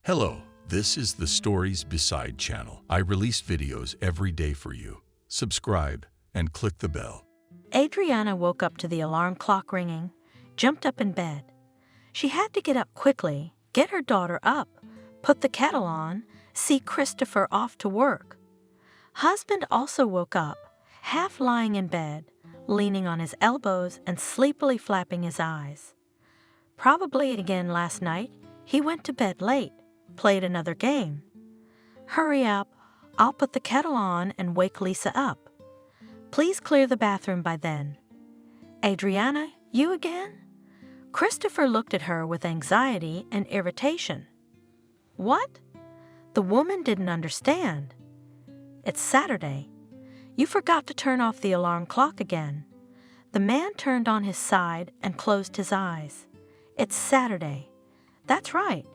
Hello, this is the Stories Beside channel. I release videos every day for you. Subscribe and click the bell. Adriana woke up to the alarm clock ringing, jumped up in bed. She had to get up quickly, get her daughter up, put the kettle on, see Christopher off to work. Husband also woke up, half lying in bed, leaning on his elbows and sleepily flapping his eyes. Probably again last night, he went to bed late, played another game. Hurry up, I'll put the kettle on and wake Lisa up. Please clear the bathroom by then. Adriana, you again? Christopher looked at her with anxiety and irritation. What? The woman didn't understand. It's Saturday. You forgot to turn off the alarm clock again. The man turned on his side and closed his eyes. It's Saturday. That's right.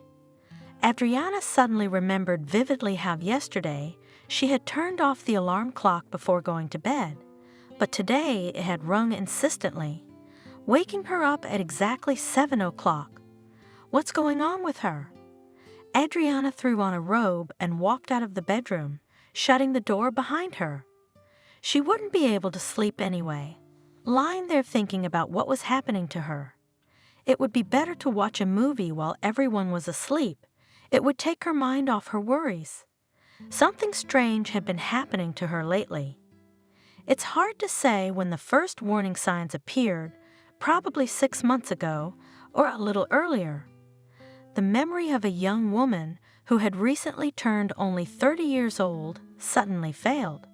Adriana suddenly remembered vividly how yesterday she had turned off the alarm clock before going to bed, but today it had rung insistently, waking her up at exactly 7 o'clock. What's going on with her? Adriana threw on a robe and walked out of the bedroom, shutting the door behind her. She wouldn't be able to sleep anyway, lying there thinking about what was happening to her. It would be better to watch a movie while everyone was asleep. It would take her mind off her worries. Something strange had been happening to her lately. It's hard to say when the first warning signs appeared, probably 6 months ago or a little earlier. The memory of a young woman who had recently turned only 30 years old suddenly failed.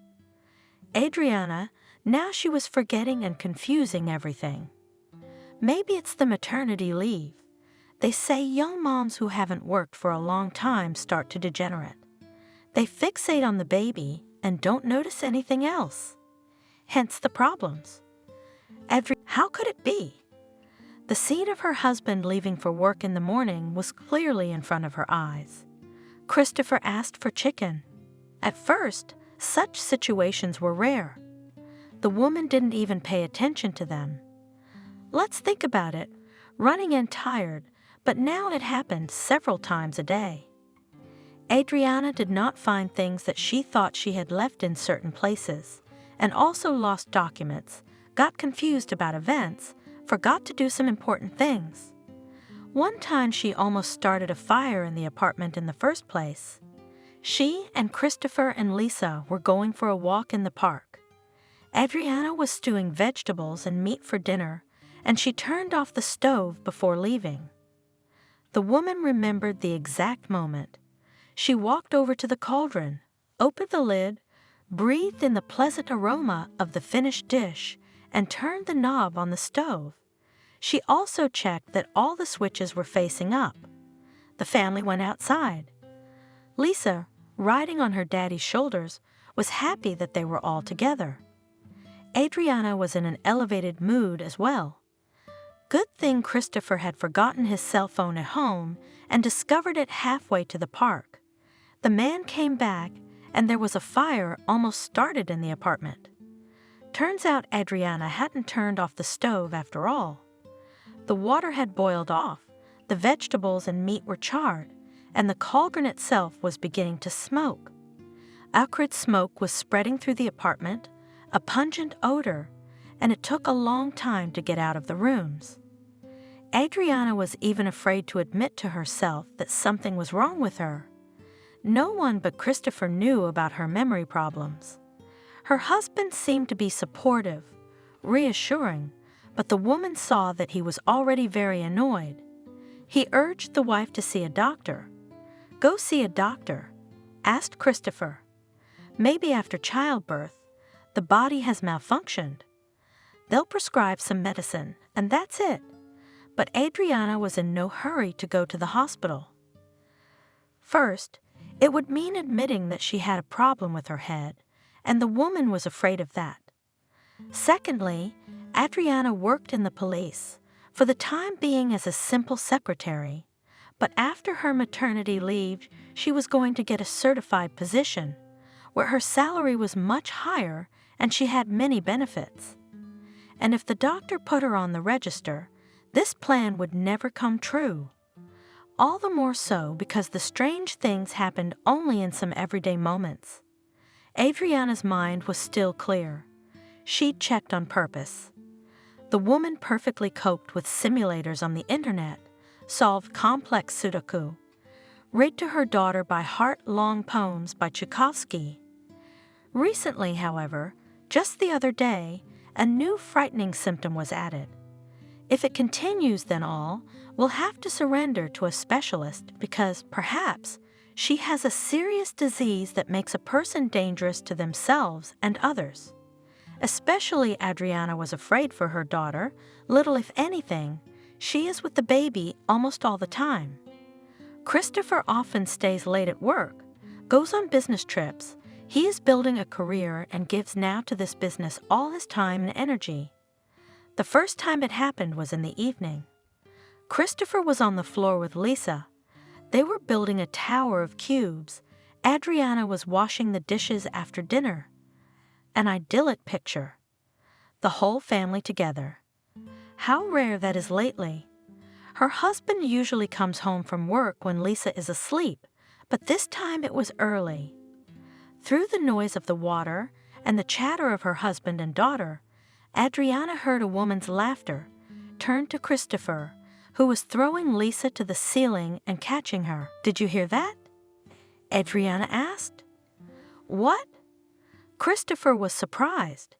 Adriana, now she was forgetting and confusing everything. Maybe it's the maternity leave. They say young moms who haven't worked for a long time start to degenerate. They fixate on the baby and don't notice anything else. Hence the problems. How could it be? The scene of her husband leaving for work in the morning was clearly in front of her eyes. Christopher asked for chicken. At first, such situations were rare. The woman didn't even pay attention to them. Let's think about it. Running in tired, but now it happened several times a day. Adriana did not find things that she thought she had left in certain places, and also lost documents, got confused about events, forgot to do some important things. One time she almost started a fire in the apartment in the first place. She and Christopher and Lisa were going for a walk in the park. Adriana was stewing vegetables and meat for dinner, and she turned off the stove before leaving. The woman remembered the exact moment. She walked over to the cauldron, opened the lid, breathed in the pleasant aroma of the finished dish, and turned the knob on the stove. She also checked that all the switches were facing up. The family went outside. Lisa, riding on her daddy's shoulders, was happy that they were all together. Adriana was in an elevated mood as well. Good thing Christopher had forgotten his cell phone at home and discovered it halfway to the park. The man came back, and there was a fire almost started in the apartment. Turns out Adriana hadn't turned off the stove after all. The water had boiled off, the vegetables and meat were charred, and the cauldron itself was beginning to smoke. Acrid smoke was spreading through the apartment, a pungent odor, and it took a long time to get out of the rooms. Adriana was even afraid to admit to herself that something was wrong with her. No one but Christopher knew about her memory problems. Her husband seemed to be supportive, reassuring, but the woman saw that he was already very annoyed. He urged the wife to see a doctor. Go see a doctor, asked Christopher. Maybe after childbirth, the body has malfunctioned. They'll prescribe some medicine, and that's it. But Adriana was in no hurry to go to the hospital. First, it would mean admitting that she had a problem with her head, and the woman was afraid of that. Secondly, Adriana worked in the police, for the time being as a simple secretary, but after her maternity leave, she was going to get a certified position, where her salary was much higher and she had many benefits. And if the doctor put her on the register, this plan would never come true. All the more so because the strange things happened only in some everyday moments. Adriana's mind was still clear. She'd checked on purpose. The woman perfectly coped with simulators on the internet, solved complex Sudoku, read to her daughter by heart long poems by Tchaikovsky. Recently, however, just the other day, a new frightening symptom was added. If it continues, then all will have to surrender to a specialist because, perhaps, she has a serious disease that makes a person dangerous to themselves and others. Especially Adriana was afraid for her daughter. Little if anything, she is with the baby almost all the time. Christopher often stays late at work, goes on business trips. He is building a career and gives now to this business all his time and energy. The first time it happened was in the evening. Christopher was on the floor with Lisa. They were building a tower of cubes. Adriana was washing the dishes after dinner. An idyllic picture. The whole family together. How rare that is lately. Her husband usually comes home from work when Lisa is asleep, but this time it was early. Through the noise of the water and the chatter of her husband and daughter, Adriana heard a woman's laughter, turned to Christopher, who was throwing Lisa to the ceiling and catching her. "Did you hear that?" Adriana asked. "What?" Christopher was surprised.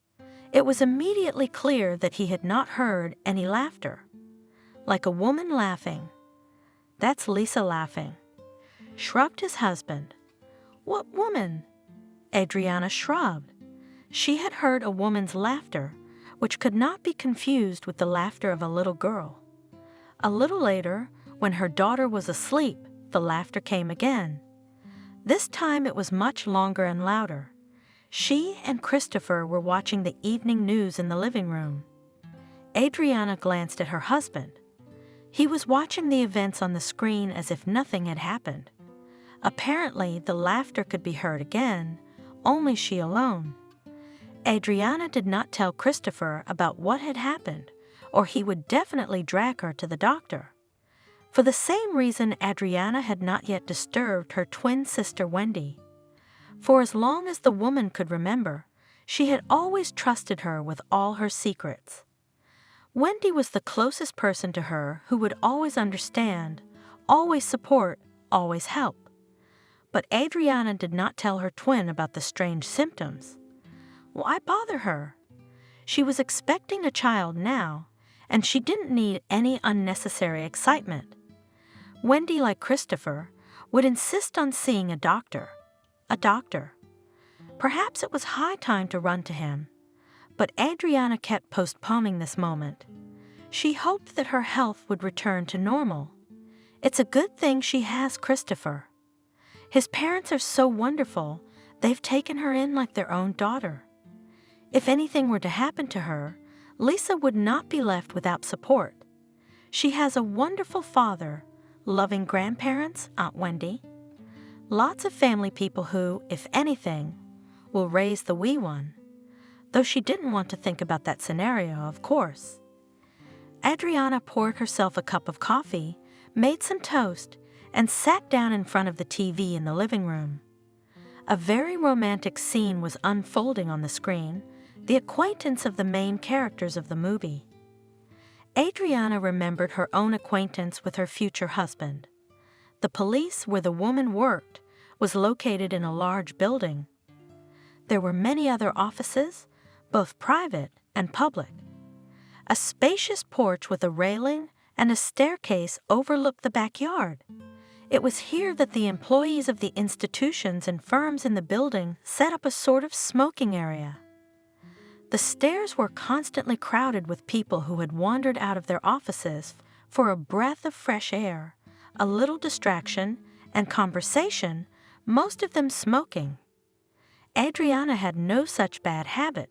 It was immediately clear that he had not heard any laughter. Like a woman laughing. "That's Lisa laughing," shrugged his husband. "What woman?" Adriana shrugged. She had heard a woman's laughter, which could not be confused with the laughter of a little girl. A little later, when her daughter was asleep, the laughter came again. This time it was much longer and louder. She and Christopher were watching the evening news in the living room. Adriana glanced at her husband. He was watching the events on the screen as if nothing had happened. Apparently, the laughter could be heard again, only she alone. Adriana did not tell Christopher about what had happened, or he would definitely drag her to the doctor. For the same reason, Adriana had not yet disturbed her twin sister Wendy. For as long as the woman could remember, she had always trusted her with all her secrets. Wendy was the closest person to her who would always understand, always support, always help. But Adriana did not tell her twin about the strange symptoms. Why bother her? She was expecting a child now, and she didn't need any unnecessary excitement. Wendy, like Christopher, would insist on seeing a doctor. A doctor. Perhaps it was high time to run to him, but Adriana kept postponing this moment. She hoped that her health would return to normal. It's a good thing she has Christopher. His parents are so wonderful, they've taken her in like their own daughter. If anything were to happen to her, Lisa would not be left without support. She has a wonderful father, loving grandparents, Aunt Wendy. Lots of family people who, if anything, will raise the wee one. Though she didn't want to think about that scenario, of course. Adriana poured herself a cup of coffee, made some toast, and sat down in front of the TV in the living room. A very romantic scene was unfolding on the screen, the acquaintance of the main characters of the movie. Adriana remembered her own acquaintance with her future husband. The police where the woman worked was located in a large building. There were many other offices, both private and public. A spacious porch with a railing and a staircase overlooked the backyard. It was here that the employees of the institutions and firms in the building set up a sort of smoking area. The stairs were constantly crowded with people who had wandered out of their offices for a breath of fresh air, a little distraction, and conversation, most of them smoking. Adriana had no such bad habit.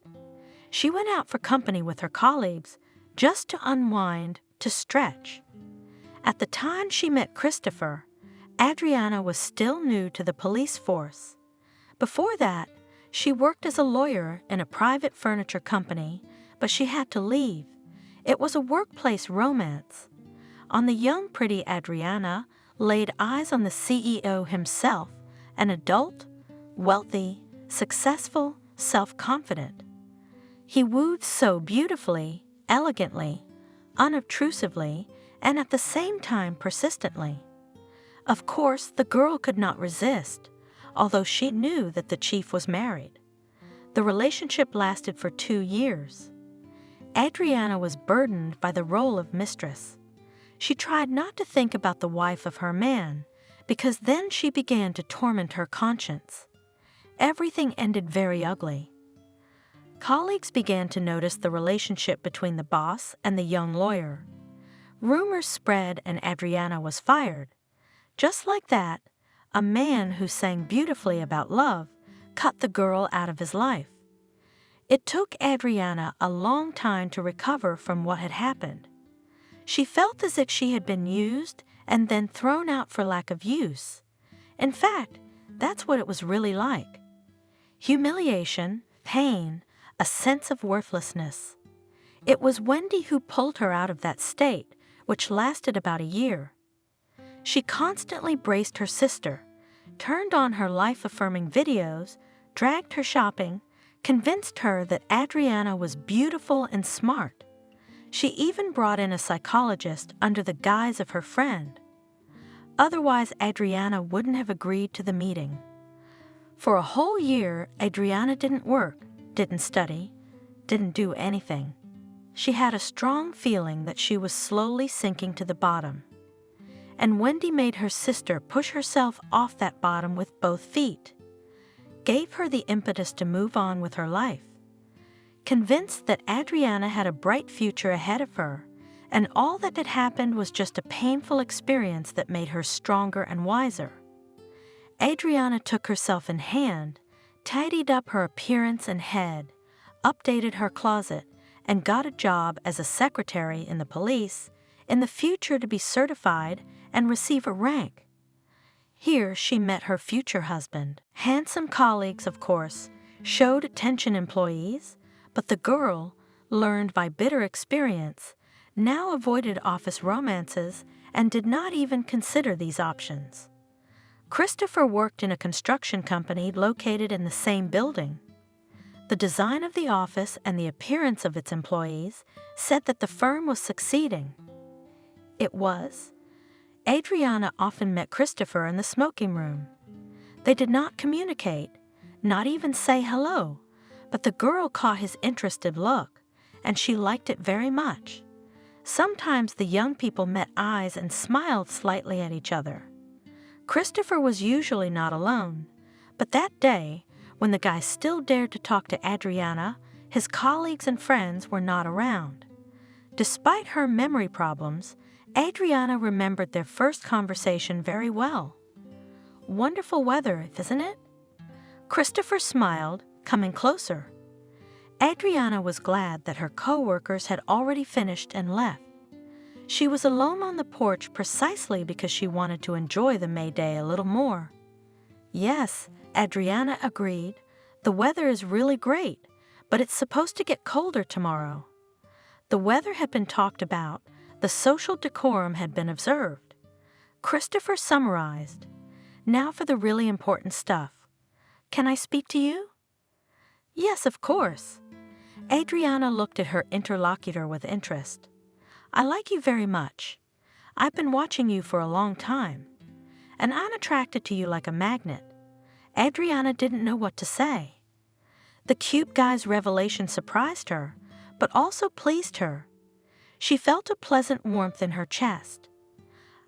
She went out for company with her colleagues, just to unwind, to stretch. At the time she met Christopher, Adriana was still new to the police force. Before that, she worked as a lawyer in a private furniture company, but she had to leave. It was a workplace romance. On the young, pretty Adriana, laid eyes on the CEO himself, an adult, wealthy, successful, self-confident. He wooed so beautifully, elegantly, unobtrusively, and at the same time persistently. Of course, the girl could not resist, although she knew that the chief was married. The relationship lasted for 2 years. Adriana was burdened by the role of mistress. She tried not to think about the wife of her man, because then she began to torment her conscience. Everything ended very ugly. Colleagues began to notice the relationship between the boss and the young lawyer. Rumors spread and Adriana was fired. Just like that, a man who sang beautifully about love cut the girl out of his life. It took Adriana a long time to recover from what had happened. She felt as if she had been used and then thrown out for lack of use. In fact, that's what it was really like. Humiliation, pain, a sense of worthlessness. It was Wendy who pulled her out of that state, which lasted about a year. She constantly braced her sister, turned on her life-affirming videos, dragged her shopping, convinced her that Adriana was beautiful and smart. She even brought in a psychologist under the guise of her friend. Otherwise, Adriana wouldn't have agreed to the meeting. For a whole year, Adriana didn't work, didn't study, didn't do anything. She had a strong feeling that she was slowly sinking to the bottom. And Wendy made her sister push herself off that bottom with both feet, gave her the impetus to move on with her life. Convinced that Adriana had a bright future ahead of her, and all that had happened was just a painful experience that made her stronger and wiser. Adriana took herself in hand, tidied up her appearance and head, updated her closet, and got a job as a secretary in the police, in the future to be certified and receive a rank. Here she met her future husband. Handsome colleagues, of course, showed attention employees, but the girl, learned by bitter experience, now avoided office romances and did not even consider these options. Christopher worked in a construction company located in the same building. The design of the office and the appearance of its employees said that the firm was succeeding. It was. Adriana often met Christopher in the smoking room. They did not communicate, not even say hello, but the girl caught his interested look, and she liked it very much. Sometimes the young people met eyes and smiled slightly at each other. Christopher was usually not alone, but that day, when the guy still dared to talk to Adriana, his colleagues and friends were not around. Despite her memory problems, Adriana remembered their first conversation very well. Wonderful weather, isn't it? Christopher smiled, coming closer. Adriana was glad that her co-workers had already finished and left. She was alone on the porch precisely because she wanted to enjoy the May Day a little more. Yes, Adriana agreed. The weather is really great, but it's supposed to get colder tomorrow. The weather had been talked about. The social decorum had been observed. Christopher summarized. Now for the really important stuff. Can I speak to you? Yes, of course. Adriana looked at her interlocutor with interest. I like you very much. I've been watching you for a long time, and I'm attracted to you like a magnet. Adriana didn't know what to say. The cute guy's revelation surprised her, but also pleased her. She felt a pleasant warmth in her chest.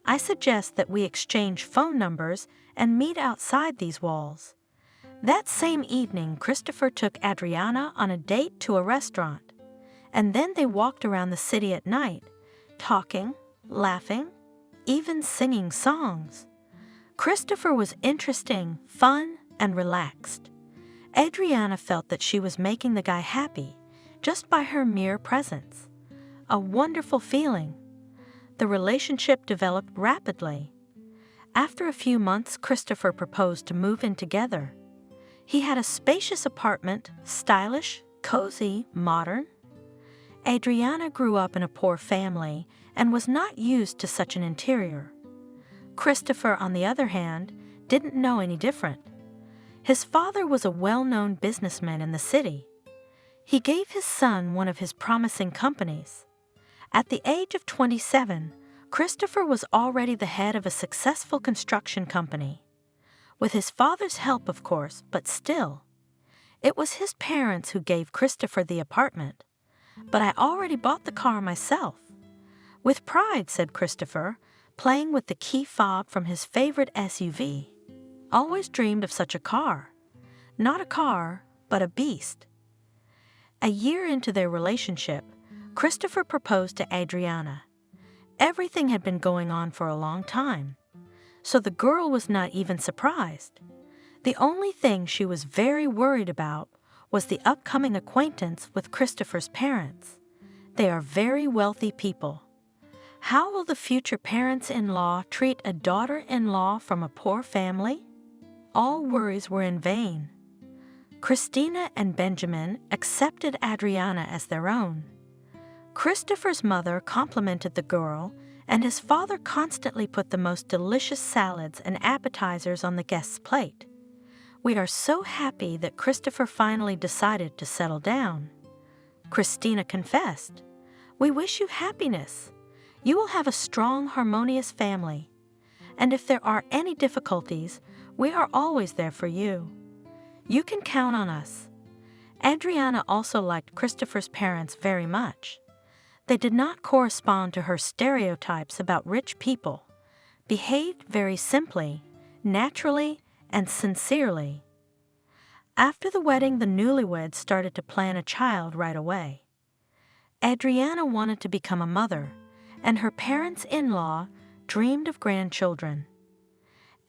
I suggest that we exchange phone numbers and meet outside these walls. That same evening, Christopher took Adriana on a date to a restaurant, and then they walked around the city at night, talking, laughing, even singing songs. Christopher was interesting, fun, and relaxed. Adriana felt that she was making the guy happy just by her mere presence. A wonderful feeling. The relationship developed rapidly. After a few months, Christopher proposed to move in together. He had a spacious apartment, stylish, cozy, modern. Adriana grew up in a poor family and was not used to such an interior. Christopher, on the other hand, didn't know any different. His father was a well-known businessman in the city. He gave his son one of his promising companies. At the age of 27, Christopher was already the head of a successful construction company. With his father's help, of course, but still. It was his parents who gave Christopher the apartment. But I already bought the car myself. With pride, said Christopher, playing with the key fob from his favorite SUV. Always dreamed of such a car. Not a car, but a beast. A year into their relationship, Christopher proposed to Adriana. Everything had been going on for a long time, so the girl was not even surprised. The only thing she was very worried about was the upcoming acquaintance with Christopher's parents. They are very wealthy people. How will the future parents-in-law treat a daughter-in-law from a poor family? All worries were in vain. Christina and Benjamin accepted Adriana as their own. Christopher's mother complimented the girl, and his father constantly put the most delicious salads and appetizers on the guests' plate. We are so happy that Christopher finally decided to settle down. Christina confessed, "We wish you happiness. You will have a strong, harmonious family. And if there are any difficulties, we are always there for you. You can count on us." Adriana also liked Christopher's parents very much. They did not correspond to her stereotypes about rich people, behaved very simply, naturally, and sincerely. After the wedding, the newlyweds started to plan a child right away. Adriana wanted to become a mother, and her parents-in-law dreamed of grandchildren.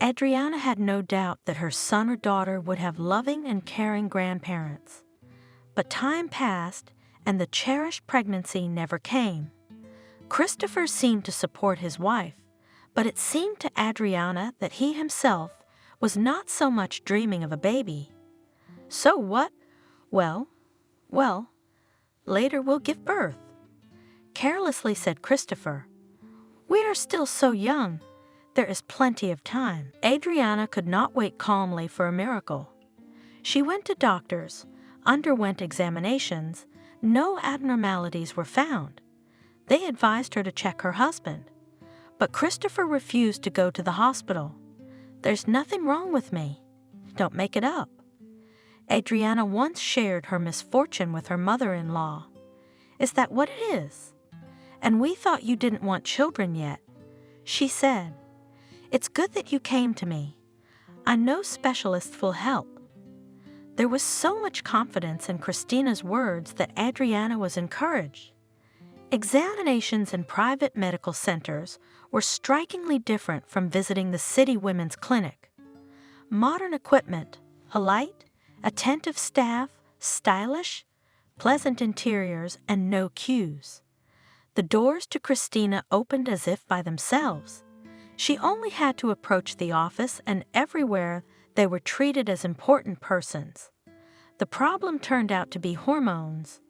Adriana had no doubt that her son or daughter would have loving and caring grandparents. But time passed, and the cherished pregnancy never came. Christopher seemed to support his wife, but it seemed to Adriana that he himself was not so much dreaming of a baby. "So what? Well, later we'll give birth," carelessly said Christopher. "We are still so young. There is plenty of time." Adriana could not wait calmly for a miracle. She went to doctors, underwent examinations. No abnormalities were found. They advised her to check her husband. But Christopher refused to go to the hospital. "There's nothing wrong with me. Don't make it up." Adriana once shared her misfortune with her mother-in-law. "Is that what it is? And we thought you didn't want children yet." She said, "It's good that you came to me. I know specialists will help." There was so much confidence in Christina's words that Adriana was encouraged. Examinations in private medical centers were strikingly different from visiting the city women's clinic. Modern equipment, polite, attentive staff, stylish, pleasant interiors, and no queues. The doors to Christina opened as if by themselves. She only had to approach the office, and everywhere they were treated as important persons. The problem turned out to be hormones.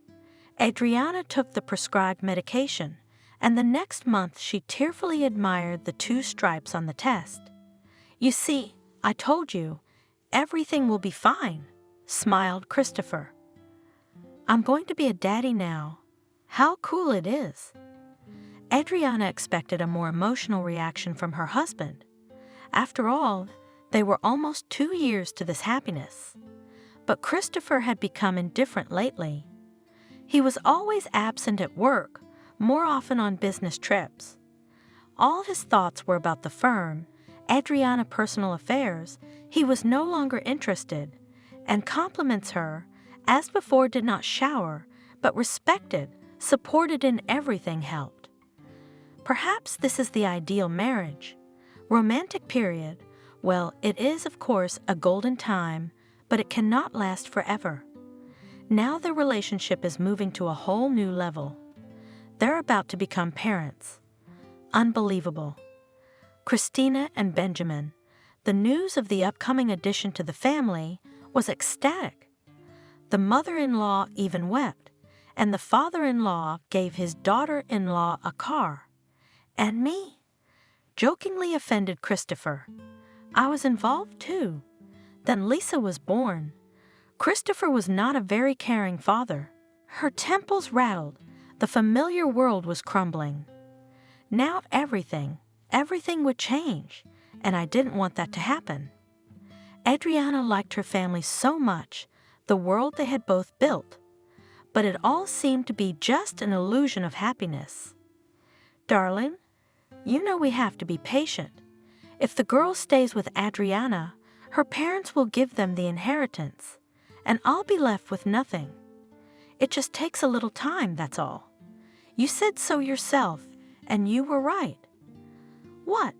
Adriana took the prescribed medication, and the next month she tearfully admired the 2 stripes on the test. "You see, I told you, everything will be fine," smiled Christopher. "I'm going to be a daddy now. How cool it is." Adriana expected a more emotional reaction from her husband. After all, they were almost 2 years to this happiness. But Christopher had become indifferent lately. He was always absent at work, more often on business trips. All his thoughts were about the firm, Adriana personal affairs. He was no longer interested, and compliments her, as before, did not shower, but respected, supported in everything helped. Perhaps this is the ideal marriage. Romantic period, well, it is, of course, a golden time, but it cannot last forever. Now their relationship is moving to a whole new level. They're about to become parents. Unbelievable. Christina and Benjamin, the news of the upcoming addition to the family, was ecstatic. The mother-in-law even wept, and the father-in-law gave his daughter-in-law a car. And me? jokingly offended Christopher. I was involved too. Then Lisa was born. Christopher was not a very caring father. Her temples rattled. The familiar world was crumbling. Now everything would change, and I didn't want that to happen. Adriana liked her family so much, the world they had both built, but it all seemed to be just an illusion of happiness. Darling, you know we have to be patient. If the girl stays with Adriana, her parents will give them the inheritance, and I'll be left with nothing. It just takes a little time, that's all. You said so yourself, and you were right. What?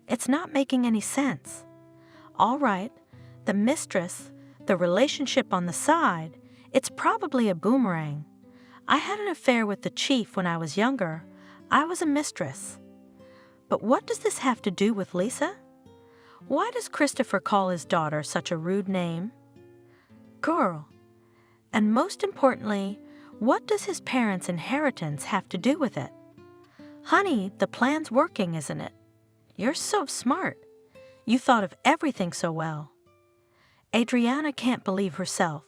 It's not making any sense. All right, the mistress, the relationship on the side, it's probably a boomerang. I had an affair with the chief when I was younger. I was a mistress. But what does this have to do with Lisa? Why does Christopher call his daughter such a rude name? Girl. And most importantly, what does his parents' inheritance have to do with it? Honey, the plan's working, isn't it? You're so smart. You thought of everything so well. Adriana can't believe herself.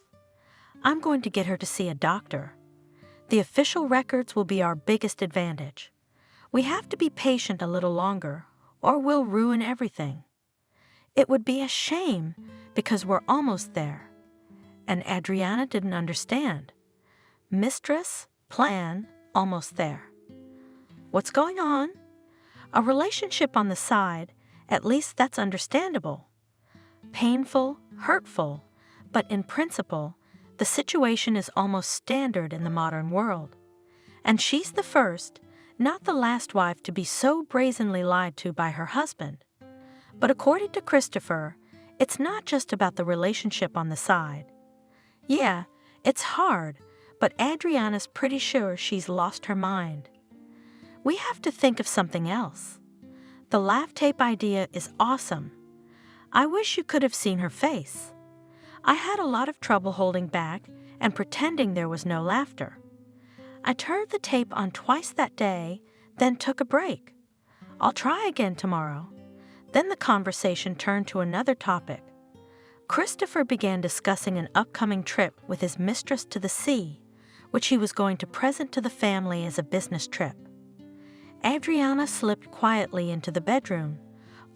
I'm going to get her to see a doctor. The official records will be our biggest advantage. We have to be patient a little longer, or we'll ruin everything. It would be a shame, because we're almost there. And Adriana didn't understand. Mistress, plan, almost there. What's going on? A relationship on the side, at least that's understandable. Painful, hurtful, but in principle, the situation is almost standard in the modern world. And she's the first, not the last wife to be so brazenly lied to by her husband. But according to Christopher, it's not just about the relationship on the side. Yeah, it's hard, but Adriana's pretty sure she's lost her mind. We have to think of something else. The laugh tape idea is awesome. I wish you could have seen her face. I had a lot of trouble holding back and pretending there was no laughter. I turned the tape on twice that day, then took a break. I'll try again tomorrow. Then the conversation turned to another topic. Christopher began discussing an upcoming trip with his mistress to the sea, which he was going to present to the family as a business trip. Adriana slipped quietly into the bedroom,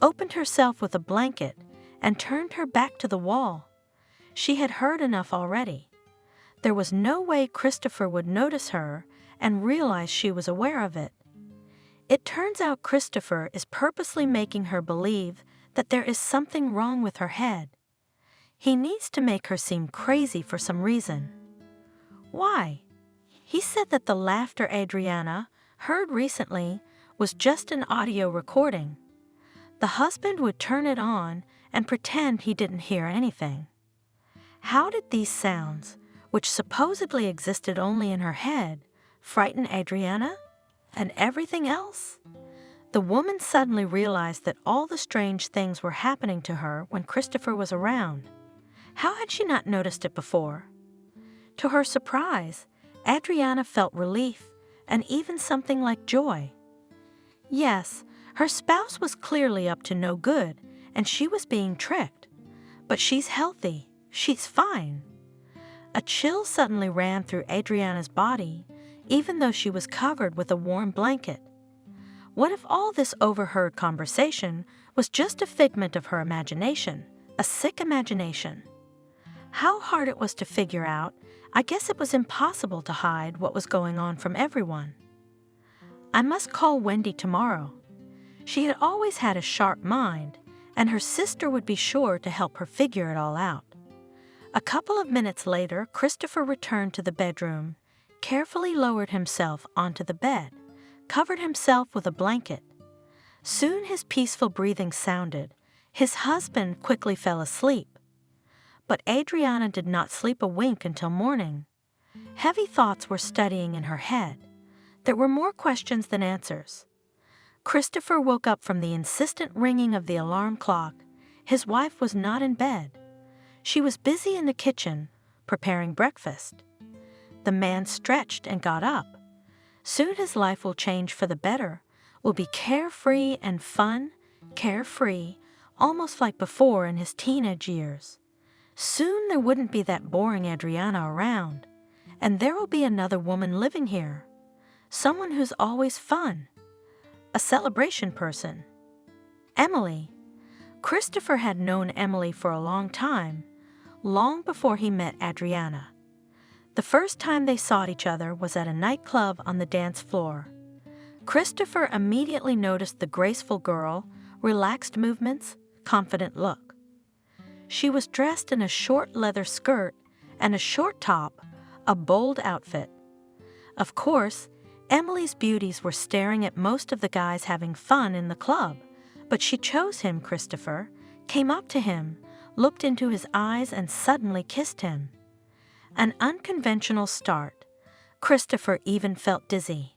opened herself with a blanket, and turned her back to the wall. She had heard enough already. There was no way Christopher would notice her and realize she was aware of it. It turns out Christopher is purposely making her believe that there is something wrong with her head. He needs to make her seem crazy for some reason. Why? He said that the laughter Adriana heard recently was just an audio recording. The husband would turn it on and pretend he didn't hear anything. How did these sounds, which supposedly existed only in her head, frighten Adriana? And everything else? The woman suddenly realized that all the strange things were happening to her when Christopher was around. How had she not noticed it before? To her surprise, Adriana felt relief and even something like joy. Yes, her spouse was clearly up to no good, and she was being tricked. But she's healthy. She's fine. A chill suddenly ran through Adriana's body, even though she was covered with a warm blanket. What if all this overheard conversation was just a figment of her imagination, a sick imagination? How hard it was to figure out, I guess it was impossible to hide what was going on from everyone. I must call Wendy tomorrow. She had always had a sharp mind, and her sister would be sure to help her figure it all out. A couple of minutes later, Christopher returned to the bedroom, carefully lowered himself onto the bed, covered himself with a blanket. Soon his peaceful breathing sounded. His husband quickly fell asleep. But Adriana did not sleep a wink until morning. Heavy thoughts were studying in her head. There were more questions than answers. Christopher woke up from the insistent ringing of the alarm clock. His wife was not in bed. She was busy in the kitchen, preparing breakfast. The man stretched and got up. Soon his life will change for the better. will be carefree and fun, carefree, almost like before in his teenage years. Soon there wouldn't be that boring Adriana around, and there will be another woman living here, someone who's always fun, a celebration person. Emily. Christopher had known Emily for a long time, long before he met Adriana. The first time they saw each other was at a nightclub on the dance floor. Christopher immediately noticed the graceful girl, relaxed movements, confident look. She was dressed in a short leather skirt and a short top, a bold outfit. Of course, Emily's beauties were staring at most of the guys having fun in the club, but she chose him, Christopher, came up to him, looked into his eyes and suddenly kissed him. An unconventional start. Christopher even felt dizzy.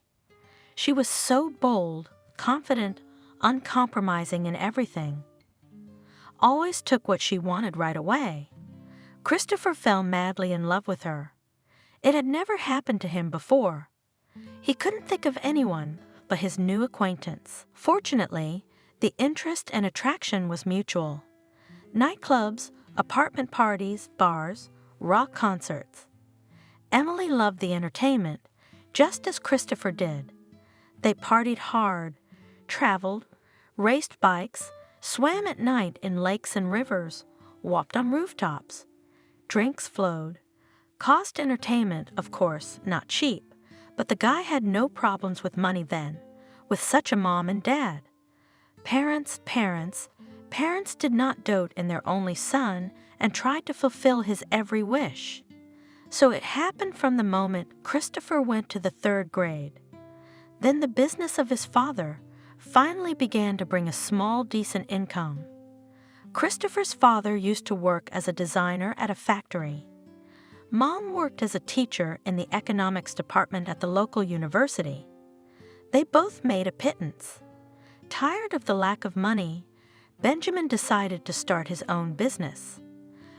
She was so bold, confident, uncompromising in everything. Always took what she wanted right away. Christopher fell madly in love with her. It had never happened to him before. He couldn't think of anyone but his new acquaintance. Fortunately, the interest and attraction was mutual. Nightclubs, apartment parties, bars, rock concerts. Emily loved the entertainment, just as Christopher did. They partied hard, traveled, raced bikes, swam at night in lakes and rivers, walked on rooftops. Drinks flowed. Cost entertainment, of course, not cheap, but the guy had no problems with money then, with such a mom and dad. Parents did not dote in their only son and tried to fulfill his every wish. So it happened from the moment Christopher went to the 3rd grade. Then the business of his father finally began to bring a small, decent income. Christopher's father used to work as a designer at a factory. Mom worked as a teacher in the economics department at the local university. They both made a pittance. Tired of the lack of money, Benjamin decided to start his own business.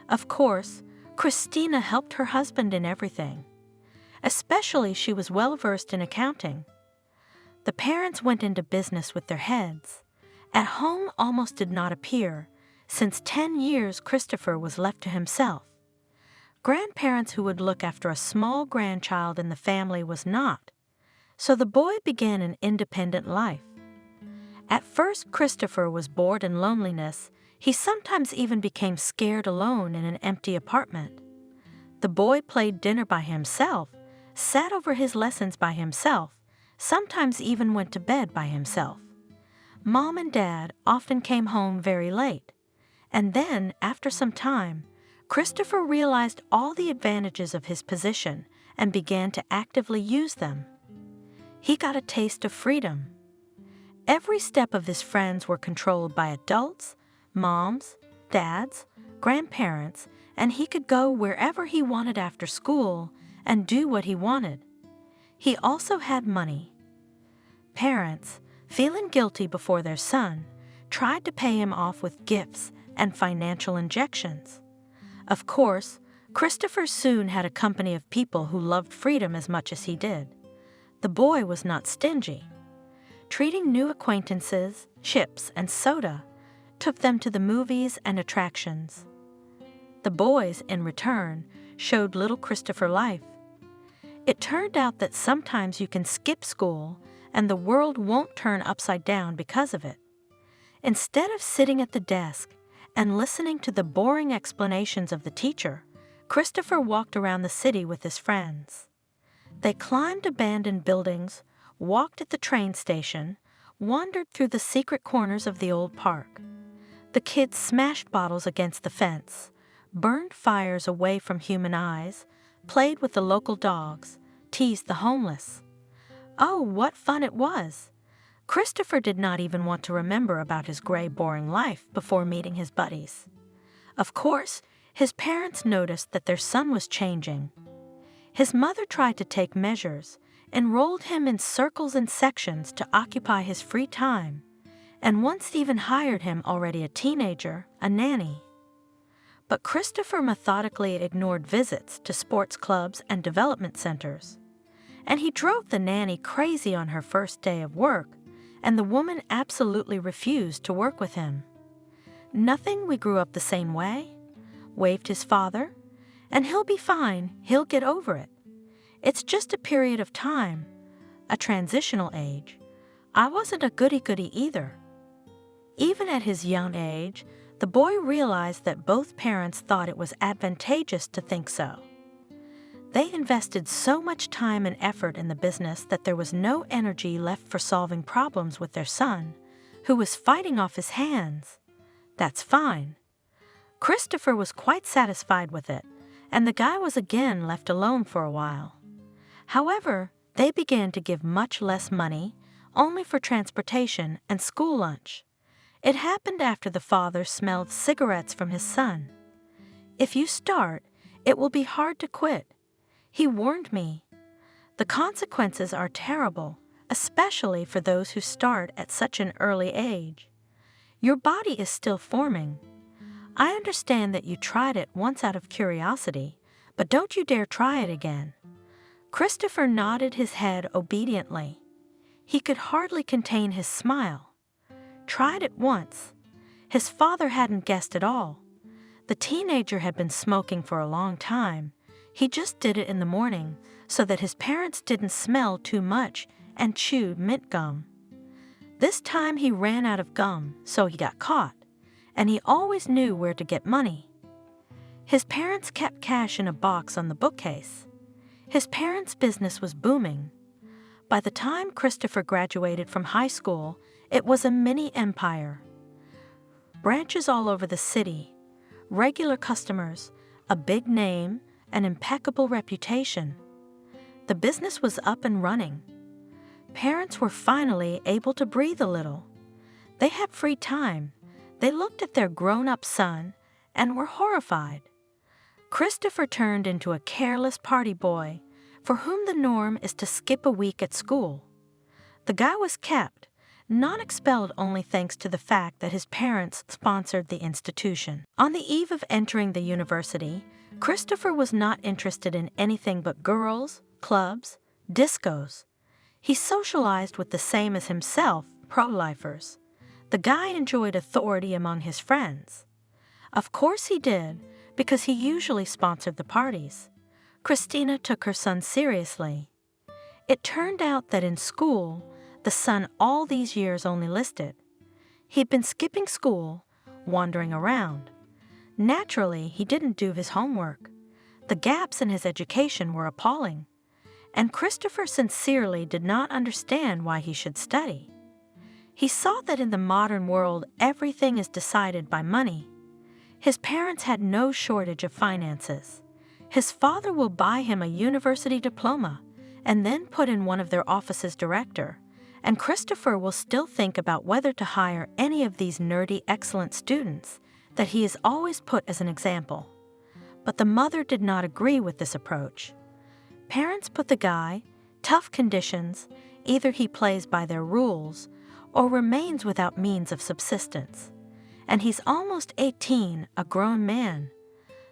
Of course, Christina helped her husband in everything. Especially she was well versed in accounting. The parents went into business with their heads. At home almost did not appear, since 10 years Christopher was left to himself. Grandparents who would look after a small grandchild in the family was not, so the boy began an independent life. At first, Christopher was bored in loneliness. He sometimes even became scared alone in an empty apartment. The boy played dinner by himself, sat over his lessons by himself, sometimes even went to bed by himself. Mom and Dad often came home very late. And then, after some time, Christopher realized all the advantages of his position and began to actively use them. He got a taste of freedom. Every step of his friends were controlled by adults, moms, dads, grandparents, and he could go wherever he wanted after school and do what he wanted. He also had money. Parents, feeling guilty before their son, tried to pay him off with gifts and financial injections. Of course, Christopher soon had a company of people who loved freedom as much as he did. The boy was not stingy. Treating new acquaintances, chips, and soda, took them to the movies and attractions. The boys, in return, showed little Christopher life. It turned out that sometimes you can skip school and the world won't turn upside down because of it. Instead of sitting at the desk and listening to the boring explanations of the teacher, Christopher walked around the city with his friends. They climbed abandoned buildings, walked at the train station, wandered through the secret corners of the old park. The kids smashed bottles against the fence, burned fires away from human eyes, played with the local dogs, teased the homeless. Oh, what fun it was! Christopher did not even want to remember about his gray, boring life before meeting his buddies. Of course, his parents noticed that their son was changing. His mother tried to take measures, enrolled him in circles and sections to occupy his free time, and once even hired him, already a teenager, a nanny. But Christopher methodically ignored visits to sports clubs and development centers, and he drove the nanny crazy on her first day of work and the woman absolutely refused to work with him. "Nothing, we grew up the same way," waved his father, "and he'll be fine, he'll get over it. It's just a period of time, a transitional age. I wasn't a goody-goody either." Even at his young age, the boy realized that both parents thought it was advantageous to think so. They invested so much time and effort in the business that there was no energy left for solving problems with their son, who was fighting off his hands. That's fine. Christopher was quite satisfied with it, and the guy was again left alone for a while. However, they began to give much less money, only for transportation and school lunch. It happened after the father smelled cigarettes from his son. "If you start, it will be hard to quit," he warned me. "The consequences are terrible, especially for those who start at such an early age. Your body is still forming. I understand that you tried it once out of curiosity, but don't you dare try it again." Christopher nodded his head obediently. He could hardly contain his smile. Tried it once. His father hadn't guessed at all. The teenager had been smoking for a long time. He just did it in the morning so that his parents didn't smell too much and chewed mint gum. This time he ran out of gum, so he got caught, and he always knew where to get money. His parents kept cash in a box on the bookcase. His parents' business was booming. By the time Christopher graduated from high school, it was a mini empire. Branches all over the city, regular customers, a big name, an impeccable reputation. The business was up and running. Parents were finally able to breathe a little. They had free time. They looked at their grown-up son and were horrified. Christopher turned into a careless party boy for whom the norm is to skip a week at school. The guy was kept, not expelled, only thanks to the fact that his parents sponsored the institution. On the eve of entering the university, Christopher was not interested in anything but girls, clubs, discos. He socialized with the same as himself, pro-lifers. The guy enjoyed authority among his friends. Of course he did, because he usually sponsored the parties. Christina took her son seriously. It turned out that in school, the son all these years only listed. He'd been skipping school, wandering around. Naturally, he didn't do his homework. The gaps in his education were appalling, and Christopher sincerely did not understand why he should study. He saw that in the modern world, everything is decided by money. His parents had no shortage of finances. His father will buy him a university diploma and then put in one of their office's director, and Christopher will still think about whether to hire any of these nerdy, excellent students that he has always put as an example. But the mother did not agree with this approach. Parents put the guy, tough conditions, either he plays by their rules or remains without means of subsistence. And he's almost 18, a grown man.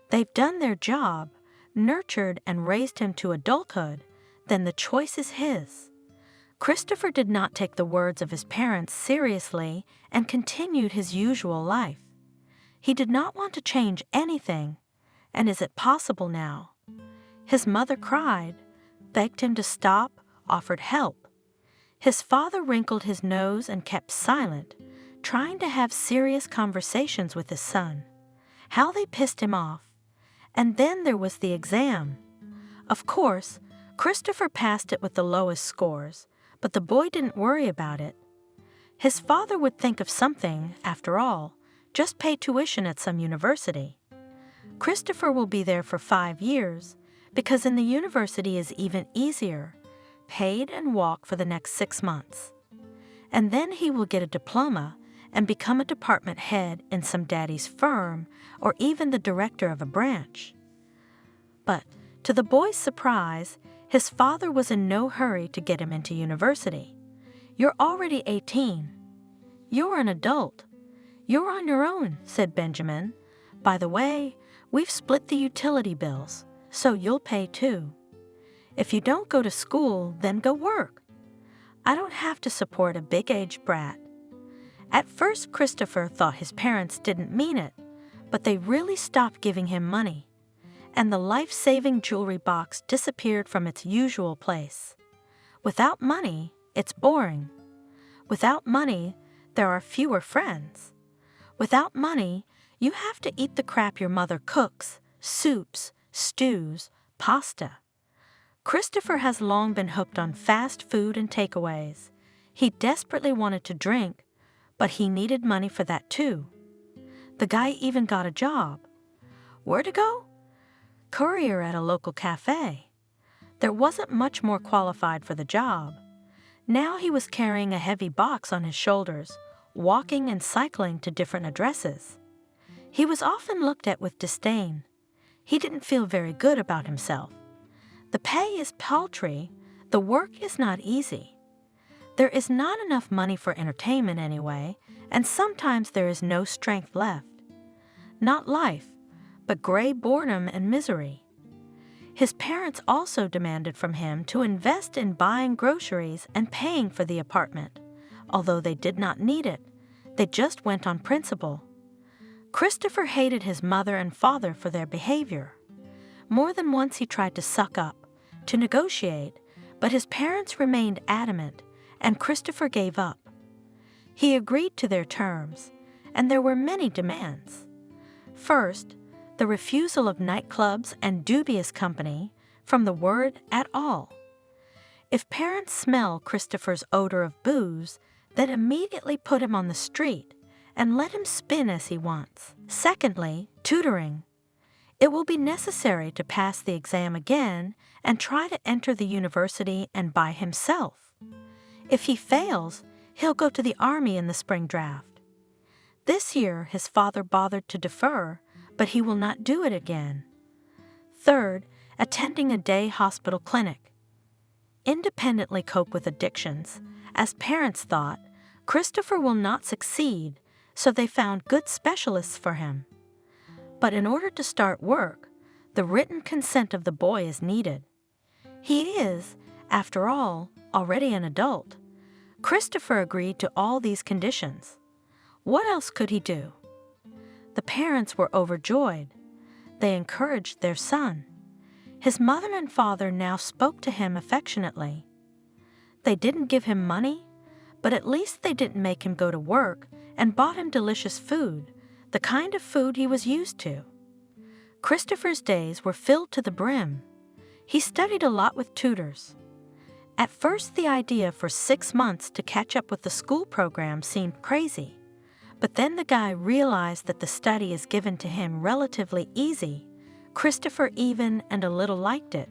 They've done their job, nurtured and raised him to adulthood, then the choice is his. Christopher did not take the words of his parents seriously and continued his usual life. He did not want to change anything, and is it possible now? His mother cried, begged him to stop, offered help. His father wrinkled his nose and kept silent, trying to have serious conversations with his son. How they pissed him off. And then there was the exam. Of course, Christopher passed it with the lowest scores, but the boy didn't worry about it. His father would think of something, after all, just pay tuition at some university. Christopher will be there for 5 years, because in the university is even easier, paid and walk for the next 6 months. And then he will get a diploma and become a department head in some daddy's firm or even the director of a branch. But to the boy's surprise, his father was in no hurry to get him into university. "You're already 18. You're an adult. You're on your own," said Benjamin. "By the way, we've split the utility bills, so you'll pay too. If you don't go to school, then go work." I don't have to support a big-age brat. At first, Christopher thought his parents didn't mean it, but they really stopped giving him money, and the life-saving jewelry box disappeared from its usual place. Without money, it's boring. Without money, there are fewer friends. Without money, you have to eat the crap your mother cooks, soups, stews, pasta. Christopher has long been hooked on fast food and takeaways. He desperately wanted to drink, but he needed money for that too. The guy even got a job. Where to go? Courier at a local cafe. There wasn't much more qualified for the job. Now he was carrying a heavy box on his shoulders, walking and cycling to different addresses. He was often looked at with disdain. He didn't feel very good about himself. The pay is paltry, the work is not easy. There is not enough money for entertainment anyway, and sometimes there is no strength left. Not life, but gray boredom and misery. His parents also demanded from him to invest in buying groceries and paying for the apartment. Although they did not need it, they just went on principle. Christopher hated his mother and father for their behavior. More than once he tried to suck up, to negotiate, but his parents remained adamant, and Christopher gave up. He agreed to their terms, and there were many demands. First, the refusal of nightclubs and dubious company, from the word at all. If parents smell Christopher's odor of booze, then immediately put him on the street and let him spin as he wants. Secondly, tutoring. It will be necessary to pass the exam again and try to enter the university and by himself. If he fails, he'll go to the army in the spring draft. This year, his father bothered to defer, but he will not do it again. Third, attending a day hospital clinic. Independently cope with addictions. As parents thought, Christopher will not succeed, so they found good specialists for him. But in order to start work, the written consent of the boy is needed. He is, after all, already an adult. Christopher agreed to all these conditions. What else could he do? The parents were overjoyed. They encouraged their son. His mother and father now spoke to him affectionately. They didn't give him money, but at least they didn't make him go to work and bought him delicious food, the kind of food he was used to. Christopher's days were filled to the brim. He studied a lot with tutors. At first, the idea for 6 months to catch up with the school program seemed crazy, but then the guy realized that the study is given to him relatively easy. Christopher even and a little liked it.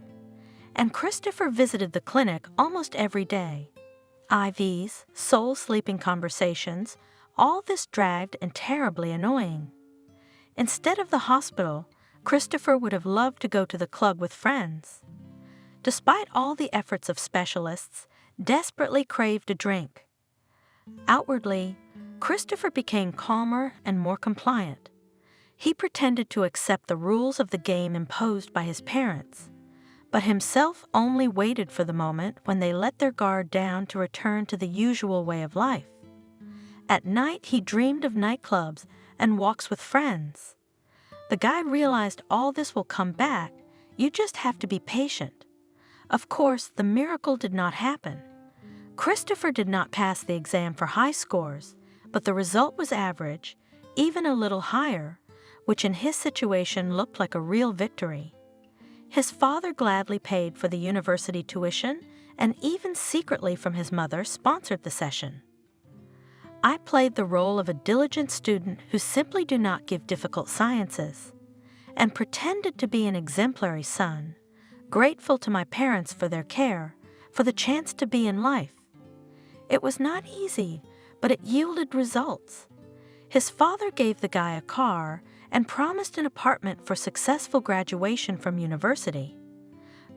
And Christopher visited the clinic almost every day. IVs, soul-sleeping conversations, all this dragged and terribly annoying. Instead of the hospital, Christopher would have loved to go to the club with friends. Despite all the efforts of specialists, desperately craved a drink. Outwardly, Christopher became calmer and more compliant. He pretended to accept the rules of the game imposed by his parents, but himself only waited for the moment when they let their guard down to return to the usual way of life. At night, he dreamed of nightclubs and walks with friends. The guy realized all this will come back, you just have to be patient. Of course, the miracle did not happen. Christopher did not pass the exam for high scores, but the result was average, even a little higher, which in his situation looked like a real victory. His father gladly paid for the university tuition and even secretly from his mother sponsored the session. I played the role of a diligent student who simply do not give difficult sciences, and pretended to be an exemplary son, grateful to my parents for their care, for the chance to be in life. It was not easy, but it yielded results. His father gave the guy a car and promised an apartment for successful graduation from university.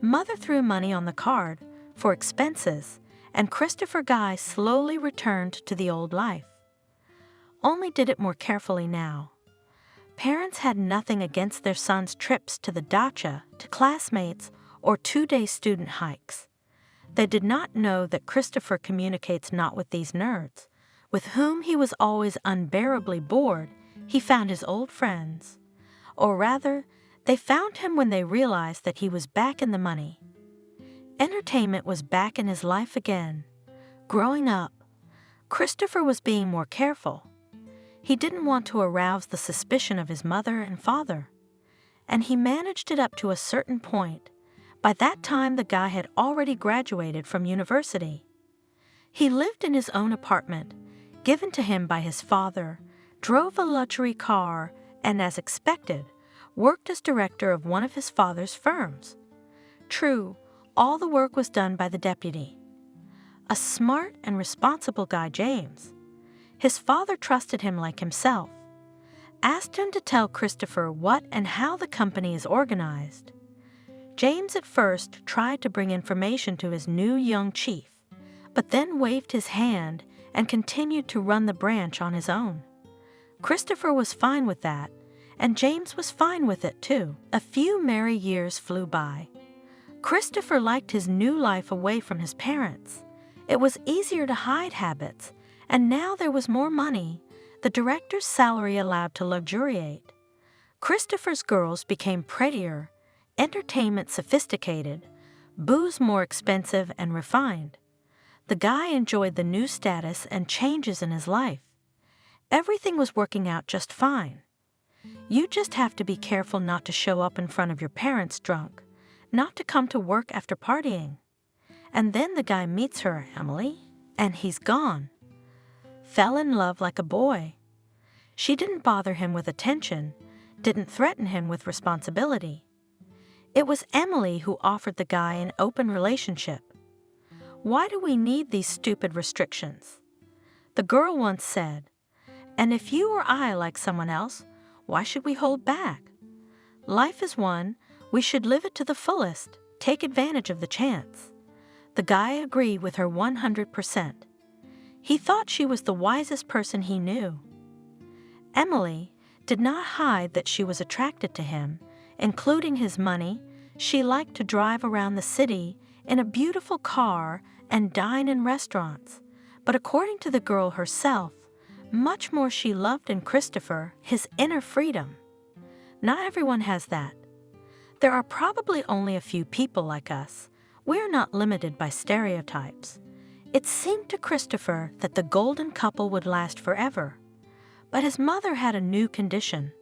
Mother threw money on the card for expenses, and Christopher Guy slowly returned to the old life. Only did it more carefully now. Parents had nothing against their sons' trips to the dacha, to classmates, or 2-day student hikes. They did not know that Christopher communicates not with these nerds, with whom he was always unbearably bored. He found his old friends. Or rather, they found him when they realized that he was back in the money. Entertainment was back in his life again. Growing up, Christopher was being more careful. He didn't want to arouse the suspicion of his mother and father. And he managed it up to a certain point. By that time, the guy had already graduated from university. He lived in his own apartment, given to him by his father, drove a luxury car, and as expected, worked as director of one of his father's firms. True, all the work was done by the deputy. A smart and responsible guy, James. His father trusted him like himself. Asked him to tell Christopher what and how the company is organized. James at first tried to bring information to his new young chief, but then waved his hand and continued to run the branch on his own. Christopher was fine with that, and James was fine with it too. A few merry years flew by. Christopher liked his new life away from his parents. It was easier to hide habits, and now there was more money. The director's salary allowed to luxuriate. Christopher's girls became prettier, entertainment sophisticated, booze more expensive and refined. The guy enjoyed the new status and changes in his life. Everything was working out just fine. You just have to be careful not to show up in front of your parents drunk, not to come to work after partying. And then the guy meets her, Emily, and he's gone. Fell in love like a boy. She didn't bother him with attention, didn't threaten him with responsibility. It was Emily who offered the guy an open relationship. Why do we need these stupid restrictions? The girl once said, and if you or I like someone else, why should we hold back? Life is one, we should live it to the fullest, take advantage of the chance. The guy agreed with her 100%. He thought she was the wisest person he knew. Emily did not hide that she was attracted to him, including his money. She liked to drive around the city in a beautiful car and dine in restaurants. But according to the girl herself, much more she loved in Christopher his inner freedom. Not everyone has that. There are probably only a few people like us. We are not limited by stereotypes. It seemed to Christopher that the golden couple would last forever. But his mother had a new condition.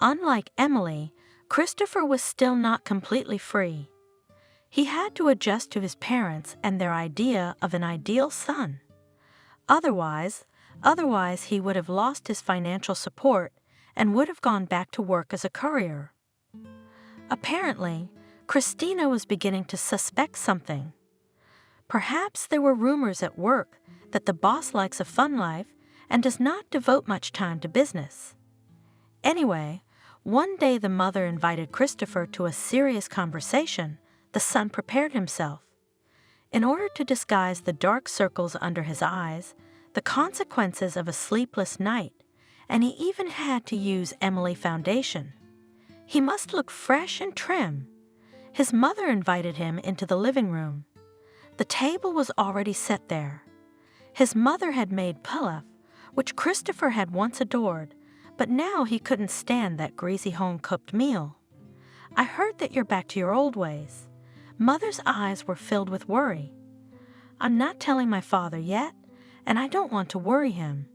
Unlike Emily, Christopher was still not completely free. He had to adjust to his parents and their idea of an ideal son. Otherwise he would have lost his financial support and would have gone back to work as a courier. Apparently, Christina was beginning to suspect something. Perhaps there were rumors at work that the boss likes a fun life and does not devote much time to business. Anyway, one day the mother invited Christopher to a serious conversation. The son prepared himself. In order to disguise the dark circles under his eyes, the consequences of a sleepless night, and he even had to use Emily foundation. He must look fresh and trim. His mother invited him into the living room. The table was already set there. His mother had made pilaf, which Christopher had once adored, but now he couldn't stand that greasy home-cooked meal. I heard that you're back to your old ways. Mother's eyes were filled with worry. I'm not telling my father yet, and I don't want to worry him.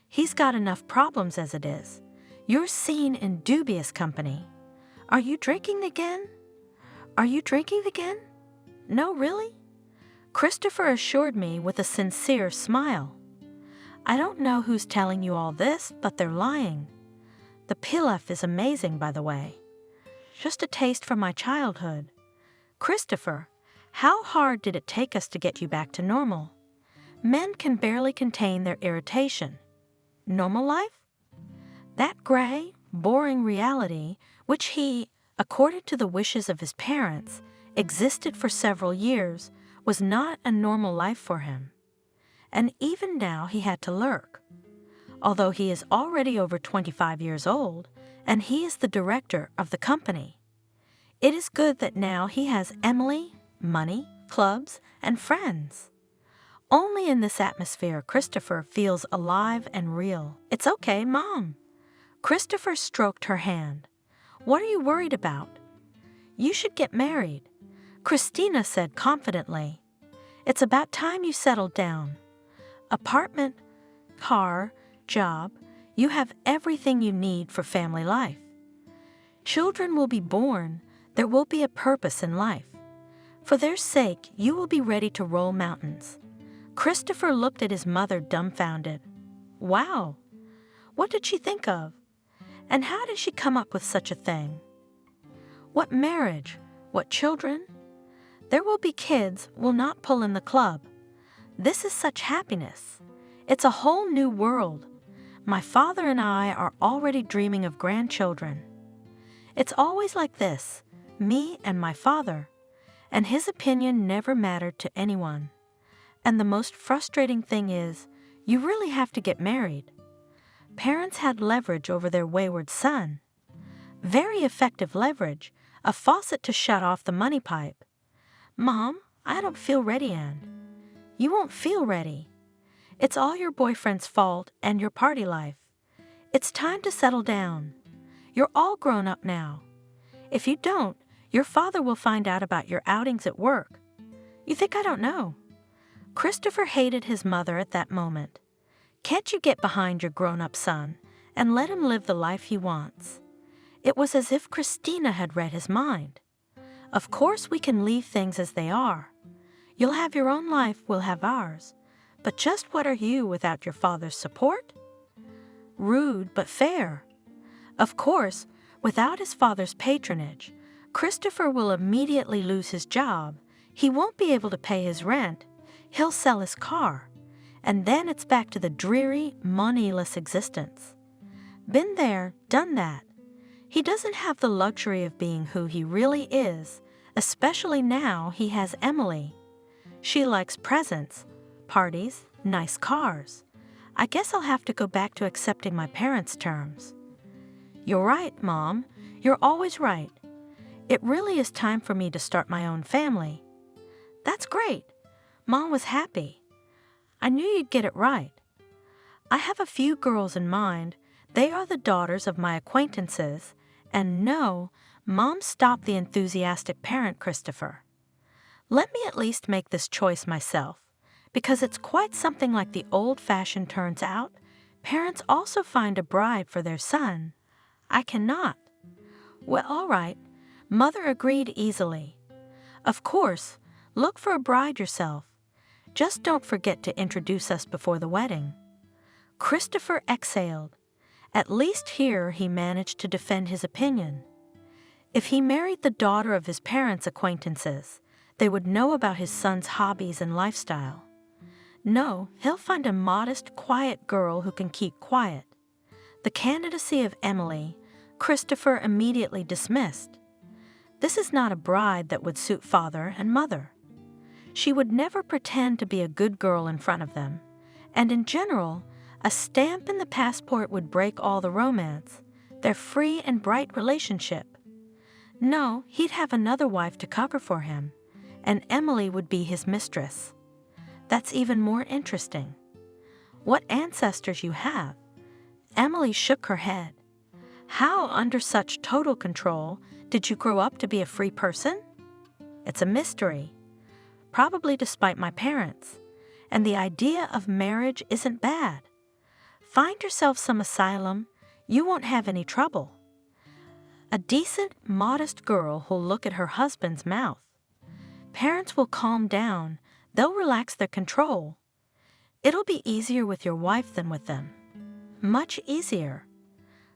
He's got enough problems as it is. You're seen in dubious company. Are you drinking again? Are you drinking again? No, really? Christopher assured me with a sincere smile. I don't know who's telling you all this, but they're lying. The pilaf is amazing, by the way. Just a taste from my childhood. Christopher, how hard did it take us to get you back to normal? Men can barely contain their irritation. Normal life? That gray, boring reality, which he, according to the wishes of his parents, existed for several years, was not a normal life for him. And even now he had to lurk. Although he is already over 25 years old, and he is the director of the company. It is good that now he has Emily, money, clubs, and friends. Only in this atmosphere Christopher feels alive and real. It's okay, Mom. Christopher stroked her hand. What are you worried about? You should get married, Christina said confidently. It's about time you settled down. Apartment, car, job, you have everything you need for family life. Children will be born, there will be a purpose in life. For their sake, you will be ready to roll mountains. Christopher looked at his mother dumbfounded. Wow, what did she think of? And how did she come up with such a thing? What marriage? What children? There will be kids, will not pull in the club. This is such happiness. It's a whole new world. My father and I are already dreaming of grandchildren. It's always like this, me and my father, and his opinion never mattered to anyone. And the most frustrating thing is, you really have to get married. Parents had leverage over their wayward son. Very effective leverage, a faucet to shut off the money pipe. Mom, I don't feel ready, Anne. You won't feel ready. It's all your boyfriend's fault and your party life. It's time to settle down. You're all grown up now. If you don't, your father will find out about your outings at work. You think I don't know? Christopher hated his mother at that moment. Can't you get behind your grown-up son and let him live the life he wants? It was as if Christina had read his mind. Of course we can leave things as they are. You'll have your own life, we'll have ours. But just what are you without your father's support? Rude but fair. Of course, without his father's patronage, Christopher will immediately lose his job. He won't be able to pay his rent. He'll sell his car. And then it's back to the dreary, moneyless existence. Been there, done that. He doesn't have the luxury of being who he really is, especially now he has Emily. She likes presents, parties, nice cars. I guess I'll have to go back to accepting my parents' terms. You're right, Mom. You're always right. It really is time for me to start my own family. That's great. Mom was happy. I knew you'd get it right. I have a few girls in mind. They are the daughters of my acquaintances. And no, Mom stopped the enthusiastic parent, Christopher. Let me at least make this choice myself, because it's quite something like the old-fashioned turns out. Parents also find a bride for their son. I cannot. Well, all right. Mother agreed easily. Of course, look for a bride yourself. Just don't forget to introduce us before the wedding. Christopher exhaled. At least here he managed to defend his opinion. If he married the daughter of his parents' acquaintances, they would know about his son's hobbies and lifestyle. No, he'll find a modest, quiet girl who can keep quiet. The candidacy of Emily, Christopher immediately dismissed. This is not a bride that would suit father and mother. She would never pretend to be a good girl in front of them, and in general, a stamp in the passport would break all the romance, their free and bright relationship. No, he'd have another wife to cover for him, and Emily would be his mistress. That's even more interesting. What ancestors you have. Emily shook her head. How, under such total control, did you grow up to be a free person? It's a mystery. Probably despite my parents. And the idea of marriage isn't bad. Find yourself some asylum, you won't have any trouble. A decent, modest girl who'll look at her husband's mouth. Parents will calm down, they'll relax their control. It'll be easier with your wife than with them. Much easier.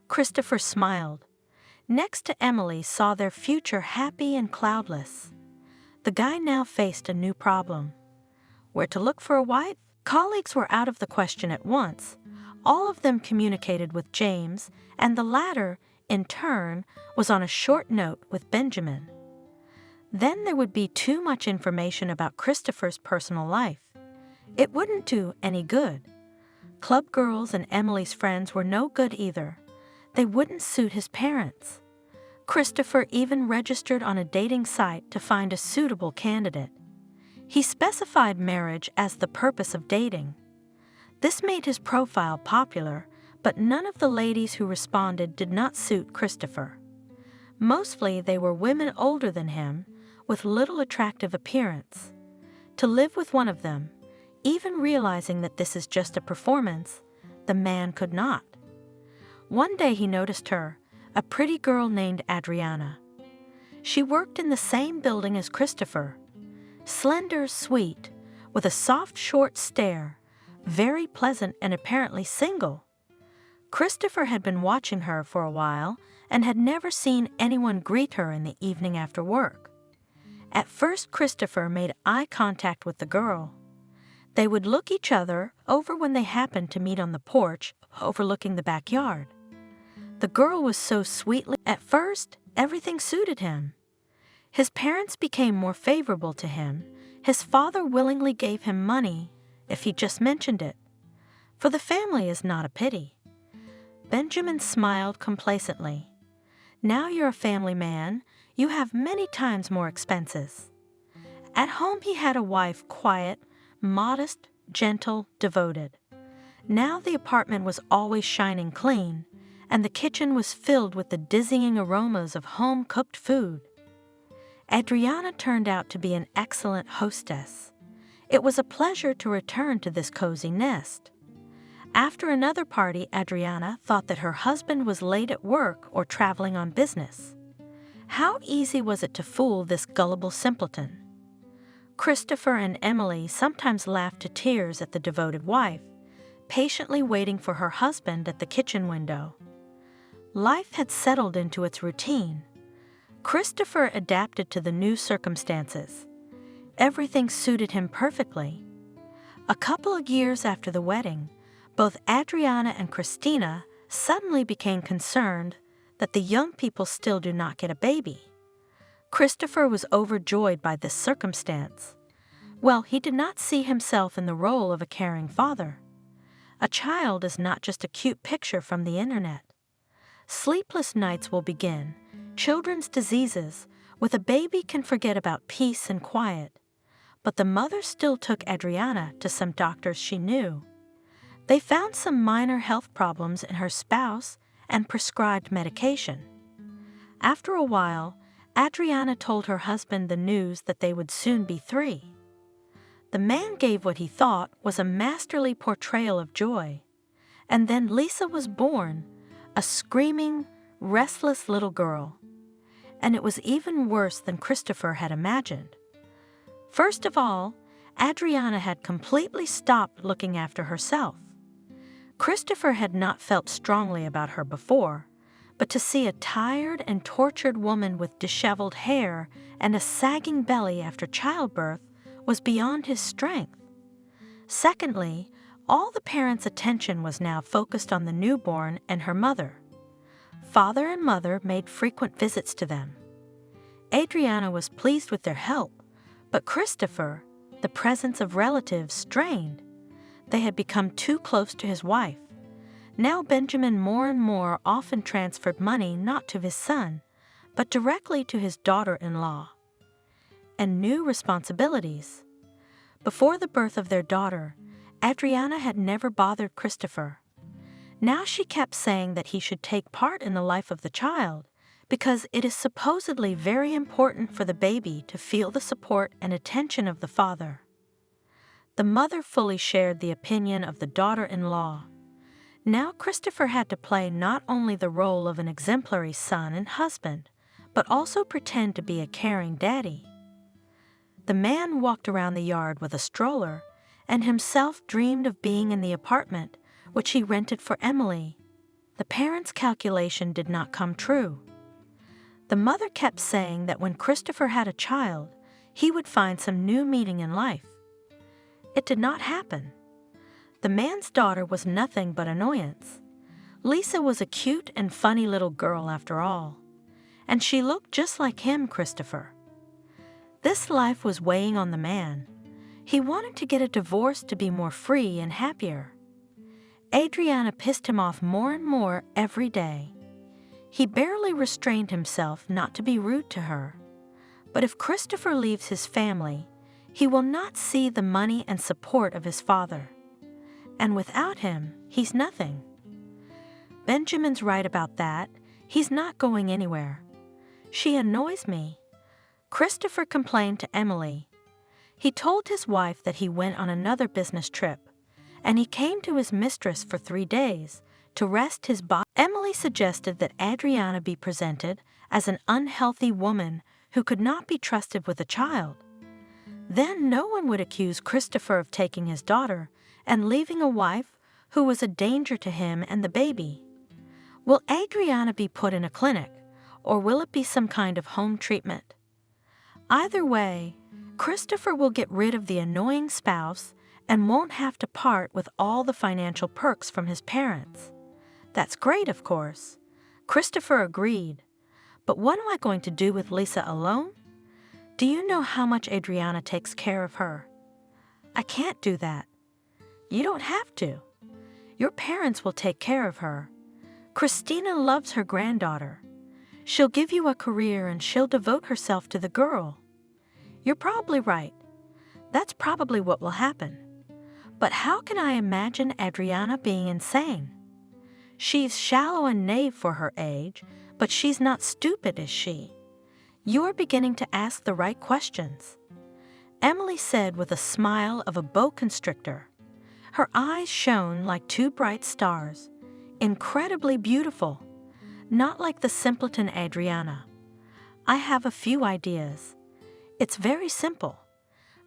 Christopher smiled. Next to Emily saw their future happy and cloudless. The guy now faced a new problem. Where to look for a wife? Colleagues were out of the question at once. All of them communicated with James, and the latter, in turn, was on a short note with Benjamin. Then there would be too much information about Christopher's personal life. It wouldn't do any good. Club girls and Emily's friends were no good either. They wouldn't suit his parents. Christopher even registered on a dating site to find a suitable candidate. He specified marriage as the purpose of dating. This made his profile popular, but none of the ladies who responded did not suit Christopher. Mostly they were women older than him, with little attractive appearance. To live with one of them, even realizing that this is just a performance, the man could not. One day he noticed her, a pretty girl named Adriana. She worked in the same building as Christopher. Slender, sweet, with a soft, short stare, very pleasant and apparently single. Christopher had been watching her for a while and had never seen anyone greet her in the evening after work. At first, Christopher made eye contact with the girl. They would look each other over when they happened to meet on the porch overlooking the backyard. The girl was so sweetly. At first, everything suited him. His parents became more favorable to him. His father willingly gave him money if he just mentioned it. For the family is not a pity. Benjamin smiled complacently. Now you're a family man, you have many times more expenses. At home he had a wife quiet, modest, gentle, devoted. Now the apartment was always shining clean, and the kitchen was filled with the dizzying aromas of home-cooked food. Adriana turned out to be an excellent hostess. It was a pleasure to return to this cozy nest. After another party, Adriana thought that her husband was late at work or traveling on business. How easy was it to fool this gullible simpleton? Christopher and Emily sometimes laughed to tears at the devoted wife, patiently waiting for her husband at the kitchen window. Life had settled into its routine. Christopher adapted to the new circumstances. Everything suited him perfectly. A couple of years after the wedding, both Adriana and Christina suddenly became concerned that the young people still do not get a baby. Christopher was overjoyed by this circumstance. Well, he did not see himself in the role of a caring father. A child is not just a cute picture from the internet. Sleepless nights will begin, children's diseases. With a baby can forget about peace and quiet. But the mother still took Adriana to some doctors she knew. They found some minor health problems in her spouse and prescribed medication. After a while, Adriana told her husband the news that they would soon be 3. The man gave what he thought was a masterly portrayal of joy. And then Lisa was born, a screaming, restless little girl. And it was even worse than Christopher had imagined. First of all, Adriana had completely stopped looking after herself. Christopher had not felt strongly about her before, but to see a tired and tortured woman with disheveled hair and a sagging belly after childbirth was beyond his strength. Secondly, all the parents' attention was now focused on the newborn and her mother. Father and mother made frequent visits to them. Adriana was pleased with their help, but Christopher, the presence of relatives, strained. They had become too close to his wife. Now Benjamin more and more often transferred money not to his son, but directly to his daughter-in-law. And new responsibilities. Before the birth of their daughter, Adriana had never bothered Christopher. Now she kept saying that he should take part in the life of the child, because it is supposedly very important for the baby to feel the support and attention of the father. The mother fully shared the opinion of the daughter-in-law. Now Christopher had to play not only the role of an exemplary son and husband, but also pretend to be a caring daddy. The man walked around the yard with a stroller and himself dreamed of being in the apartment which he rented for Emily. The parents' calculation did not come true. The mother kept saying that when Christopher had a child, he would find some new meaning in life. It did not happen. The man's daughter was nothing but annoyance. Lisa was a cute and funny little girl after all, and she looked just like him, Christopher. This life was weighing on the man. He wanted to get a divorce to be more free and happier. Adriana pissed him off more and more every day. He barely restrained himself not to be rude to her. But if Christopher leaves his family, he will not see the money and support of his father. And without him, he's nothing. Benjamin's right about that. He's not going anywhere. She annoys me. Christopher complained to Emily. He told his wife that he went on another business trip, and he came to his mistress for 3 days to rest his body. Emily suggested that Adriana be presented as an unhealthy woman who could not be trusted with a child. Then no one would accuse Christopher of taking his daughter and leaving a wife who was a danger to him and the baby. Will Adriana be put in a clinic, or will it be some kind of home treatment? Either way, Christopher will get rid of the annoying spouse and won't have to part with all the financial perks from his parents. That's great, of course. Christopher agreed. But what am I going to do with Lisa alone? Do you know how much Adriana takes care of her? I can't do that. You don't have to. Your parents will take care of her. Christina loves her granddaughter. She'll give you a career and she'll devote herself to the girl. You're probably right. That's probably what will happen. But how can I imagine Adriana being insane? She's shallow and naive for her age, but she's not stupid, is she? You're beginning to ask the right questions. Emily said with a smile of a boa constrictor. Her eyes shone like 2 bright stars, incredibly beautiful, not like the simpleton Adriana. I have a few ideas. It's very simple.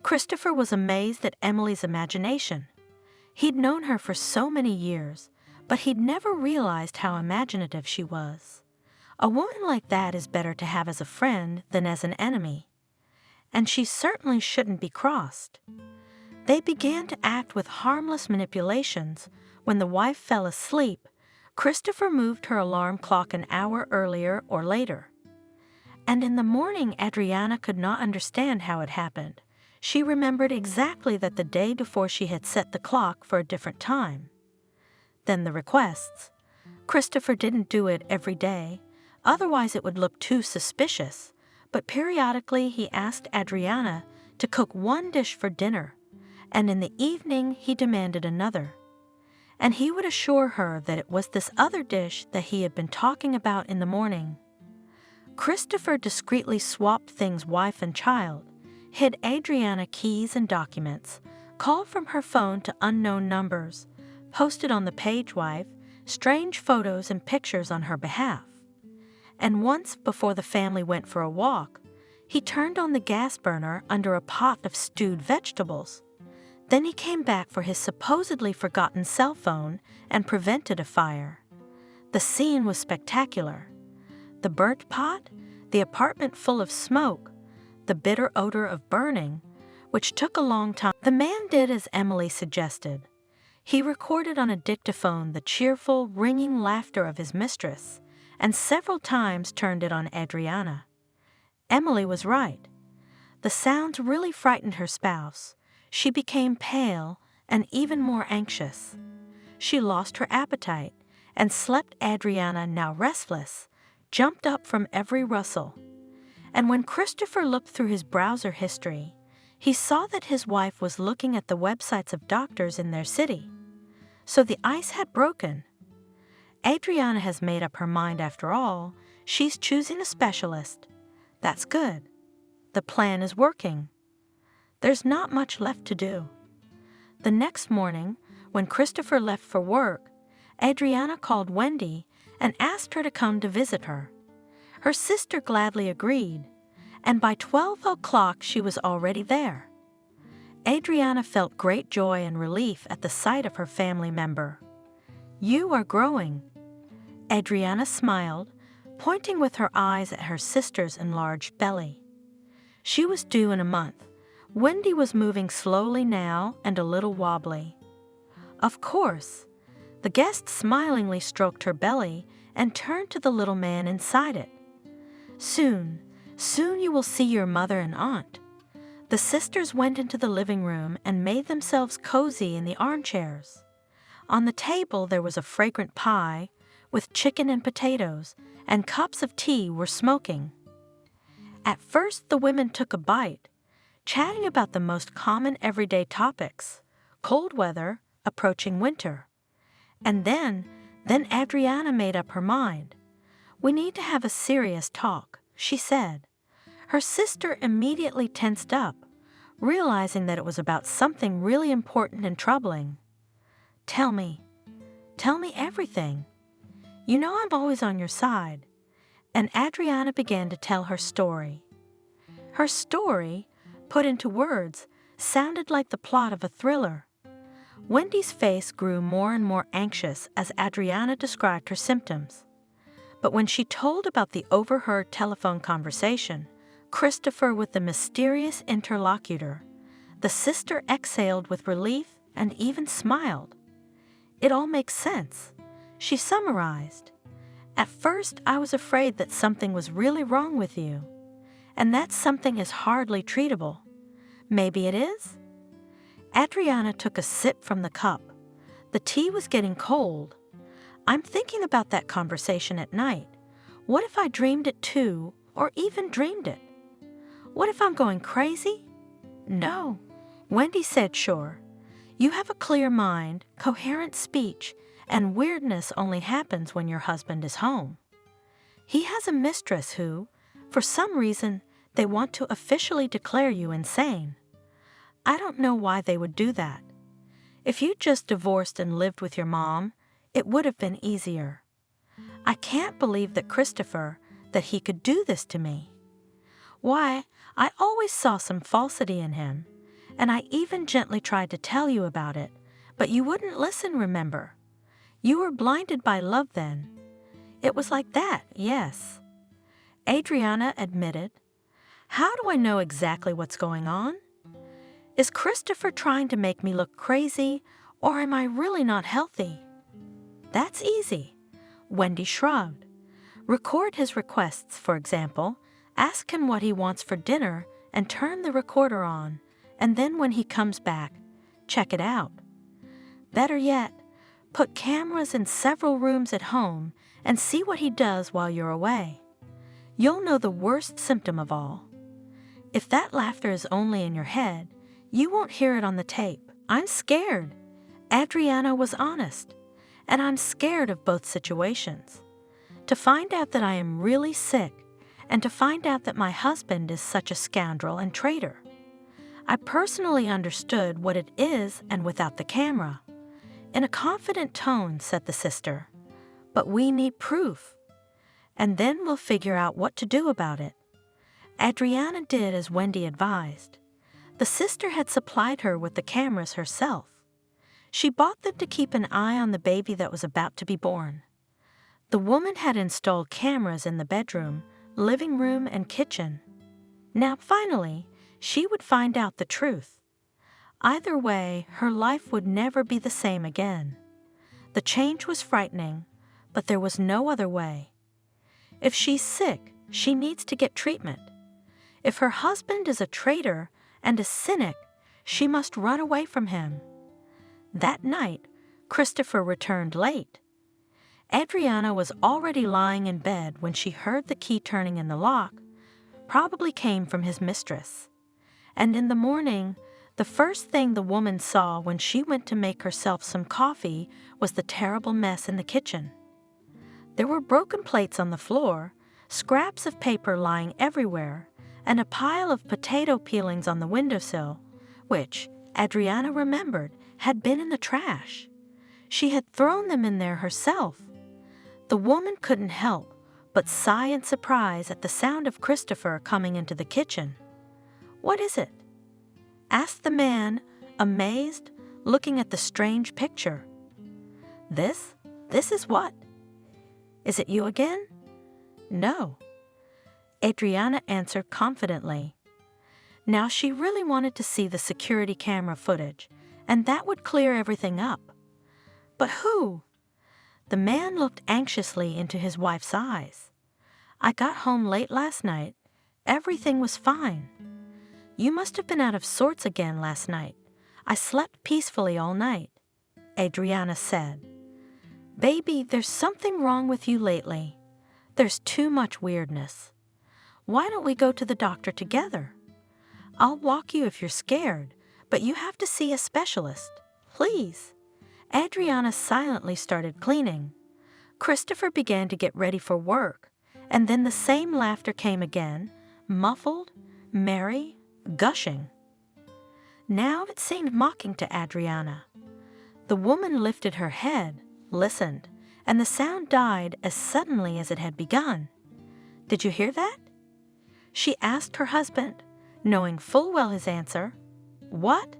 Christopher was amazed at Emily's imagination. He'd known her for so many years, but he'd never realized how imaginative she was. A woman like that is better to have as a friend than as an enemy. And she certainly shouldn't be crossed. They began to act with harmless manipulations. When the wife fell asleep, Christopher moved her alarm clock an hour earlier or later. And in the morning, Adriana could not understand how it happened. She remembered exactly that the day before she had set the clock for a different time. Then the requests. Christopher didn't do it every day, otherwise it would look too suspicious, but periodically he asked Adriana to cook 1 dish for dinner, and in the evening he demanded another. And he would assure her that it was this other dish that he had been talking about in the morning. Christopher discreetly swapped things wife and child, hid Adriana keys and documents, called from her phone to unknown numbers, posted on the page wife strange photos and pictures on her behalf. And once, before the family went for a walk, he turned on the gas burner under a pot of stewed vegetables. Then he came back for his supposedly forgotten cell phone and prevented a fire. The scene was spectacular. The burnt pot, the apartment full of smoke, the bitter odor of burning, which took a long time. The man did as Emily suggested. He recorded on a dictaphone the cheerful, ringing laughter of his mistress, and several times turned it on Adriana. Emily was right. The sounds really frightened her spouse. She became pale and even more anxious. She lost her appetite and slept. Adriana, now restless, jumped up from every rustle. And when Christopher looked through his browser history, he saw that his wife was looking at the websites of doctors in their city. So the ice had broken. Adriana has made up her mind after all. She's choosing a specialist. That's good. The plan is working. There's not much left to do. The next morning, when Christopher left for work, Adriana called Wendy and asked her to come to visit her. Her sister gladly agreed, and by 12 o'clock she was already there. Adriana felt great joy and relief at the sight of her family member. "You are growing." Adriana smiled, pointing with her eyes at her sister's enlarged belly. She was due in a month. Wendy was moving slowly now and a little wobbly. Of course. The guest smilingly stroked her belly and turned to the little man inside it. Soon you will see your mother and aunt." The sisters went into the living room and made themselves cozy in the armchairs. On the table there was a fragrant pie with chicken and potatoes, and cups of tea were smoking. At first the women took a bite, chatting about the most common everyday topics: cold weather, approaching winter. And then Adriana made up her mind. "We need to have a serious talk," she said. Her sister immediately tensed up, realizing that it was about something really important and troubling. Tell me everything. You know I'm always on your side." And Adriana began to tell her story. Her story, put into words, sounded like the plot of a thriller. Wendy's face grew more and more anxious as Adriana described her symptoms. But when she told about the overheard telephone conversation, Christopher with the mysterious interlocutor, the sister exhaled with relief and even smiled. "It all makes sense," she summarized. "At first, I was afraid that something was really wrong with you, and that something is hardly treatable. Maybe it is?" Adriana took a sip from the cup. The tea was getting cold. "I'm thinking about that conversation at night. What if I dreamed it too, or even dreamed it? What if I'm going crazy?" "No," Wendy said, sure. "You have a clear mind, coherent speech, and weirdness only happens when your husband is home. He has a mistress who, for some reason, they want to officially declare you insane. I don't know why they would do that. If you just divorced and lived with your mom, it would have been easier. I can't believe that Christopher, that he could do this to me. Why, I always saw some falsity in him, and I even gently tried to tell you about it, but you wouldn't listen, remember? You were blinded by love then. It was like that, yes." Adriana admitted. "How do I know exactly what's going on? Is Christopher trying to make me look crazy, or am I really not healthy?" "That's easy." Wendy shrugged. "Record his requests, for example. Ask him what he wants for dinner and turn the recorder on, and then when he comes back, check it out. Better yet, put cameras in several rooms at home and see what he does while you're away. You'll know the worst symptom of all. If that laughter is only in your head, you won't hear it on the tape. I'm scared." Adriana was honest, and I'm scared of both situations. To find out that I am really sick, and to find out that my husband is such a scoundrel and traitor. I personally understood what it is and without the camera. In a confident tone, said the sister. "But we need proof. And then we'll figure out what to do about it." Adriana did as Wendy advised. The sister had supplied her with the cameras herself. She bought them to keep an eye on the baby that was about to be born. The woman had installed cameras in the bedroom, living room, and kitchen. Now, finally, she would find out the truth. Either way, her life would never be the same again. The change was frightening, but there was no other way. If she's sick, she needs to get treatment. If her husband is a traitor and a cynic, she must run away from him. That night, Christopher returned late. Adriana was already lying in bed when she heard the key turning in the lock, probably came from his mistress. And in the morning, the first thing the woman saw when she went to make herself some coffee was the terrible mess in the kitchen. There were broken plates on the floor, scraps of paper lying everywhere, and a pile of potato peelings on the windowsill, which, Adriana remembered, had been in the trash. She had thrown them in there herself. The woman couldn't help but sigh in surprise at the sound of Christopher coming into the kitchen. "What is it?" asked the man, amazed, looking at the strange picture. This is what? Is it you again?" "No," Adriana answered confidently. Now she really wanted to see the security camera footage, and that would clear everything up. But who? The man looked anxiously into his wife's eyes. "I got home late last night. Everything was fine. You must have been out of sorts again last night. I slept peacefully all night," Adriana said. "Baby, there's something wrong with you lately. There's too much weirdness. Why don't we go to the doctor together? I'll walk you if you're scared, but you have to see a specialist. Please." Adriana silently started cleaning. Christopher began to get ready for work, and then the same laughter came again, muffled, merry, gushing. Now it seemed mocking to Adriana. The woman lifted her head, listened, and the sound died as suddenly as it had begun. "Did you hear that?" she asked her husband, knowing full well his answer. "What?"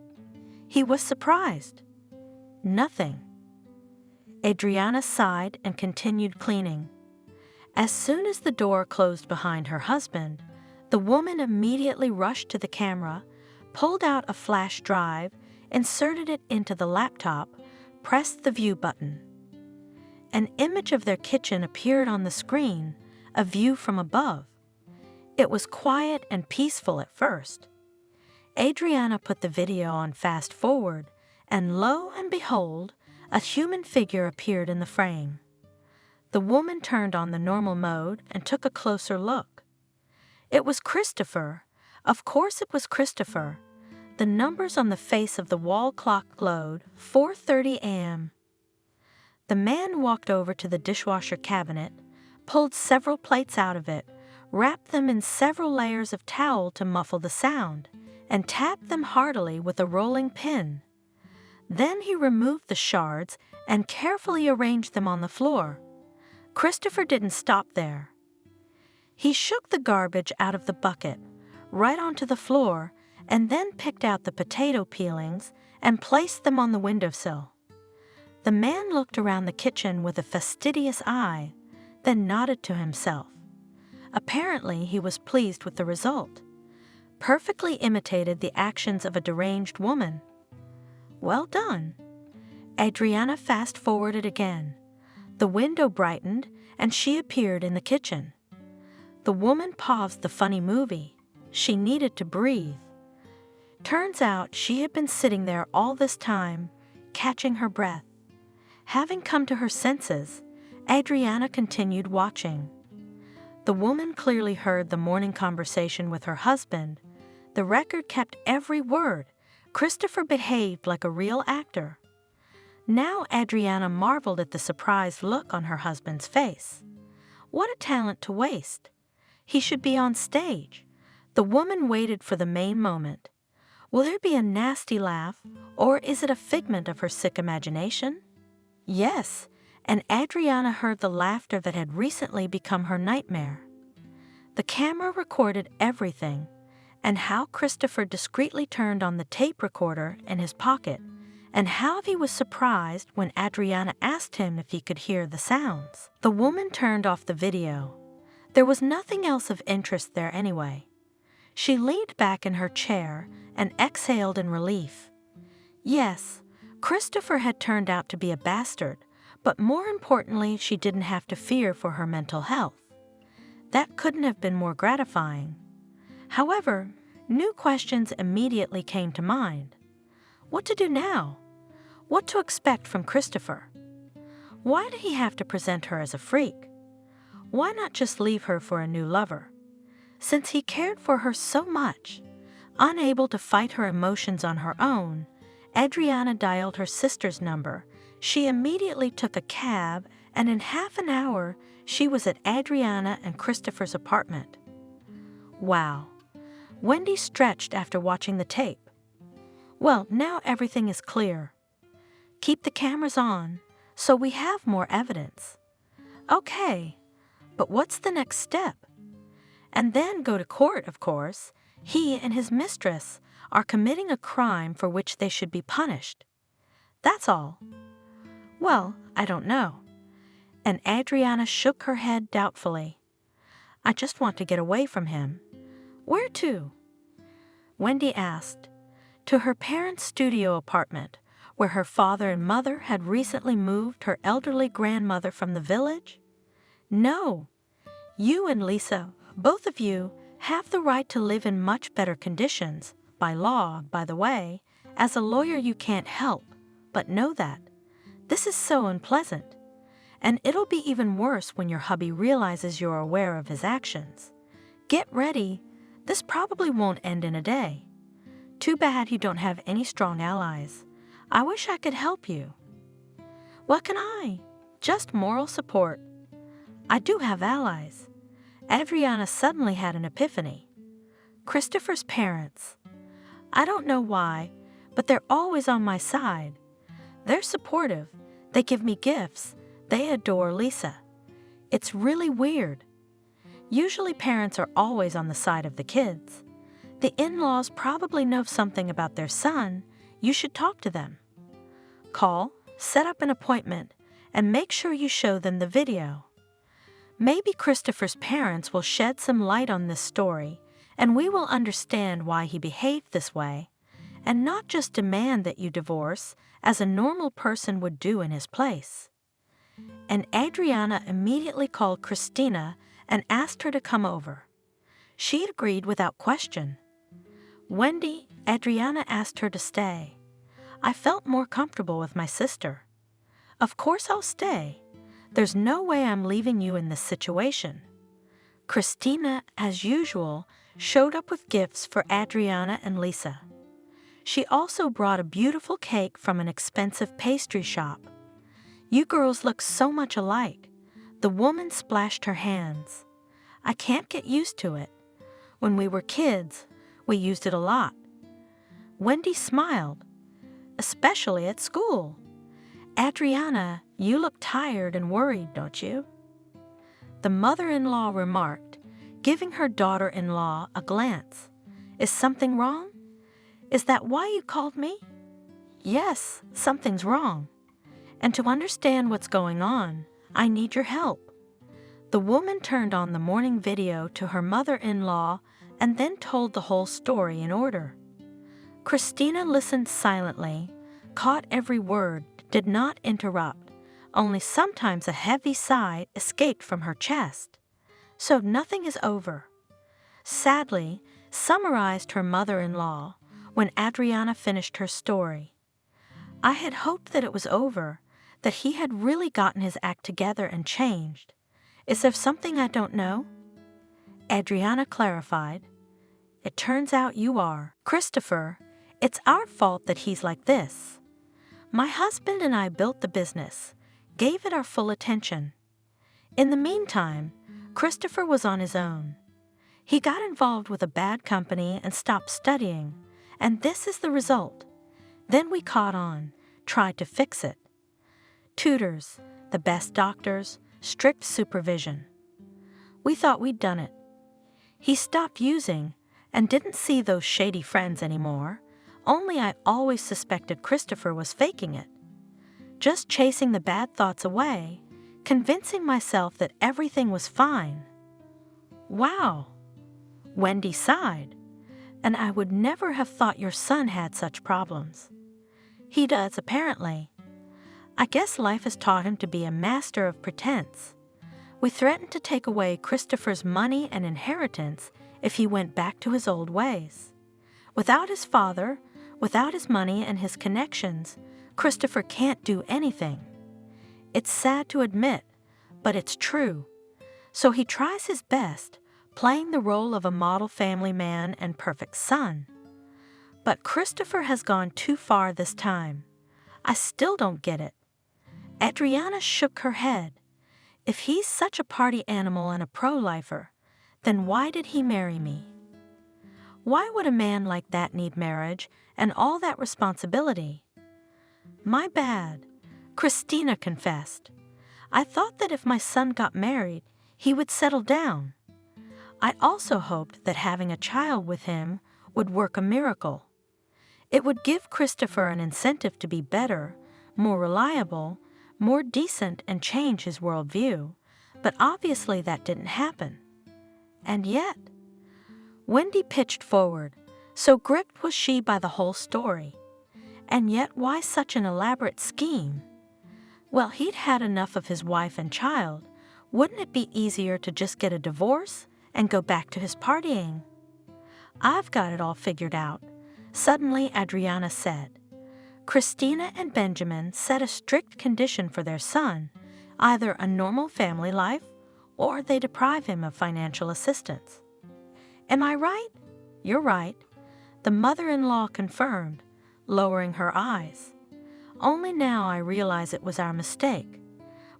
He was surprised. "Nothing." Adriana sighed and continued cleaning. As soon as the door closed behind her husband, the woman immediately rushed to the camera, pulled out a flash drive, inserted it into the laptop, pressed the view button. An image of their kitchen appeared on the screen, a view from above. It was quiet and peaceful at first. Adriana put the video on fast forward, and lo and behold, a human figure appeared in the frame. The woman turned on the normal mode and took a closer look. It was Christopher. Of course it was Christopher. The numbers on the face of the wall clock glowed, 4:30 a.m. The man walked over to the dishwasher cabinet, pulled several plates out of it, wrapped them in several layers of towel to muffle the sound, and tapped them heartily with a rolling pin. Then he removed the shards and carefully arranged them on the floor. Christopher didn't stop there. He shook the garbage out of the bucket, right onto the floor, and then picked out the potato peelings and placed them on the windowsill. The man looked around the kitchen with a fastidious eye, then nodded to himself. Apparently, he was pleased with the result. Perfectly imitated the actions of a deranged woman. Well done. Adriana fast-forwarded again. The window brightened, and she appeared in the kitchen. The woman paused the funny movie. She needed to breathe. Turns out she had been sitting there all this time, catching her breath. Having come to her senses, Adriana continued watching. The woman clearly heard the morning conversation with her husband. The record kept every word. Christopher behaved like a real actor. Now Adriana marveled at the surprised look on her husband's face. What a talent to waste. He should be on stage. The woman waited for the main moment. Will there be a nasty laugh, or is it a figment of her sick imagination? Yes, and Adriana heard the laughter that had recently become her nightmare. The camera recorded everything, and how Christopher discreetly turned on the tape recorder in his pocket, and how he was surprised when Adriana asked him if he could hear the sounds. The woman turned off the video. There was nothing else of interest there anyway. She leaned back in her chair and exhaled in relief. Yes, Christopher had turned out to be a bastard, but more importantly, she didn't have to fear for her mental health. That couldn't have been more gratifying. However, new questions immediately came to mind. What to do now? What to expect from Christopher? Why did he have to present her as a freak? Why not just leave her for a new lover? Since he cared for her so much, unable to fight her emotions on her own, Adriana dialed her sister's number. She immediately took a cab, and in half an hour, she was at Adriana and Christopher's apartment. Wow. Wendy stretched after watching the tape. Well, now everything is clear. Keep the cameras on, so we have more evidence. Okay, but what's the next step? And then go to court, of course. He and his mistress are committing a crime for which they should be punished. That's all. Well, I don't know. And Adriana shook her head doubtfully. I just want to get away from him. Where to? Wendy asked. To her parents' studio apartment, where her father and mother had recently moved her elderly grandmother from the village? No. You and Lisa, both of you, have the right to live in much better conditions, by law, by the way. As a lawyer you can't help, but know that. This is so unpleasant. And it'll be even worse when your hubby realizes you're aware of his actions. Get ready. This probably won't end in a day. Too bad you don't have any strong allies. I wish I could help you. What can I? Just moral support. I do have allies. Adriana suddenly had an epiphany. Christopher's parents. I don't know why, but they're always on my side. They're supportive. They give me gifts. They adore Lisa. It's really weird. Usually parents are always on the side of the kids. The in-laws probably know something about their son. You should talk to them. Call, set up an appointment, and make sure you show them the video. Maybe Christopher's parents will shed some light on this story, and we will understand why he behaved this way, and not just demand that you divorce as a normal person would do in his place. And Adriana immediately called Christina and asked her to come over. She agreed without question. Wendy, Adriana asked her to stay. I felt more comfortable with my sister. Of course I'll stay. There's no way I'm leaving you in this situation. Christina, as usual, showed up with gifts for Adriana and Lisa. She also brought a beautiful cake from an expensive pastry shop. You girls look so much alike. The woman splashed her hands. I can't get used to it. When we were kids, we used it a lot. Wendy smiled, especially at school. Adriana, you look tired and worried, don't you? The mother-in-law remarked, giving her daughter-in-law a glance. Is something wrong? Is that why you called me? Yes, something's wrong. And to understand what's going on, I need your help. The woman turned on the morning video to her mother-in-law and then told the whole story in order. Christina listened silently, caught every word, did not interrupt. Only sometimes a heavy sigh escaped from her chest. So nothing is over. Sadly, summarized her mother-in-law when Adriana finished her story. I had hoped that it was over, that he had really gotten his act together and changed. Is there something I don't know? Adriana clarified. It turns out you are. Christopher, it's our fault that he's like this. My husband and I built the business, gave it our full attention. In the meantime, Christopher was on his own. He got involved with a bad company and stopped studying, and this is the result. Then we caught on, tried to fix it. Tutors, the best doctors, strict supervision. We thought we'd done it. He stopped using and didn't see those shady friends anymore, only I always suspected Christopher was faking it. Just chasing the bad thoughts away, convincing myself that everything was fine. Wow! Wendy sighed. And I would never have thought your son had such problems. He does, apparently. I guess life has taught him to be a master of pretense. We threatened to take away Christopher's money and inheritance if he went back to his old ways. Without his father, without his money and his connections, Christopher can't do anything. It's sad to admit, but it's true. So he tries his best, playing the role of a model family man and perfect son. But Christopher has gone too far this time. I still don't get it. Adriana shook her head. If he's such a party animal and a pro-lifer, then why did he marry me? Why would a man like that need marriage and all that responsibility? My bad, Christina confessed. I thought that if my son got married, he would settle down. I also hoped that having a child with him would work a miracle. It would give Christopher an incentive to be better, more reliable, more decent, and change his worldview, but obviously that didn't happen. And yet, Wendy pitched forward, so gripped was she by the whole story. And yet why such an elaborate scheme? Well, he'd had enough of his wife and child. Wouldn't it be easier to just get a divorce and go back to his partying? I've got it all figured out, suddenly Adriana said. Christina and Benjamin set a strict condition for their son, either a normal family life or they deprive him of financial assistance. Am I right? You're right. The mother-in-law confirmed, lowering her eyes. Only now I realize it was our mistake.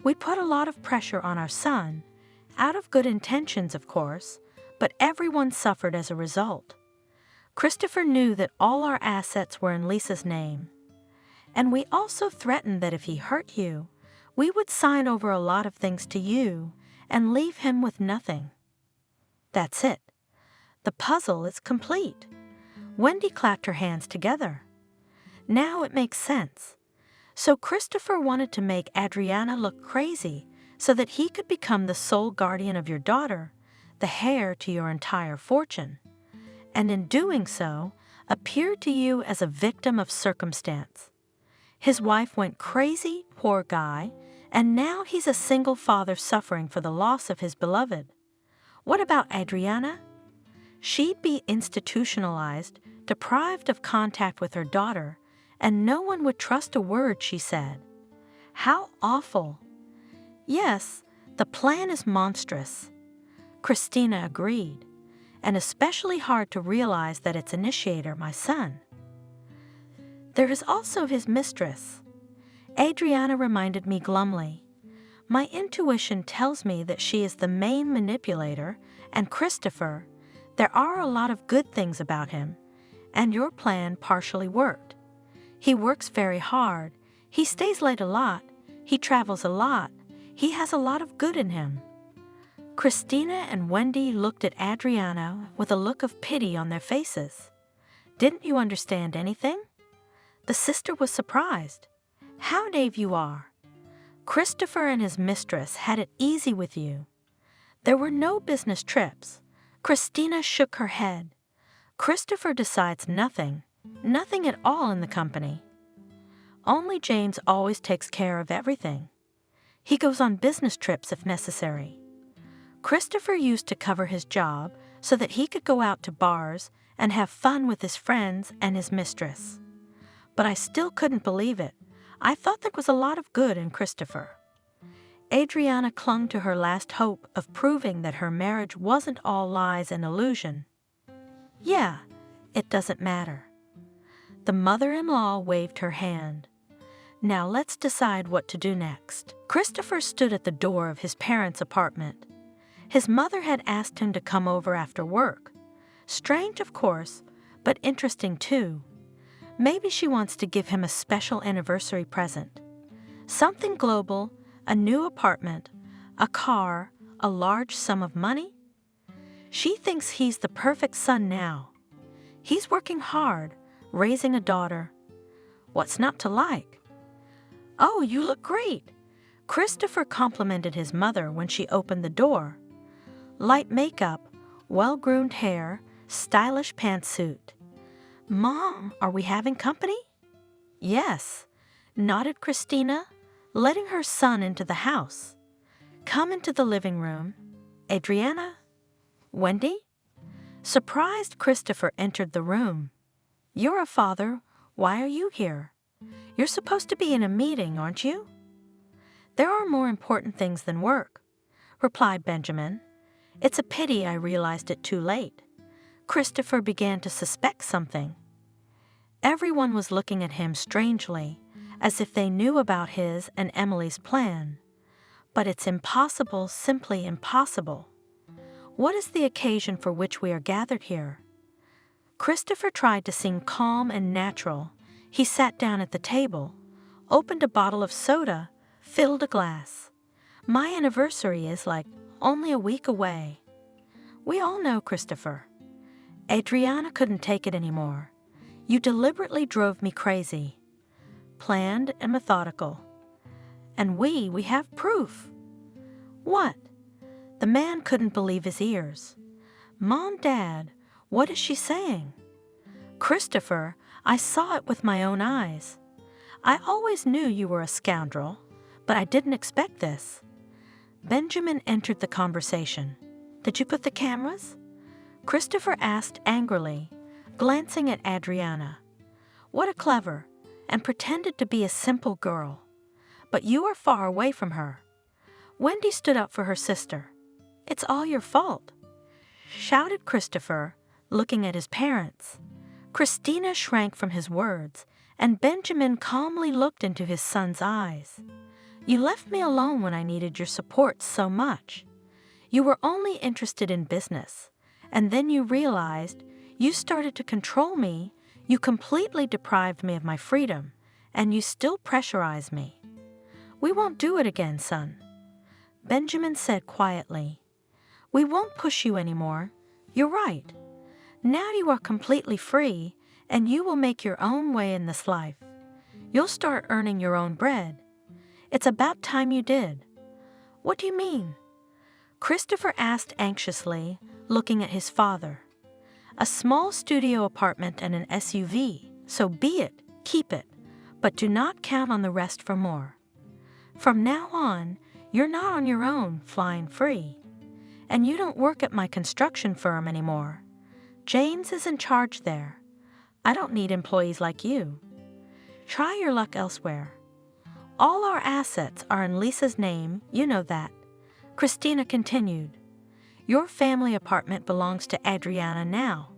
We put a lot of pressure on our son, out of good intentions, of course, but everyone suffered as a result. Christopher knew that all our assets were in Lisa's name. And we also threatened that if he hurt you, we would sign over a lot of things to you and leave him with nothing. That's it. The puzzle is complete. Wendy clapped her hands together. Now it makes sense. So Christopher wanted to make Adriana look crazy so that he could become the sole guardian of your daughter, the heir to your entire fortune, and in doing so, appeared to you as a victim of circumstance. His wife went crazy, poor guy, and now he's a single father suffering for the loss of his beloved. What about Adriana? She'd be institutionalized, deprived of contact with her daughter, and no one would trust a word she said. How awful. Yes, the plan is monstrous. Christina agreed, and especially hard to realize that its initiator, my son. There is also his mistress. Adriana reminded me glumly. My intuition tells me that she is the main manipulator, and Christopher, there are a lot of good things about him, and your plan partially worked. He works very hard, he stays late a lot, he travels a lot, he has a lot of good in him. Christina and Wendy looked at Adriana with a look of pity on their faces. Didn't you understand anything? The sister was surprised. How naive you are. Christopher and his mistress had it easy with you. There were no business trips. Christina shook her head. Christopher decides nothing at all in the company. Only James always takes care of everything. He goes on business trips if necessary. Christopher used to cover his job so that he could go out to bars and have fun with his friends and his mistress. But I still couldn't believe it. I thought there was a lot of good in Christopher. Adriana clung to her last hope of proving that her marriage wasn't all lies and illusion. Yeah, it doesn't matter. The mother-in-law waved her hand. Now let's decide what to do next. Christopher stood at the door of his parents' apartment. His mother had asked him to come over after work. Strange, of course, but interesting too. Maybe she wants to give him a special anniversary present. Something global, a new apartment, a car, a large sum of money. She thinks he's the perfect son now. He's working hard, raising a daughter. What's not to like? Oh, you look great. Christopher complimented his mother when she opened the door. Light makeup, well-groomed hair, stylish pantsuit. Mom, are we having company? Yes, nodded Christina, letting her son into the house. Come into the living room. Adriana? Wendy? Surprised, Christopher entered the room. You're a father. Why are you here? You're supposed to be in a meeting, aren't you? There are more important things than work, replied Benjamin. It's a pity I realized it too late. Christopher began to suspect something. Everyone was looking at him strangely, as if they knew about his and Emily's plan. But it's impossible, simply impossible. What is the occasion for which we are gathered here? Christopher tried to seem calm and natural. He sat down at the table, opened a bottle of soda, filled a glass. My anniversary is like only a week away. We all know, Christopher. Adriana couldn't take it anymore. You deliberately drove me crazy. Planned and methodical. And we have proof. What? The man couldn't believe his ears. Mom, Dad, what is she saying? Christopher, I saw it with my own eyes. I always knew you were a scoundrel, but I didn't expect this. Benjamin entered the conversation. Did you put the cameras? Christopher asked angrily, glancing at Adriana. What a clever, and pretended to be a simple girl. But you are far away from her. Wendy stood up for her sister. It's all your fault, shouted Christopher, looking at his parents. Christina shrank from his words, and Benjamin calmly looked into his son's eyes. You left me alone when I needed your support so much. You were only interested in business, and then you realized you started to control me, you completely deprived me of my freedom, and you still pressurize me. We won't do it again, son. Benjamin said quietly. We won't push you anymore. You're right. Now you are completely free, and you will make your own way in this life. You'll start earning your own bread. It's about time you did. What do you mean? Christopher asked anxiously, looking at his father. A small studio apartment and an SUV, so be it, keep it, but do not count on the rest for more. From now on, you're not on your own, flying free. And you don't work at my construction firm anymore. James is in charge there. I don't need employees like you. Try your luck elsewhere. All our assets are in Lisa's name, you know that. Christina continued. Your family apartment belongs to Adriana now.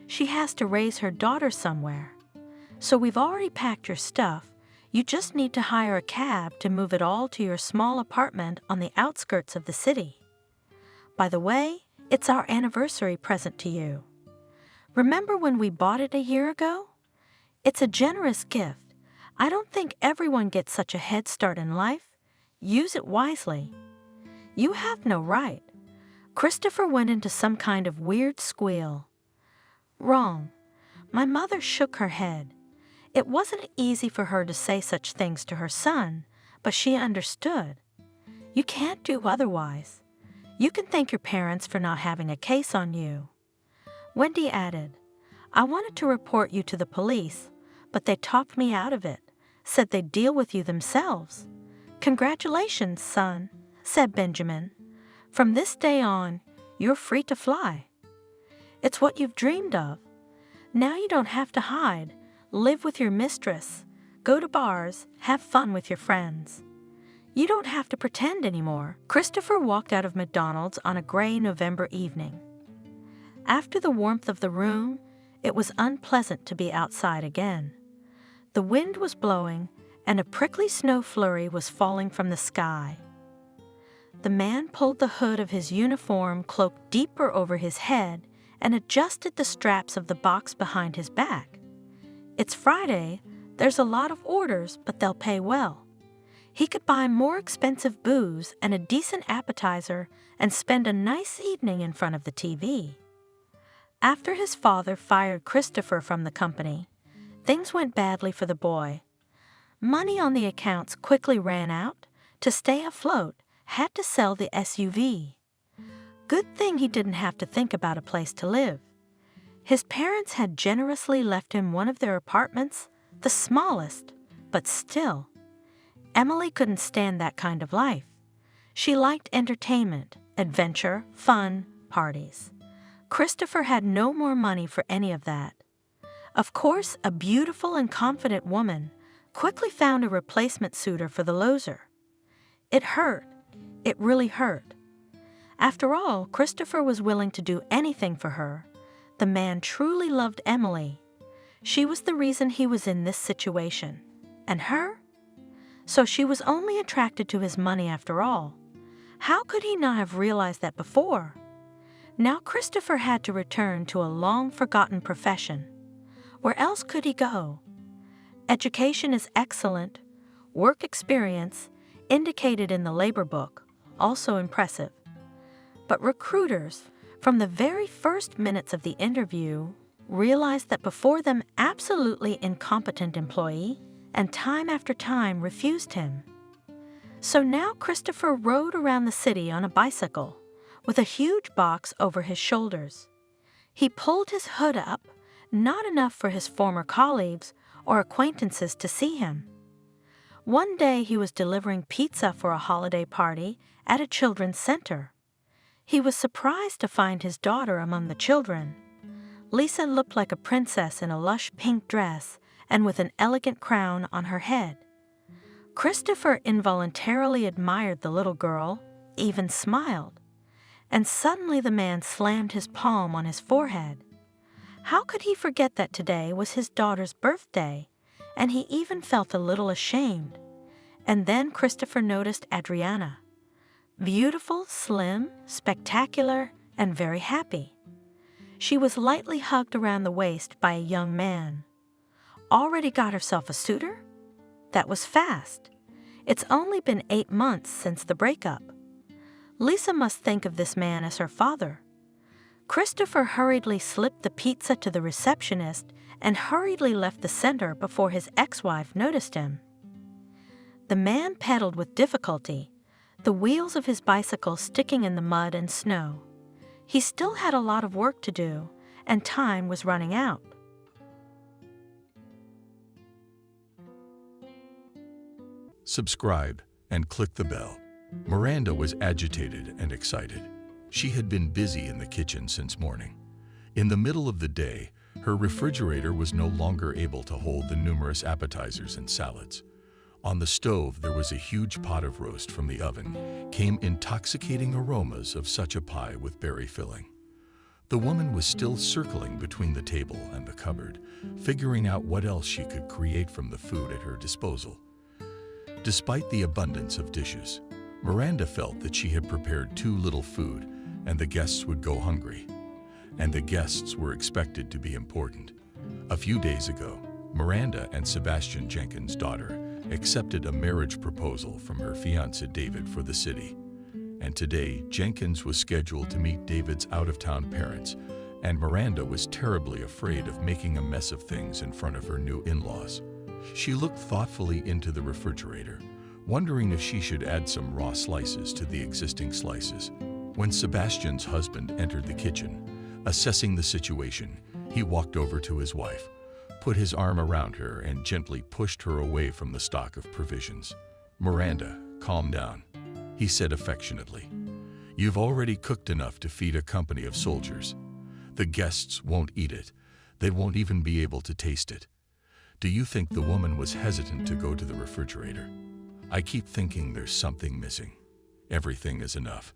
She has to raise her daughter somewhere. So we've already packed your stuff. You just need to hire a cab to move it all to your small apartment on the outskirts of the city. By the way, it's our anniversary present to you. Remember when we bought it a year ago? It's a generous gift. I don't think everyone gets such a head start in life. Use it wisely. You have no right. Christopher went into some kind of weird squeal. Wrong. My mother shook her head. It wasn't easy for her to say such things to her son, but she understood. You can't do otherwise. You can thank your parents for not having a case on you. Wendy added, I wanted to report you to the police, but they talked me out of it, said they'd deal with you themselves. Congratulations, son, said Benjamin. From this day on, you're free to fly. It's what you've dreamed of. Now you don't have to hide, live with your mistress, go to bars, have fun with your friends. You don't have to pretend anymore. Christopher walked out of McDonald's on a gray November evening. After the warmth of the room, it was unpleasant to be outside again. The wind was blowing, and a prickly snow flurry was falling from the sky. The man pulled the hood of his uniform cloak deeper over his head and adjusted the straps of the box behind his back. It's Friday, there's a lot of orders, but they'll pay well. He could buy more expensive booze and a decent appetizer and spend a nice evening in front of the TV. After his father fired Christopher from the company, things went badly for the boy. Money on the accounts quickly ran out. To stay afloat, had to sell the SUV. Good thing he didn't have to think about a place to live. His parents had generously left him one of their apartments, the smallest, but still. Emily couldn't stand that kind of life. She liked entertainment, adventure, fun, parties. Christopher had no more money for any of that. Of course, a beautiful and confident woman quickly found a replacement suitor for the loser. It hurt. It really hurt. After all, Christopher was willing to do anything for her. The man truly loved Emily. She was the reason he was in this situation. And her? So she was only attracted to his money after all. How could he not have realized that before? Now Christopher had to return to a long-forgotten profession. Where else could he go? Education is excellent. Work experience, indicated in the labor book, also impressive. But recruiters, from the very first minutes of the interview, realized that before them absolutely incompetent employee, and time after time refused him. So now Christopher rode around the city on a bicycle, with a huge box over his shoulders. He pulled his hood up, not enough for his former colleagues or acquaintances to see him. One day he was delivering pizza for a holiday party at a children's center. He was surprised to find his daughter among the children. Lisa looked like a princess in a lush pink dress and with an elegant crown on her head. Christopher involuntarily admired the little girl, even smiled. And suddenly the man slammed his palm on his forehead. How could he forget that today was his daughter's birthday? And he even felt a little ashamed. And then Christopher noticed Adriana. Beautiful, slim, spectacular, and very happy. She was lightly hugged around the waist by a young man. Already got herself a suitor? That was fast. It's only been 8 months since the breakup. Lisa must think of this man as her father. Christopher hurriedly slipped the pizza to the receptionist and hurriedly left the center before his ex-wife noticed him. The man pedaled with difficulty, the wheels of his bicycle sticking in the mud and snow. He still had a lot of work to do, and time was running out. Subscribe and click the bell. Miranda was agitated and excited. She had been busy in the kitchen since morning. In the middle of the day, her refrigerator was no longer able to hold the numerous appetizers and salads. On the stove, there was a huge pot of roast from the oven. Came intoxicating aromas of such a pie with berry filling. The woman was still circling between the table and the cupboard, figuring out what else she could create from the food at her disposal. Despite the abundance of dishes, Miranda felt that she had prepared too little food and the guests would go hungry. And the guests were expected to be important. A few days ago, Miranda and Sebastian Jenkins' daughter accepted a marriage proposal from her fiancé David for the city. And today, Jenkins was scheduled to meet David's out-of-town parents, and Miranda was terribly afraid of making a mess of things in front of her new in-laws. She looked thoughtfully into the refrigerator, wondering if she should add some raw slices to the existing slices. When Sebastian's husband entered the kitchen, assessing the situation, he walked over to his wife, put his arm around her and gently pushed her away from the stock of provisions. "Miranda, calm down," he said affectionately. "You've already cooked enough to feed a company of soldiers. The guests won't eat it. They won't even be able to taste it." Do you think the woman was hesitant to go to the refrigerator? "I keep thinking there's something missing. Everything is enough,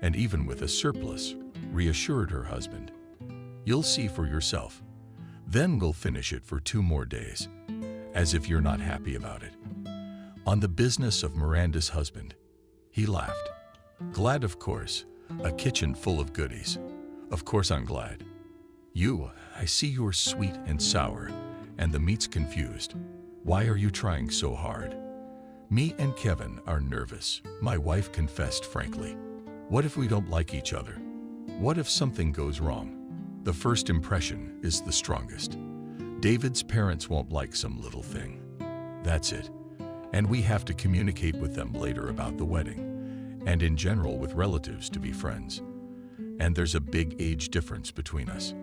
and even with a surplus," reassured her husband. "You'll see for yourself. Then we'll finish it for 2 more days, as if you're not happy about it." On the business of Miranda's husband, he laughed. "Glad, of course. A kitchen full of goodies. Of course I'm glad. I see you're sweet and sour, and the meat's confused. Why are you trying so hard?" "Me and Kevin are nervous," my wife confessed frankly. "What if we don't like each other? What if something goes wrong? The first impression is the strongest. David's parents won't like some little thing. That's it. And we have to communicate with them later about the wedding, and in general with relatives to be friends. And there's a big age difference between us.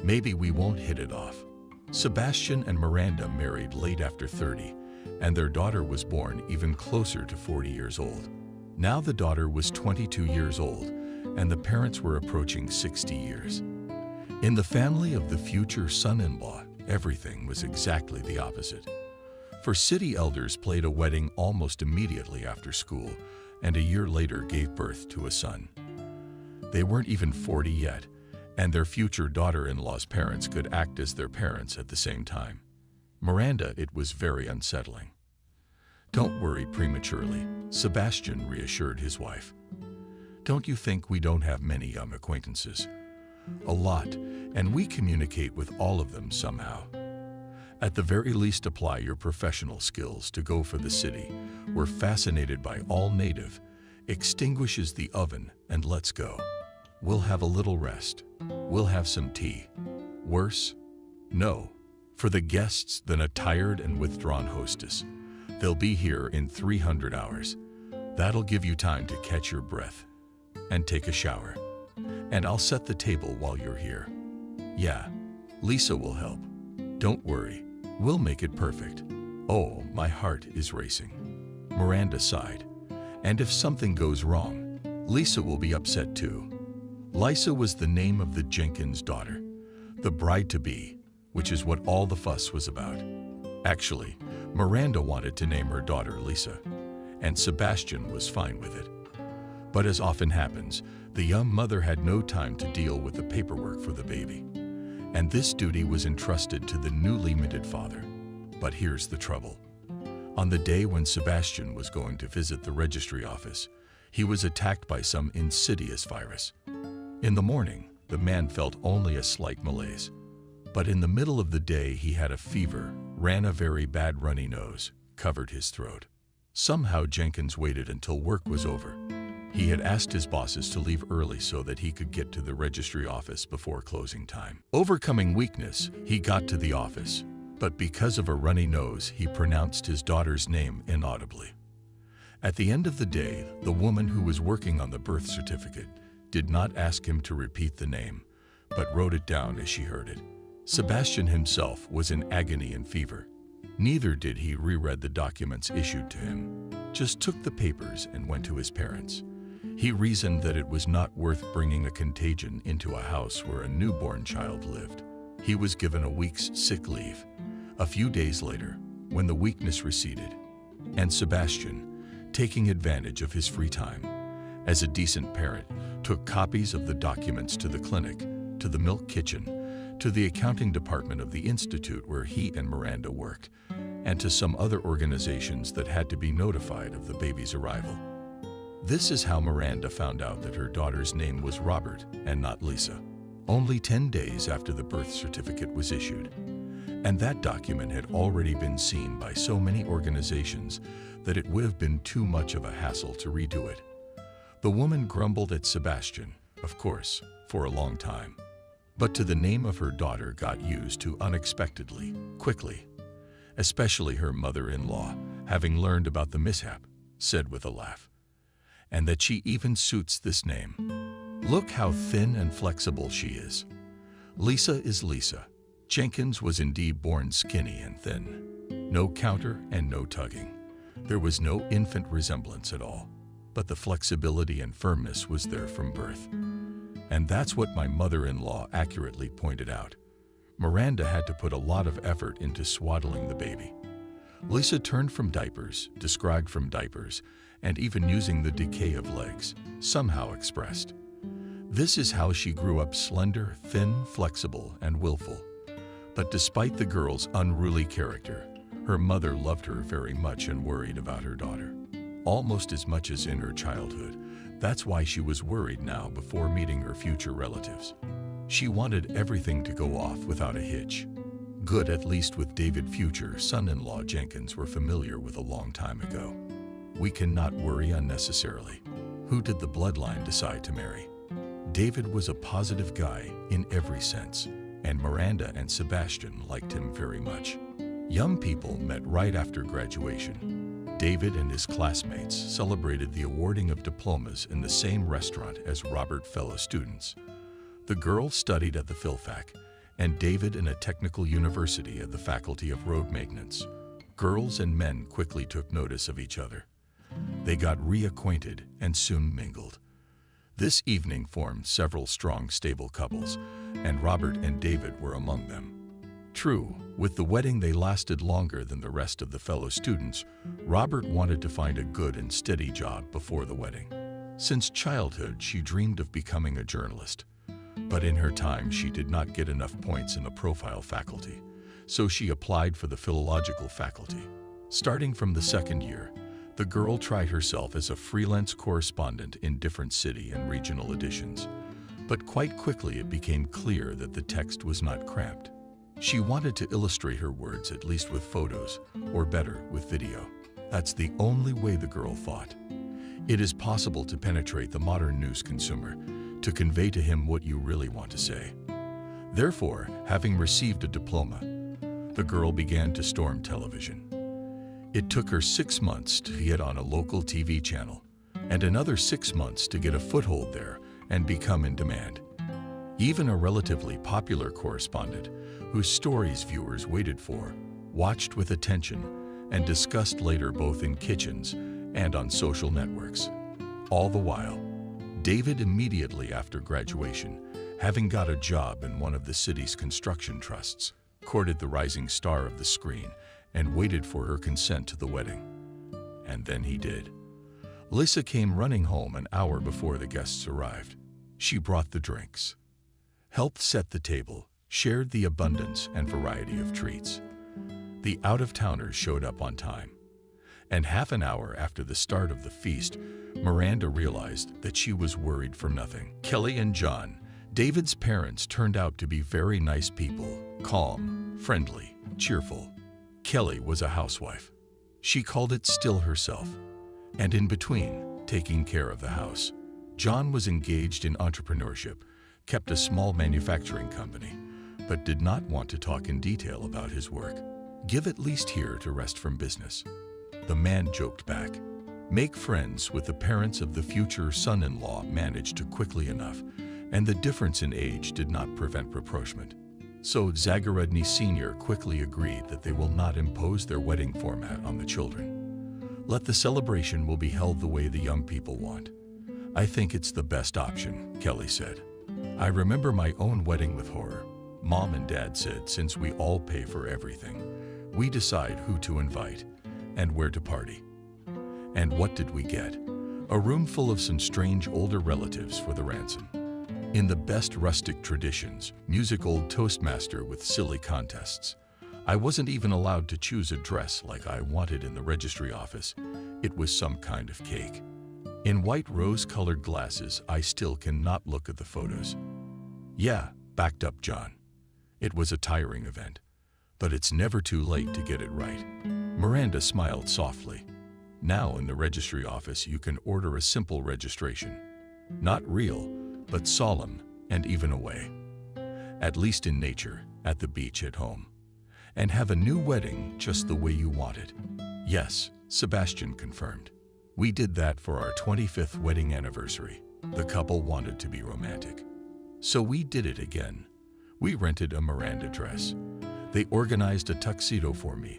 Maybe we won't hit it off." Sebastian and Miranda married late after 30, and their daughter was born even closer to 40 years old. Now the daughter was 22 years old, and the parents were approaching 60 years. In the family of the future son-in-law, everything was exactly the opposite. For city elders played a wedding almost immediately after school, and a year later gave birth to a son. They weren't even 40 yet, and their future daughter-in-law's parents could act as their parents at the same time. Miranda, it was very unsettling. "Don't worry prematurely," Sebastian reassured his wife. "Don't you think we don't have many young acquaintances?" "A lot, and we communicate with all of them somehow. At the very least, apply your professional skills to go for the city. We're fascinated by all native. Extinguishes the oven and let's go. We'll have a little rest. We'll have some tea. Worse? No. For the guests, than a tired and withdrawn hostess. They'll be here in 300 hours. That'll give you time to catch your breath and take a shower. And I'll set the table while you're here. Yeah, Lisa will help. Don't worry, we'll make it perfect." "Oh, my heart is racing." Miranda sighed. "And if something goes wrong, Lisa will be upset too." Lisa was the name of the Jenkins daughter, the bride-to-be, which is what all the fuss was about. Actually, Miranda wanted to name her daughter Lisa, and Sebastian was fine with it. But as often happens, the young mother had no time to deal with the paperwork for the baby. and this duty was entrusted to the newly minted father. But here's the trouble. On the day when Sebastian was going to visit the registry office, he was attacked by some insidious virus. In the morning, the man felt only a slight malaise. But in the middle of the day, he had a fever, ran a very bad runny nose, covered his throat. Somehow Jenkins waited until work was over. He had asked his bosses to leave early so that he could get to the registry office before closing time. Overcoming weakness, he got to the office, but because of a runny nose, he pronounced his daughter's name inaudibly. At the end of the day, the woman who was working on the birth certificate did not ask him to repeat the name, but wrote it down as she heard it. Sebastian himself was in agony and fever. Neither did he reread the documents issued to him, just took the papers and went to his parents. He reasoned that it was not worth bringing a contagion into a house where a newborn child lived. He was given a week's sick leave. A few days later, when the weakness receded, and Sebastian, taking advantage of his free time, as a decent parent, took copies of the documents to the clinic, to the milk kitchen, to the accounting department of the institute where he and Miranda worked, and to some other organizations that had to be notified of the baby's arrival. This is how Miranda found out that her daughter's name was Robert and not Lisa, only 10 days after the birth certificate was issued. And that document had already been seen by so many organizations that it would have been too much of a hassle to redo it. The woman grumbled at Sebastian, of course, for a long time. But to the name of her daughter got used to unexpectedly, quickly. Especially her mother-in-law, having learned about the mishap, said with a laugh. And that she even suits this name. Look how thin and flexible she is. Lisa is Lisa. Jenkins was indeed born skinny and thin. No counter and no tugging. There was no infant resemblance at all, but the flexibility and firmness was there from birth. And that's what my mother-in-law accurately pointed out. Miranda had to put a lot of effort into swaddling the baby. Lisa turned from diapers, described from diapers, and even using the decay of legs, somehow expressed. This is how she grew up slender, thin, flexible, and willful. But despite the girl's unruly character, her mother loved her very much and worried about her daughter. Almost as much as in her childhood. That's why she was worried now before meeting her future relatives. She wanted everything to go off without a hitch. Good, at least with David, future son-in-law Jenkins, were familiar with a long time ago. We cannot worry unnecessarily. Who did the bloodline decide to marry? David was a positive guy in every sense, and Miranda and Sebastian liked him very much. Young people met right after graduation. David and his classmates celebrated the awarding of diplomas in the same restaurant as Robert fellow students. The girl studied at the PhilFac, and David in a technical university at the Faculty of Road Maintenance. Girls and men quickly took notice of each other. They got reacquainted and soon mingled. This evening formed several strong, stable couples, and Robert and David were among them. True, with the wedding they lasted longer than the rest of the fellow students. Robert wanted to find a good and steady job before the wedding. Since childhood, she dreamed of becoming a journalist. But in her time, she did not get enough points in the profile faculty, so she applied for the philological faculty. Starting from the second year, the girl tried herself as a freelance correspondent in different city and regional editions. But quite quickly it became clear that the text was not cramped. She wanted to illustrate her words at least with photos, or better, with video. That's the only way, the girl thought. It is possible to penetrate the modern news consumer, to convey to him what you really want to say. Therefore, having received a diploma, the girl began to storm television. It took her 6 months to get on a local TV channel, and another 6 months to get a foothold there and become in demand. Even a relatively popular correspondent, whose stories viewers waited for, watched with attention, and discussed later both in kitchens and on social networks. All the while, David, immediately after graduation, having got a job in one of the city's construction trusts, courted the rising star of the screen and waited for her consent to the wedding. And then he did. Lisa came running home an hour before the guests arrived. She brought the drinks, helped set the table, shared the abundance and variety of treats. The out-of-towners showed up on time, and half an hour after the start of the feast, Miranda realized that she was worried for nothing. Kelly and John, David's parents, turned out to be very nice people, calm, friendly, cheerful. Kelly was a housewife. She called it still herself, and in between, taking care of the house. John was engaged in entrepreneurship, kept a small manufacturing company, but did not want to talk in detail about his work. Give at least here to rest from business. The man joked back. Make friends with the parents of the future son-in-law managed to quickly enough, and the difference in age did not prevent rapprochement. So Zagorodny Sr. quickly agreed that they will not impose their wedding format on the children. Let the celebration will be held the way the young people want. I think it's the best option, Kelly said. I remember my own wedding with horror. Mom and Dad said since we all pay for everything, we decide who to invite and where to party. And what did we get? A room full of some strange older relatives for the ransom. In the best rustic traditions, music old Toastmaster with silly contests. I wasn't even allowed to choose a dress like I wanted in the registry office. It was some kind of cake. In white rose-colored glasses, I still cannot look at the photos. Yeah, backed up John. It was a tiring event, but it's never too late to get it right. Miranda smiled softly. Now in the registry office, you can order a simple registration. Not real, but solemn and even away. At least in nature, at the beach at home. And have a new wedding just the way you want it. Yes, Sebastian confirmed. We did that for our 25th wedding anniversary. The couple wanted to be romantic. So we did it again. We rented a Miranda dress. They organized a tuxedo for me.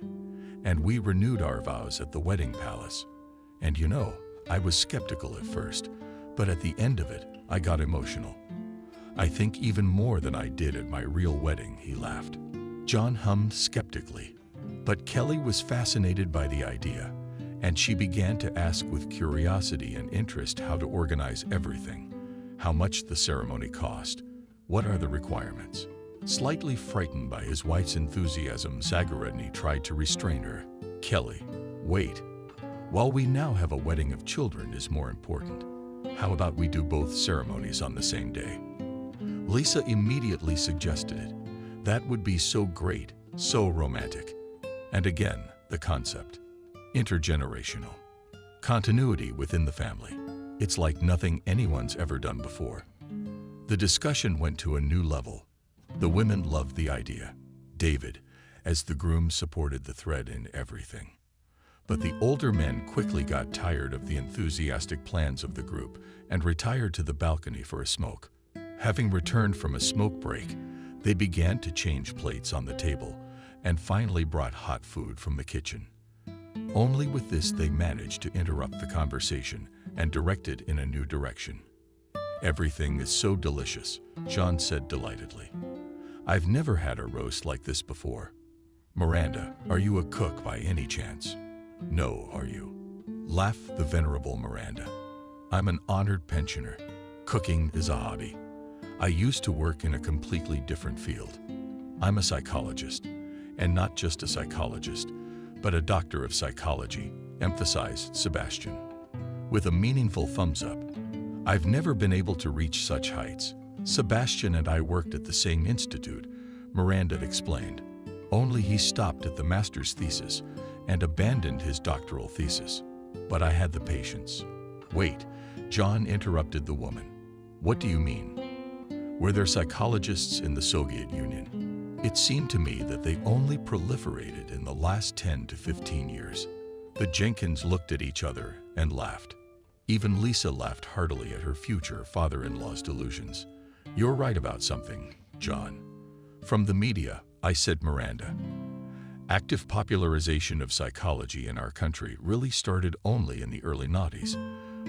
And we renewed our vows at the wedding palace. And you know, I was skeptical at first, but at the end of it, I got emotional. I think even more than I did at my real wedding, he laughed. John hummed skeptically, but Kelly was fascinated by the idea, and she began to ask with curiosity and interest how to organize everything, how much the ceremony cost, what are the requirements. Slightly frightened by his wife's enthusiasm, Zagorodny tried to restrain her. Kelly, wait. While we now have a wedding of children is more important. How about we do both ceremonies on the same day? Lisa immediately suggested it. That would be so great, so romantic. And again, the concept. Intergenerational. Continuity within the family. It's like nothing anyone's ever done before. The discussion went to a new level. The women loved the idea. David, as the groom, supported the thread in everything. But the older men quickly got tired of the enthusiastic plans of the group and retired to the balcony for a smoke. Having returned from a smoke break, they began to change plates on the table and finally brought hot food from the kitchen. Only with this they managed to interrupt the conversation and direct it in a new direction. Everything is so delicious, John said delightedly. I've never had a roast like this before. Miranda, are you a cook by any chance? No, are you? Laughed the venerable Miranda. I'm an honored pensioner. Cooking is a hobby. I used to work in a completely different field. I'm a psychologist, and not just a psychologist, but a doctor of psychology, emphasized Sebastian. With a meaningful thumbs up. I've never been able to reach such heights. Sebastian and I worked at the same institute, Miranda explained. Only he stopped at the master's thesis and abandoned his doctoral thesis. But I had the patience. Wait, John interrupted the woman. What do you mean? Were there psychologists in the Soviet Union? It seemed to me that they only proliferated in the last 10 to 15 years. The Jenkins looked at each other and laughed. Even Lisa laughed heartily at her future father-in-law's delusions. You're right about something, John. From the media, I said Miranda. Active popularization of psychology in our country really started only in the early '90s.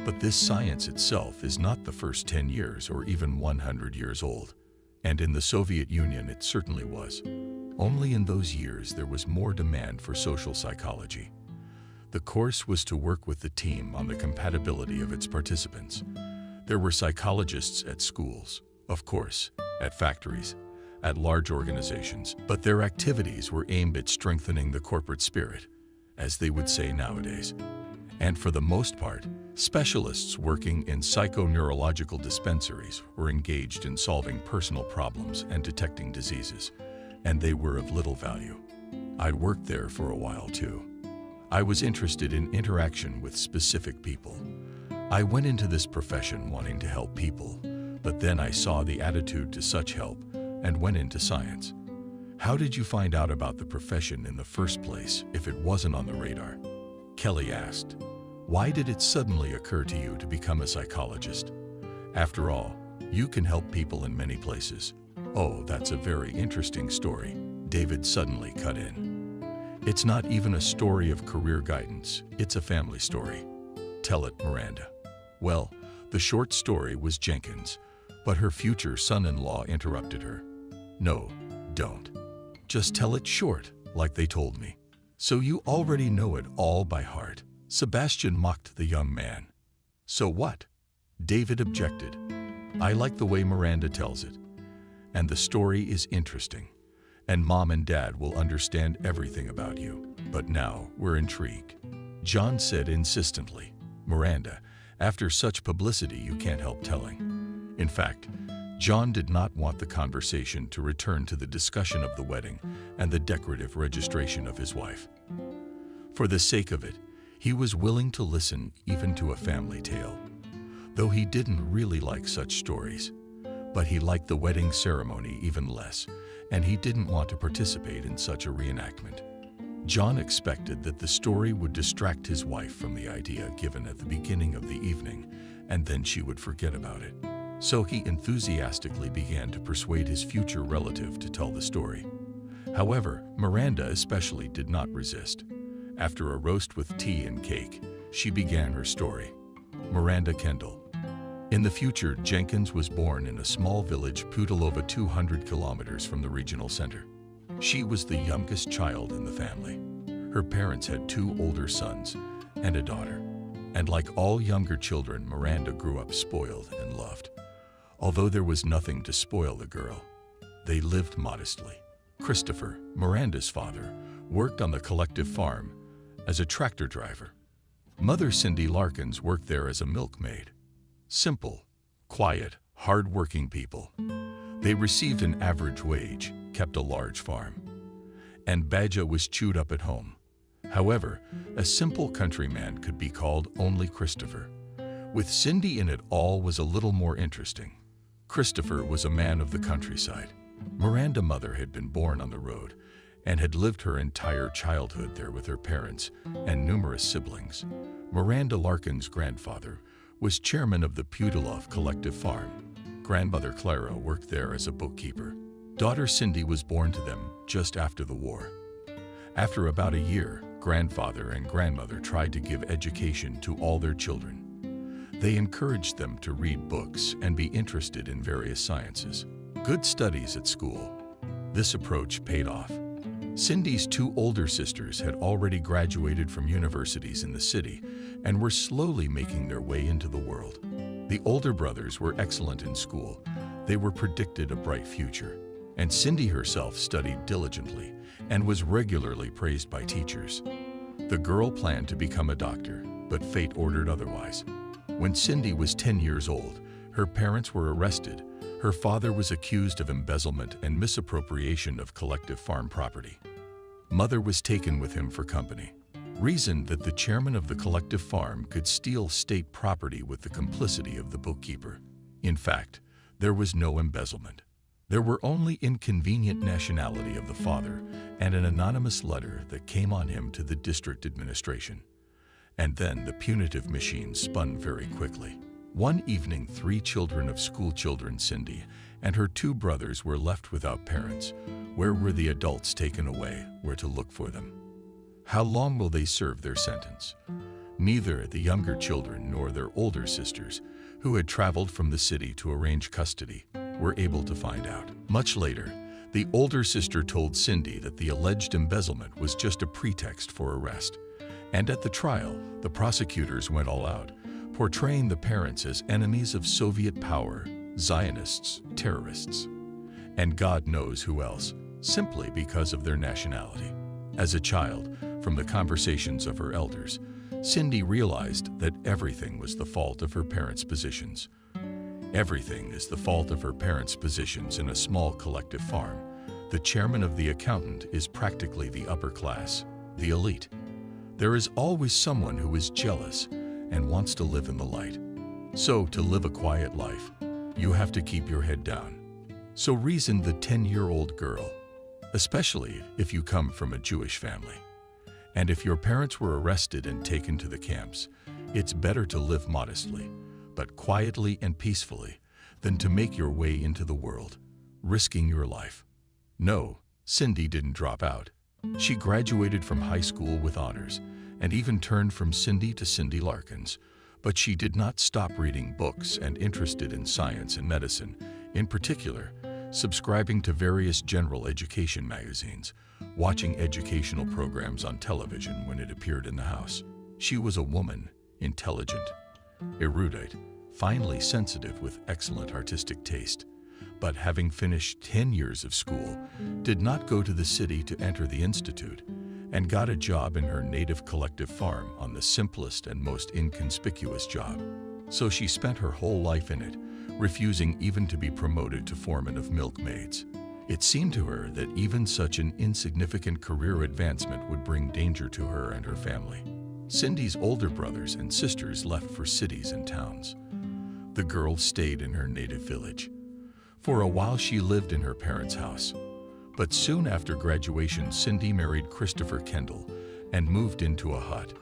But this science itself is not the first 10 years or even 100 years old. And in the Soviet Union, it certainly was. Only in those years there was more demand for social psychology. The course was to work with the team on the compatibility of its participants. There were psychologists at schools, of course, at factories, at large organizations, but their activities were aimed at strengthening the corporate spirit, as they would say nowadays. And for the most part, specialists working in psychoneurological dispensaries were engaged in solving personal problems and detecting diseases, and they were of little value. I'd worked there for a while too. I was interested in interaction with specific people. I went into this profession wanting to help people, but then I saw the attitude to such help and went into science. How did you find out about the profession in the first place if it wasn't on the radar? Kelly asked. Why did it suddenly occur to you to become a psychologist? After all, you can help people in many places. Oh, that's a very interesting story. David suddenly cut in. It's not even a story of career guidance, it's a family story. Tell it, Miranda. Well, the short story was Jenkins, but her future son-in-law interrupted her. No, don't. Just tell it short, like they told me. So you already know it all by heart. Sebastian mocked the young man. So what? David objected. I like the way Miranda tells it. And the story is interesting. And Mom and Dad will understand everything about you. But now we're intrigued. John said insistently. Miranda, after such publicity you can't help telling. In fact, John did not want the conversation to return to the discussion of the wedding and the decorative registration of his wife. For the sake of it, he was willing to listen even to a family tale, though he didn't really like such stories. But he liked the wedding ceremony even less, and he didn't want to participate in such a reenactment. John expected that the story would distract his wife from the idea given at the beginning of the evening, and then she would forget about it. So he enthusiastically began to persuade his future relative to tell the story. However, Miranda especially did not resist. After a roast with tea and cake, she began her story. Miranda Kendall. In the future, Jenkins was born in a small village Putilova 200 kilometers from the regional center. She was the youngest child in the family. Her parents had 2 older sons and a daughter. And like all younger children, Miranda grew up spoiled and loved. Although there was nothing to spoil the girl, they lived modestly. Christopher, Miranda's father, worked on the collective farm as a tractor driver. Mother Cindy Larkins worked there as a milkmaid. Simple, quiet, hard-working people. They received an average wage, kept a large farm. And Badja was chewed up at home. However, a simple countryman could be called only Christopher. With Cindy in it all was a little more interesting. Christopher was a man of the countryside. Miranda's mother had been born on the road and had lived her entire childhood there with her parents and numerous siblings. Miranda Larkin's grandfather was chairman of the Putilov Collective Farm. Grandmother Clara worked there as a bookkeeper. Daughter Cindy was born to them just after the war. After about a year, grandfather and grandmother tried to give education to all their children. They encouraged them to read books and be interested in various sciences. Good studies at school. This approach paid off. Cindy's 2 older sisters had already graduated from universities in the city and were slowly making their way into the world. The older brothers were excellent in school. They were predicted a bright future. And Cindy herself studied diligently and was regularly praised by teachers. The girl planned to become a doctor, but fate ordered otherwise. When Cindy was 10 years old, her parents were arrested. Her father was accused of embezzlement and misappropriation of collective farm property. Mother was taken with him for company. Reasoned that the chairman of the collective farm could steal state property with the complicity of the bookkeeper. In fact, there was no embezzlement. There were only inconvenient nationality of the father and an anonymous letter that came on him to the district administration. And then the punitive machine spun very quickly. One evening, 3 children of school children, Cindy, and her 2 brothers were left without parents. Where were the adults taken away? Where to look for them? How long will they serve their sentence? Neither the younger children nor their older sisters, who had traveled from the city to arrange custody, were able to find out. Much later, the older sister told Cindy that the alleged embezzlement was just a pretext for arrest. And at the trial, the prosecutors went all out, portraying the parents as enemies of Soviet power, Zionists, terrorists. and God knows who else, simply because of their nationality. As a child, from the conversations of her elders, Cindy realized that everything was the fault of her parents' positions. Everything is the fault of her parents' positions in a small collective farm. The chairman of the accountant is practically the upper class, the elite. There is always someone who is jealous and wants to live in the light. So, to live a quiet life, you have to keep your head down. So reasoned the 10-year-old girl, especially if you come from a Jewish family. And if your parents were arrested and taken to the camps, it's better to live modestly, but quietly and peacefully, than to make your way into the world, risking your life. No, Cindy didn't drop out. She graduated from high school with honors and even turned from Cindy to Cindy Larkins. But she did not stop reading books and interested in science and medicine, in particular, subscribing to various general education magazines, watching educational programs on television when it appeared in the house. She was a woman, intelligent, erudite, finely sensitive with excellent artistic taste, but having finished 10 years of school, did not go to the city to enter the institute, and got a job in her native collective farm on the simplest and most inconspicuous job. So she spent her whole life in it, refusing even to be promoted to foreman of milkmaids. It seemed to her that even such an insignificant career advancement would bring danger to her and her family. Cindy's older brothers and sisters left for cities and towns. The girl stayed in her native village. For a while she lived in her parents' house. But soon after graduation, Cindy married Christopher Kendall and moved into a hut,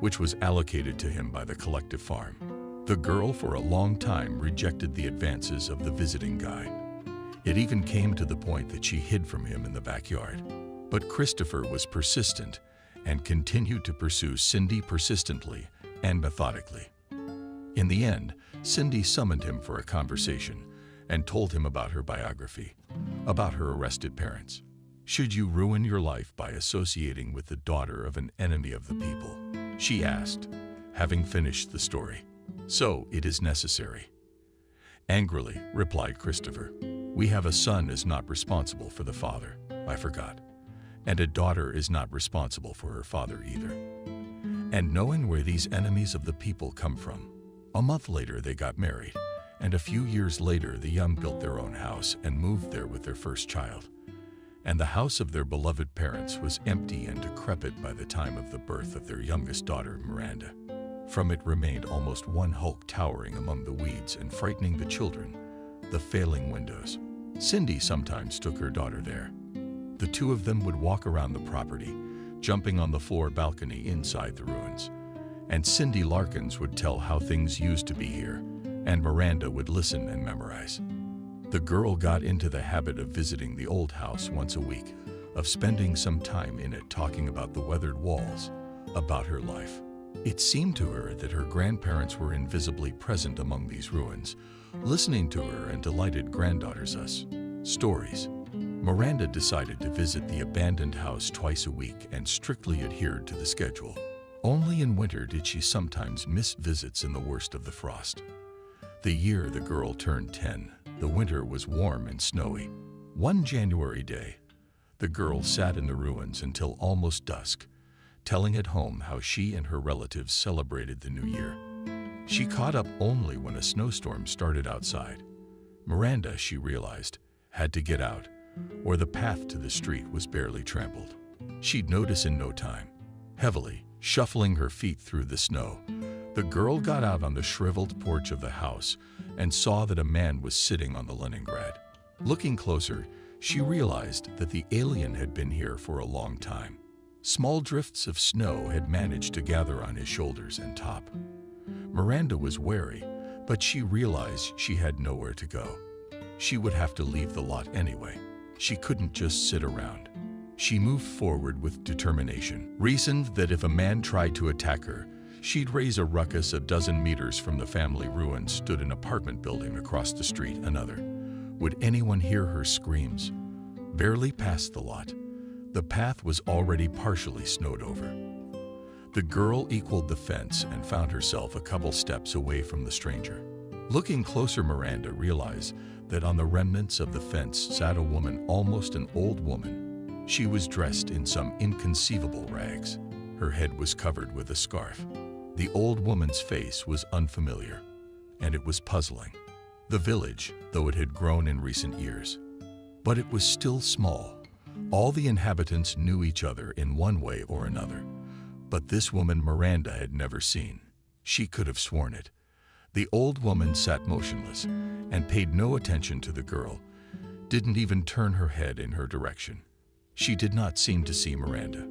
which was allocated to him by the collective farm. The girl for a long time rejected the advances of the visiting guy. It even came to the point that she hid from him in the backyard. But Christopher was persistent and continued to pursue Cindy persistently and methodically. In the end, Cindy summoned him for a conversation and told him about her biography, about her arrested parents. Should you ruin your life by associating with the daughter of an enemy of the people? She asked, having finished the story. So it is necessary. Angrily, replied Christopher. We have a son is not responsible for the father. I forgot. And a daughter is not responsible for her father either. And knowing where these enemies of the people come from, a month later they got married, and a few years later the young built their own house and moved there with their first child. And the house of their beloved parents was empty and decrepit by the time of the birth of their youngest daughter, Miranda. From it remained almost one hulk towering among the weeds and frightening the children, the failing windows. Cindy sometimes took her daughter there. The two of them would walk around the property, jumping on the floor balcony inside the ruins. And Cindy Larkins would tell how things used to be here, and Miranda would listen and memorize. The girl got into the habit of visiting the old house once a week, of spending some time in it talking about the weathered walls, about her life. It seemed to her that her grandparents were invisibly present among these ruins, listening to her and delighted granddaughters' stories. Miranda decided to visit the abandoned house twice a week and strictly adhered to the schedule. Only in winter did she sometimes miss visits in the worst of the frost. The year the girl turned 10, the winter was warm and snowy. One January day, the girl sat in the ruins until almost dusk, telling at home how she and her relatives celebrated the new year. She caught up only when a snowstorm started outside. Miranda, she realized, had to get out, or the path to the street was barely trampled. She'd notice in no time. Heavily, shuffling her feet through the snow, the girl got out on the shriveled porch of the house and saw that a man was sitting on the Leningrad. Looking closer, she realized that the alien had been here for a long time. Small drifts of snow had managed to gather on his shoulders and top. Miranda was wary, but she realized she had nowhere to go. She would have to leave the lot anyway. She couldn't just sit around. She moved forward with determination, reasoned that if a man tried to attack her, she'd raise a ruckus. A dozen meters from the family ruins stood an apartment building across the street, another. Would anyone hear her screams? Barely past the lot. The path was already partially snowed over. The girl equaled the fence and found herself a couple steps away from the stranger. Looking closer, Miranda realized that on the remnants of the fence sat a woman, almost an old woman. She was dressed in some inconceivable rags. Her head was covered with a scarf. The old woman's face was unfamiliar, and it was puzzling. The village, though it had grown in recent years, but it was still small. All the inhabitants knew each other in one way or another, but this woman Miranda had never seen. She could have sworn it. The old woman sat motionless and paid no attention to the girl, didn't even turn her head in her direction. She did not seem to see Miranda.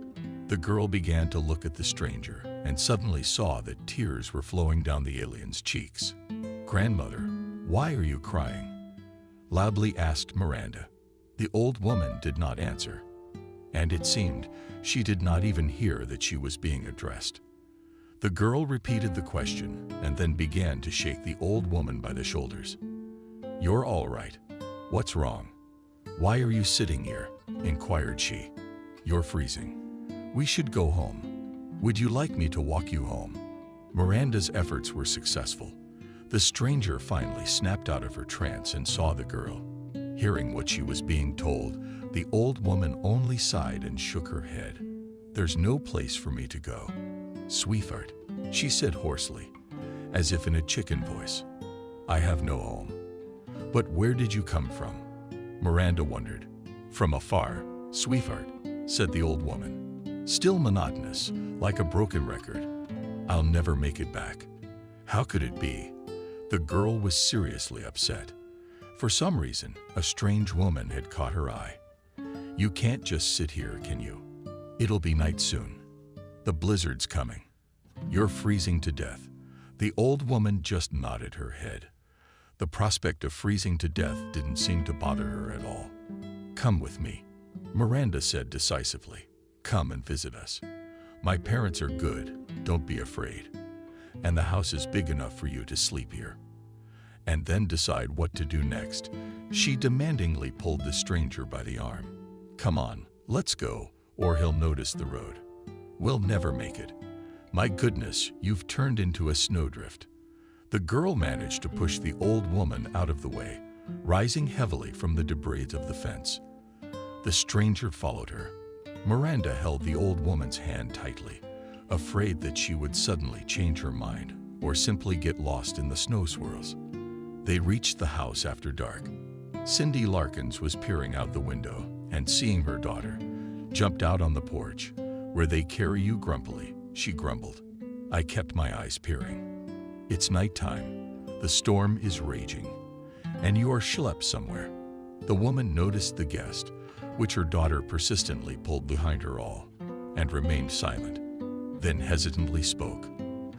The girl began to look at the stranger and suddenly saw that tears were flowing down the alien's cheeks. "Grandmother, why are you crying?" loudly asked Miranda. The old woman did not answer, and it seemed she did not even hear that she was being addressed. The girl repeated the question and then began to shake the old woman by the shoulders. "You're all right. What's wrong? Why are you sitting here?" inquired she. "You're freezing. We should go home. Would you like me to walk you home?" Miranda's efforts were successful. The stranger finally snapped out of her trance and saw the girl. Hearing what she was being told, the old woman only sighed and shook her head. "There's no place for me to go, sweetheart," she said hoarsely, as if in a chicken voice. "I have no home." "But where did you come from?" Miranda wondered. "From afar, sweetheart," said the old woman, still monotonous, like a broken record. "I'll never make it back." How could it be? The girl was seriously upset. For some reason, a strange woman had caught her eye. "You can't just sit here, can you? It'll be night soon. The blizzard's coming. You're freezing to death." The old woman just nodded her head. The prospect of freezing to death didn't seem to bother her at all. "Come with me," Miranda said decisively. "Come and visit us. My parents are good, don't be afraid. And the house is big enough for you to sleep here." And then decide what to do next, she demandingly pulled the stranger by the arm. "Come on, let's go, or he'll notice the road. We'll never make it. My goodness, you've turned into a snowdrift." The girl managed to push the old woman out of the way, rising heavily from the debris of the fence. The stranger followed her. Miranda held the old woman's hand tightly, afraid that she would suddenly change her mind or simply get lost in the snow swirls. They reached the house after dark. Cindy Larkins was peering out the window and, seeing her daughter, jumped out on the porch. "Where they carry you grumpily," she grumbled. I kept my eyes peering. "It's nighttime. The storm is raging. And you are schlepped somewhere." The woman noticed the guest, which her daughter persistently pulled behind her all, and remained silent, then hesitantly spoke.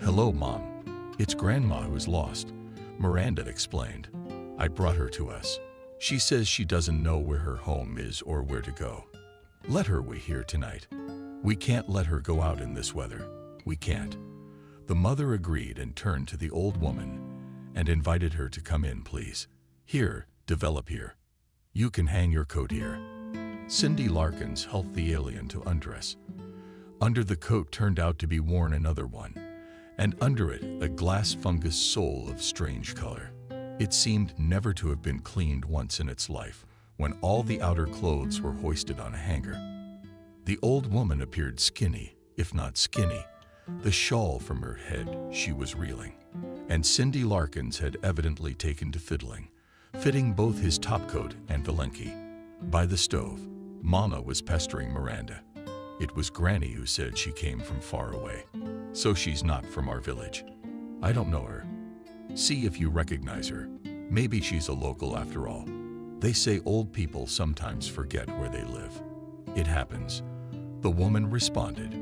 "Hello, Mom. It's Grandma who's lost," Miranda explained. "I brought her to us. She says she doesn't know where her home is or where to go. Let her wait here tonight. We can't let her go out in this weather. We can't." The mother agreed and turned to the old woman and invited her to come in, please. "Here, develop here. You can hang your coat here." Cindy Larkins helped the alien to undress. Under the coat turned out to be worn another one, and under it a glass fungus sole of strange color. It seemed never to have been cleaned once in its life when all the outer clothes were hoisted on a hanger. The old woman appeared skinny, if not skinny. The shawl from her head, she was reeling, and Cindy Larkins had evidently taken to fiddling, fitting both his topcoat and Valenki. By the stove, Mama was pestering Miranda. It was Granny who said she came from far away. "So she's not from our village. I don't know her. See if you recognize her. Maybe she's a local after all. They say old people sometimes forget where they live." "It happens," the woman responded.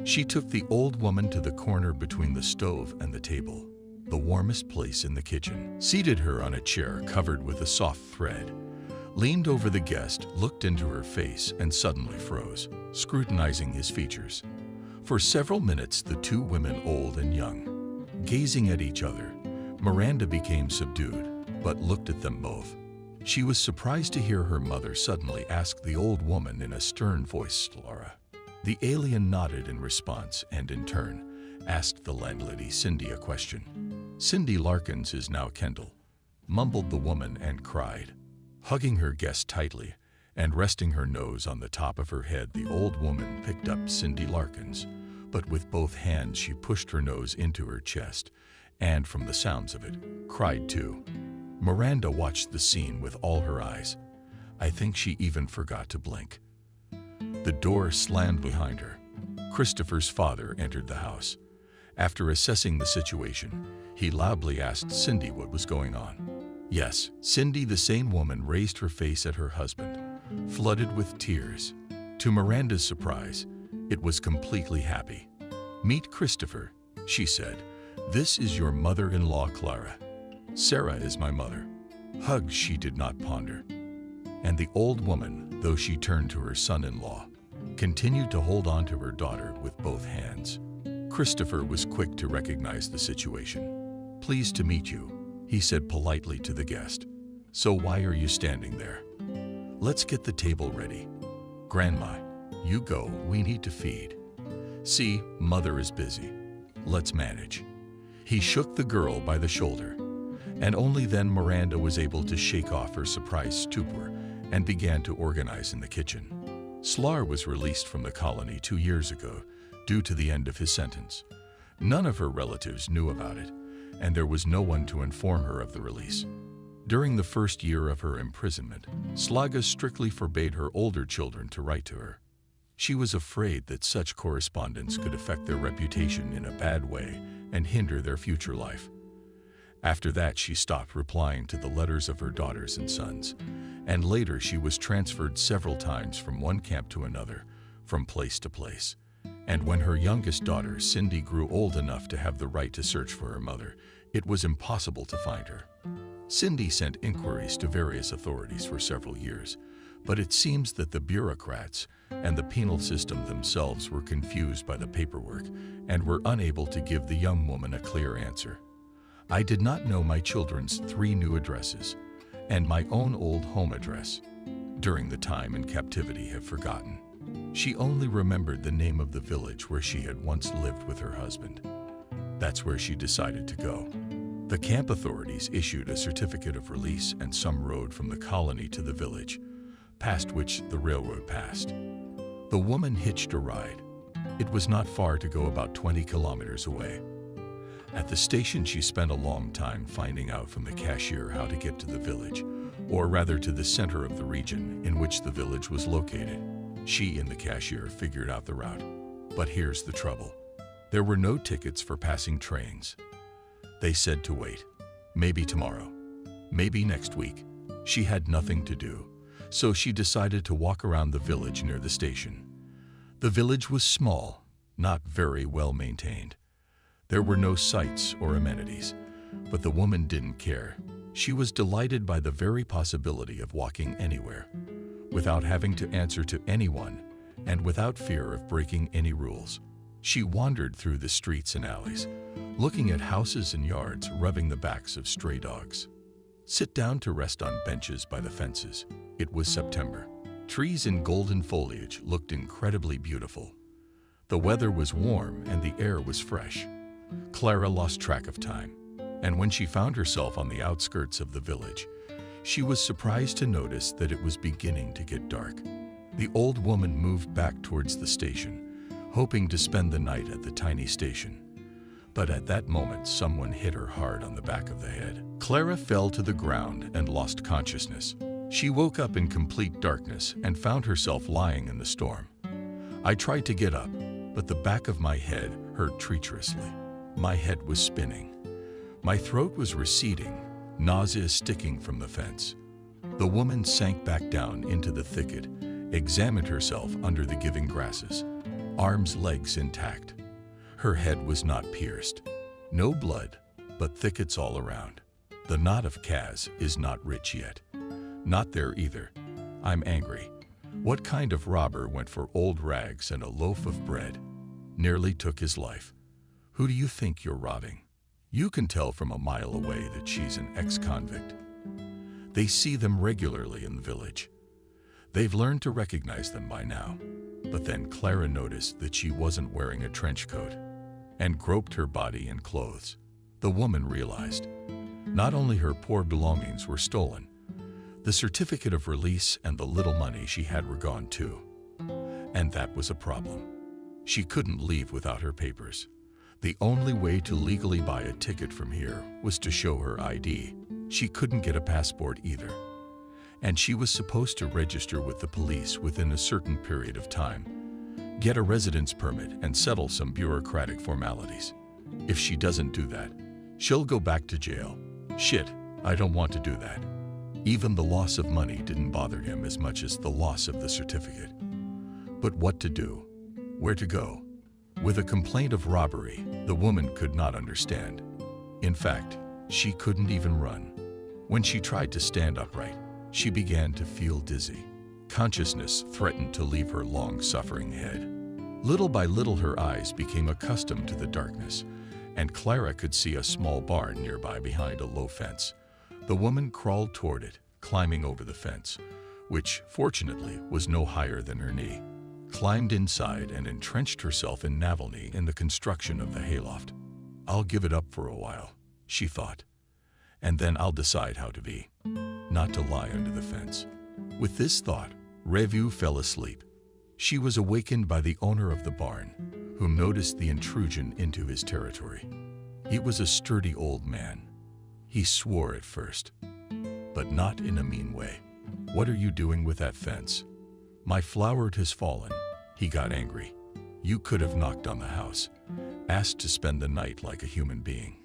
She took the old woman to the corner between the stove and the table, the warmest place in the kitchen, seated her on a chair covered with a soft thread, leaned over the guest, looked into her face, and suddenly froze, scrutinizing his features. For several minutes, the two women, old and young, gazing at each other. Miranda became subdued, but looked at them both. She was surprised to hear her mother suddenly ask the old woman in a stern voice, "Laura?" The alien nodded in response and, in turn, asked the landlady Cindy a question. Cindy Larkins is now Kendall, mumbled the woman and cried. Hugging her guest tightly and resting her nose on the top of her head, the old woman picked up Cindy Larkins, but with both hands she pushed her nose into her chest and, from the sounds of it, cried too. Miranda watched the scene with all her eyes. I think she even forgot to blink. The door slammed behind her. Christopher's father entered the house. After assessing the situation, he loudly asked Cindy what was going on. Yes, Cindy, the same woman, raised her face at her husband, flooded with tears. To Miranda's surprise, it was completely happy. Meet Christopher, she said. This is your mother-in-law, Clara. Sarah is my mother. Hugs she did not ponder. And the old woman, though she turned to her son-in-law, continued to hold on to her daughter with both hands. Christopher was quick to recognize the situation. Pleased to meet you, he said politely to the guest. So why are you standing there? Let's get the table ready. Grandma, you go, we need to feed. See, mother is busy. Let's manage. He shook the girl by the shoulder, and only then Miranda was able to shake off her surprised stupor and began to organize in the kitchen. Slar was released from the colony 2 years ago due to the end of his sentence. None of her relatives knew about it, and there was no one to inform her of the release. During the first year of her imprisonment, Slaga strictly forbade her older children to write to her. She was afraid that such correspondence could affect their reputation in a bad way and hinder their future life. After that, she stopped replying to the letters of her daughters and sons, and later she was transferred several times from one camp to another, from place to place. And when her youngest daughter, Cindy, grew old enough to have the right to search for her mother, it was impossible to find her. Cindy sent inquiries to various authorities for several years, but it seems that the bureaucrats and the penal system themselves were confused by the paperwork and were unable to give the young woman a clear answer. I did not know my children's 3 new addresses, and my own old home address, during the time in captivity, have forgotten. She only remembered the name of the village where she had once lived with her husband. That's where she decided to go. The camp authorities issued a certificate of release and some road from the colony to the village, past which the railroad passed. The woman hitched a ride. It was not far to go, about 20 kilometers away. At the station, she spent a long time finding out from the cashier how to get to the village, or rather to the center of the region in which the village was located. She and the cashier figured out the route. But here's the trouble. There were no tickets for passing trains. They said to wait. Maybe tomorrow. Maybe next week. She had nothing to do, so she decided to walk around the village near the station. The village was small, not very well maintained. There were no sights or amenities, but the woman didn't care. She was delighted by the very possibility of walking anywhere, without having to answer to anyone and without fear of breaking any rules. She wandered through the streets and alleys, looking at houses and yards, rubbing the backs of stray dogs. Sit down to rest on benches by the fences. It was September. Trees in golden foliage looked incredibly beautiful. The weather was warm and the air was fresh. Clara lost track of time, and when she found herself on the outskirts of the village, she was surprised to notice that it was beginning to get dark. The old woman moved back towards the station, hoping to spend the night at the tiny station. But at that moment, someone hit her hard on the back of the head. Clara fell to the ground and lost consciousness. She woke up in complete darkness and found herself lying in the storm. I tried to get up, but the back of my head hurt treacherously. My head was spinning. My throat was receding, nausea sticking from the fence. The woman sank back down into the thicket, examined herself under the giving grasses, arms, legs intact. Her head was not pierced. No blood, but thickets all around. The knot of Kaz is not rich yet. Not there either. I'm angry. What kind of robber went for old rags and a loaf of bread? Nearly took his life. Who do you think you're robbing? You can tell from a mile away that she's an ex-convict. They see them regularly in the village. They've learned to recognize them by now. But then Clara noticed that she wasn't wearing a trench coat and groped her body and clothes. The woman realized not only her poor belongings were stolen, the certificate of release and the little money she had were gone too. And that was a problem. She couldn't leave without her papers. The only way to legally buy a ticket from here was to show her ID. She couldn't get a passport either. And she was supposed to register with the police within a certain period of time, get a residence permit, and settle some bureaucratic formalities. If she doesn't do that, she'll go back to jail. Shit, I don't want to do that. Even the loss of money didn't bother him as much as the loss of the certificate. But what to do? Where to go? With a complaint of robbery, the woman could not understand. In fact, she couldn't even run. When she tried to stand upright, she began to feel dizzy. Consciousness threatened to leave her long-suffering head. Little by little, her eyes became accustomed to the darkness, and Clara could see a small barn nearby behind a low fence. The woman crawled toward it, climbing over the fence, which, fortunately, was no higher than her knee, climbed inside and entrenched herself in Navalny in the construction of the hayloft. I'll give it up for a while, she thought, and then I'll decide how to be, not to lie under the fence. With this thought, Revue fell asleep. She was awakened by the owner of the barn, who noticed the intrusion into his territory. He was a sturdy old man. He swore at first, but not in a mean way. What are you doing with that fence? My flower has fallen. He got angry. You could have knocked on the house, asked to spend the night like a human being.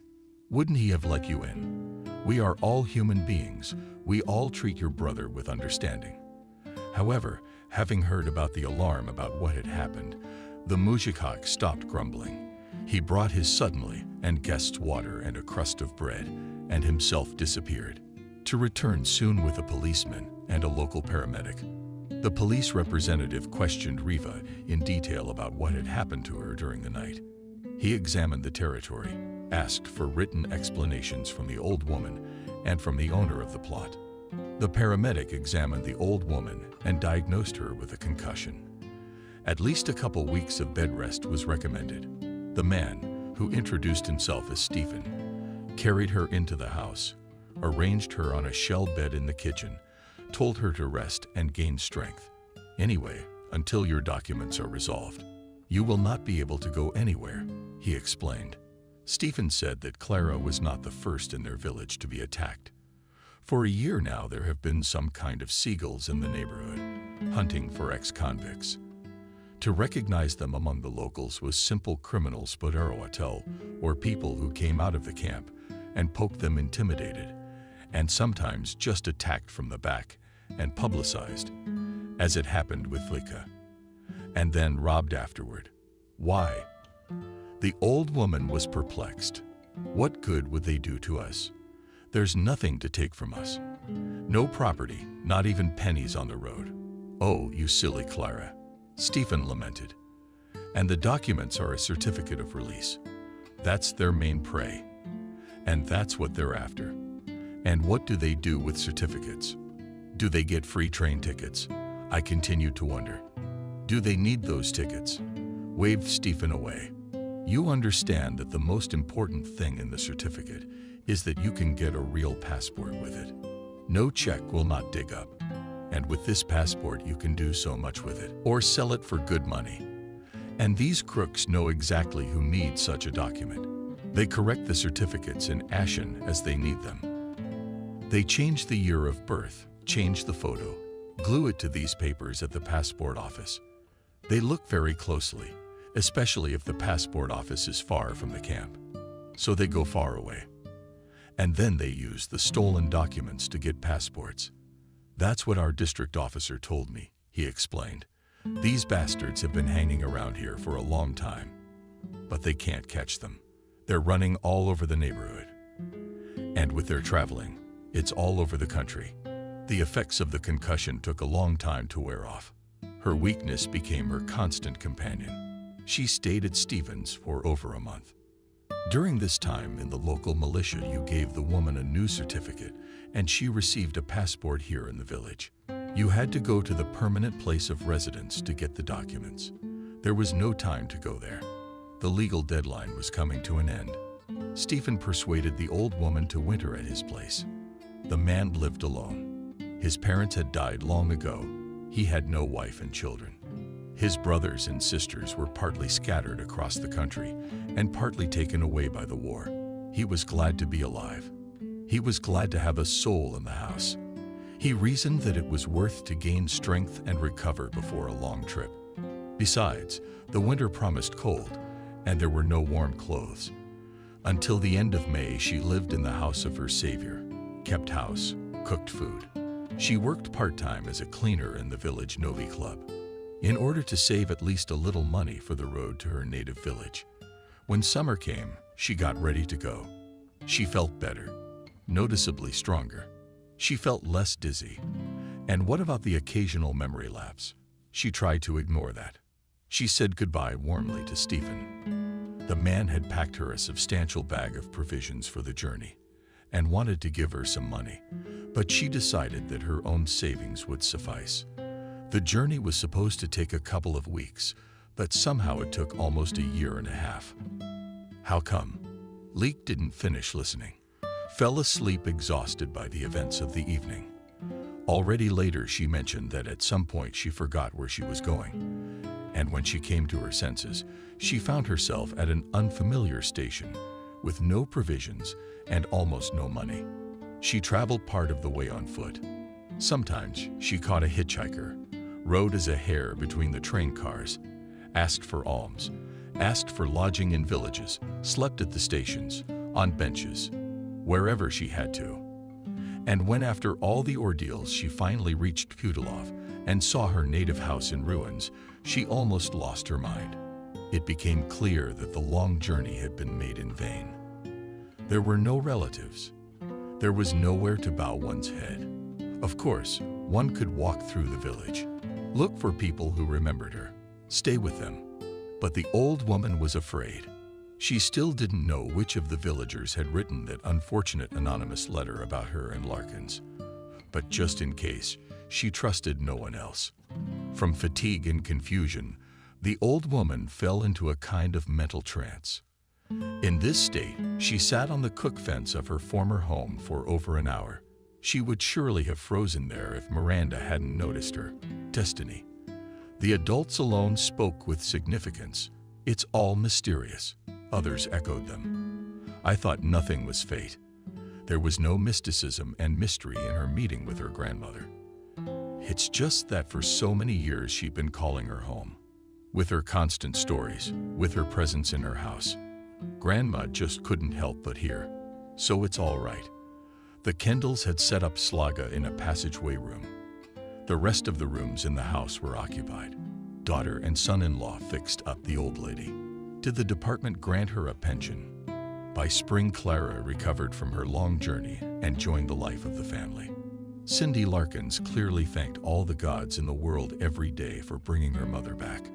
Wouldn't he have let you in? We are all human beings. We all treat your brother with understanding. However, having heard about the alarm about what had happened, the muzhik stopped grumbling. He brought his suddenly and guests water and a crust of bread, and himself disappeared, to return soon with a policeman and a local paramedic. The police representative questioned Riva in detail about what had happened to her during the night. He examined the territory, asked for written explanations from the old woman and from the owner of the plot. The paramedic examined the old woman and diagnosed her with a concussion. At least a couple weeks of bed rest was recommended. The man, who introduced himself as Stephen, carried her into the house, arranged her on a shell bed in the kitchen, told her to rest and gain strength. Anyway, until your documents are resolved, you will not be able to go anywhere, he explained. Stephen said that Clara was not the first in their village to be attacked. For a year now, there have been some kind of seagulls in the neighborhood, hunting for ex-convicts. To recognize them among the locals was simple criminals Spodarowatel, or people who came out of the camp and poked them intimidated, and sometimes just attacked from the back and publicized, as it happened with Lika, and then robbed afterward. Why? The old woman was perplexed. What good would they do to us? There's nothing to take from us. No property, not even pennies on the road. Oh, you silly Clara, Stephen lamented. And the documents are a certificate of release. That's their main prey. And that's what they're after. And what do they do with certificates? Do they get free train tickets? I continued to wonder. Do they need those tickets? Waved Stephen away. You understand that the most important thing in the certificate is that you can get a real passport with it. No check will not dig up. And with this passport, you can do so much with it, or sell it for good money. And these crooks know exactly who needs such a document. They correct the certificates in Ashen as they need them. They change the year of birth, change the photo, glue it to these papers at the passport office. They look very closely, especially if the passport office is far from the camp. So they go far away. And then they use the stolen documents to get passports. That's what our district officer told me, he explained. These bastards have been hanging around here for a long time, but they can't catch them. They're running all over the neighborhood. And with their traveling, it's all over the country. The effects of the concussion took a long time to wear off. Her weakness became her constant companion. She stayed at Stephen's for over a month. During this time in the local militia, you gave the woman a new certificate, and she received a passport here in the village. You had to go to the permanent place of residence to get the documents. There was no time to go there. The legal deadline was coming to an end. Stephen persuaded the old woman to winter at his place. The man lived alone. His parents had died long ago. He had no wife and children. His brothers and sisters were partly scattered across the country and partly taken away by the war. He was glad to be alive. He was glad to have a soul in the house. He reasoned that it was worth to gain strength and recover before a long trip. Besides, the winter promised cold, and there were no warm clothes. Until the end of May, she lived in the house of her Savior, kept house, cooked food. She worked part-time as a cleaner in the village Novi Club, in order to save at least a little money for the road to her native village. When summer came, she got ready to go. She felt better, noticeably stronger. She felt less dizzy. And what about the occasional memory lapse? She tried to ignore that. She said goodbye warmly to Stephen. The man had packed her a substantial bag of provisions for the journey and wanted to give her some money, but she decided that her own savings would suffice. The journey was supposed to take a couple of weeks, but somehow it took almost a year and a half. How come? Leek didn't finish listening. Fell asleep exhausted by the events of the evening. Already later she mentioned that at some point she forgot where she was going. And when she came to her senses, she found herself at an unfamiliar station with no provisions and almost no money. She traveled part of the way on foot. Sometimes she caught a hitchhiker, rode as a hare between the train cars, asked for alms, asked for lodging in villages, slept at the stations, on benches, wherever she had to. And when after all the ordeals she finally reached Putilov and saw her native house in ruins, she almost lost her mind. It became clear that the long journey had been made in vain. There were no relatives. There was nowhere to bow one's head. Of course, one could walk through the village, look for people who remembered her, stay with them. But the old woman was afraid. She still didn't know which of the villagers had written that unfortunate anonymous letter about her and Larkins. But just in case, she trusted no one else. From fatigue and confusion, the old woman fell into a kind of mental trance. In this state, she sat on the cook fence of her former home for over an hour. She would surely have frozen there if Miranda hadn't noticed her. Destiny. The adults alone spoke with significance. It's all mysterious. Others echoed them. I thought nothing was fate. There was no mysticism and mystery in her meeting with her grandmother. It's just that for so many years she'd been calling her home. With her constant stories, with her presence in her house. Grandma just couldn't help but hear. So it's all right. The Kendalls had set up Slaga in a passageway room. The rest of the rooms in the house were occupied. Daughter and son-in-law fixed up the old lady. Did the department grant her a pension? By spring, Clara recovered from her long journey and joined the life of the family. Cindy Larkins clearly thanked all the gods in the world every day for bringing her mother back.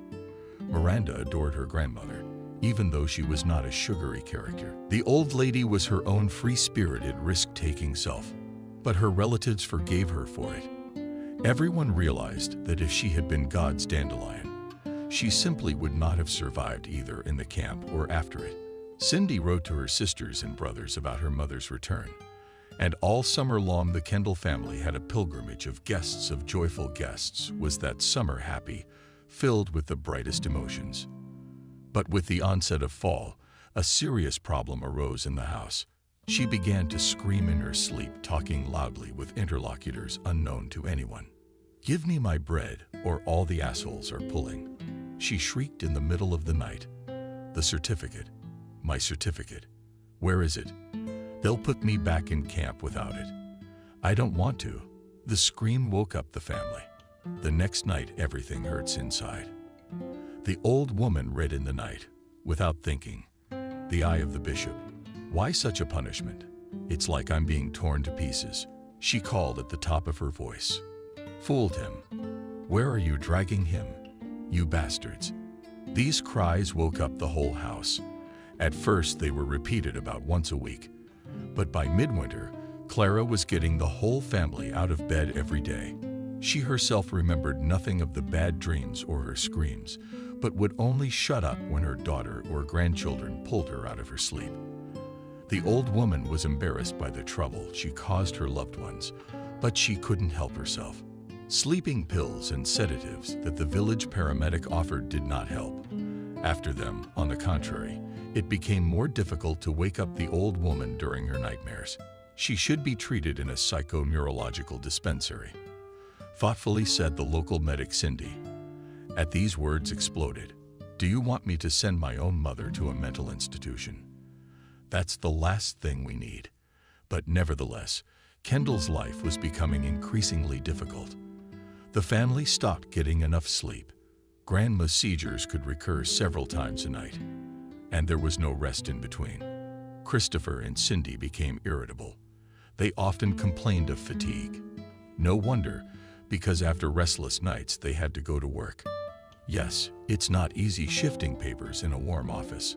Miranda adored her grandmother, even though she was not a sugary character. The old lady was her own free-spirited, risk-taking self, but her relatives forgave her for it. Everyone realized that if she had been God's dandelion, she simply would not have survived either in the camp or after it. Cindy wrote to her sisters and brothers about her mother's return, and all summer long the Kendall family had a pilgrimage of guests, of joyful guests. Was that summer happy, filled with the brightest emotions? But with the onset of fall, a serious problem arose in the house. She began to scream in her sleep, talking loudly with interlocutors unknown to anyone. "Give me my bread, or all the assholes are pulling," she shrieked in the middle of the night. "The certificate. My certificate. Where is it? They'll put me back in camp without it. I don't want to." The scream woke up the family. The next night, everything hurts inside. The old woman read in the night, without thinking, "The eye of the bishop. Why such a punishment? It's like I'm being torn to pieces," she called at the top of her voice. "Fooled him. Where are you dragging him? You bastards." These cries woke up the whole house. At first, they were repeated about once a week. But by midwinter, Clara was getting the whole family out of bed every day. She herself remembered nothing of the bad dreams or her screams, but would only shut up when her daughter or grandchildren pulled her out of her sleep. The old woman was embarrassed by the trouble she caused her loved ones, but she couldn't help herself. Sleeping pills and sedatives that the village paramedic offered did not help. After them, on the contrary, it became more difficult to wake up the old woman during her nightmares. She should be treated in a psychoneurological dispensary, thoughtfully said the local medic Cindy. At these words exploded. Do you want me to send my own mother to a mental institution? That's the last thing we need. But nevertheless, Kendall's life was becoming increasingly difficult. The family stopped getting enough sleep. Grandma's seizures could recur several times a night, and there was no rest in between. Christopher and Cindy became irritable. They often complained of fatigue. No wonder, because after restless nights they had to go to work. Yes, it's not easy shifting papers in a warm office.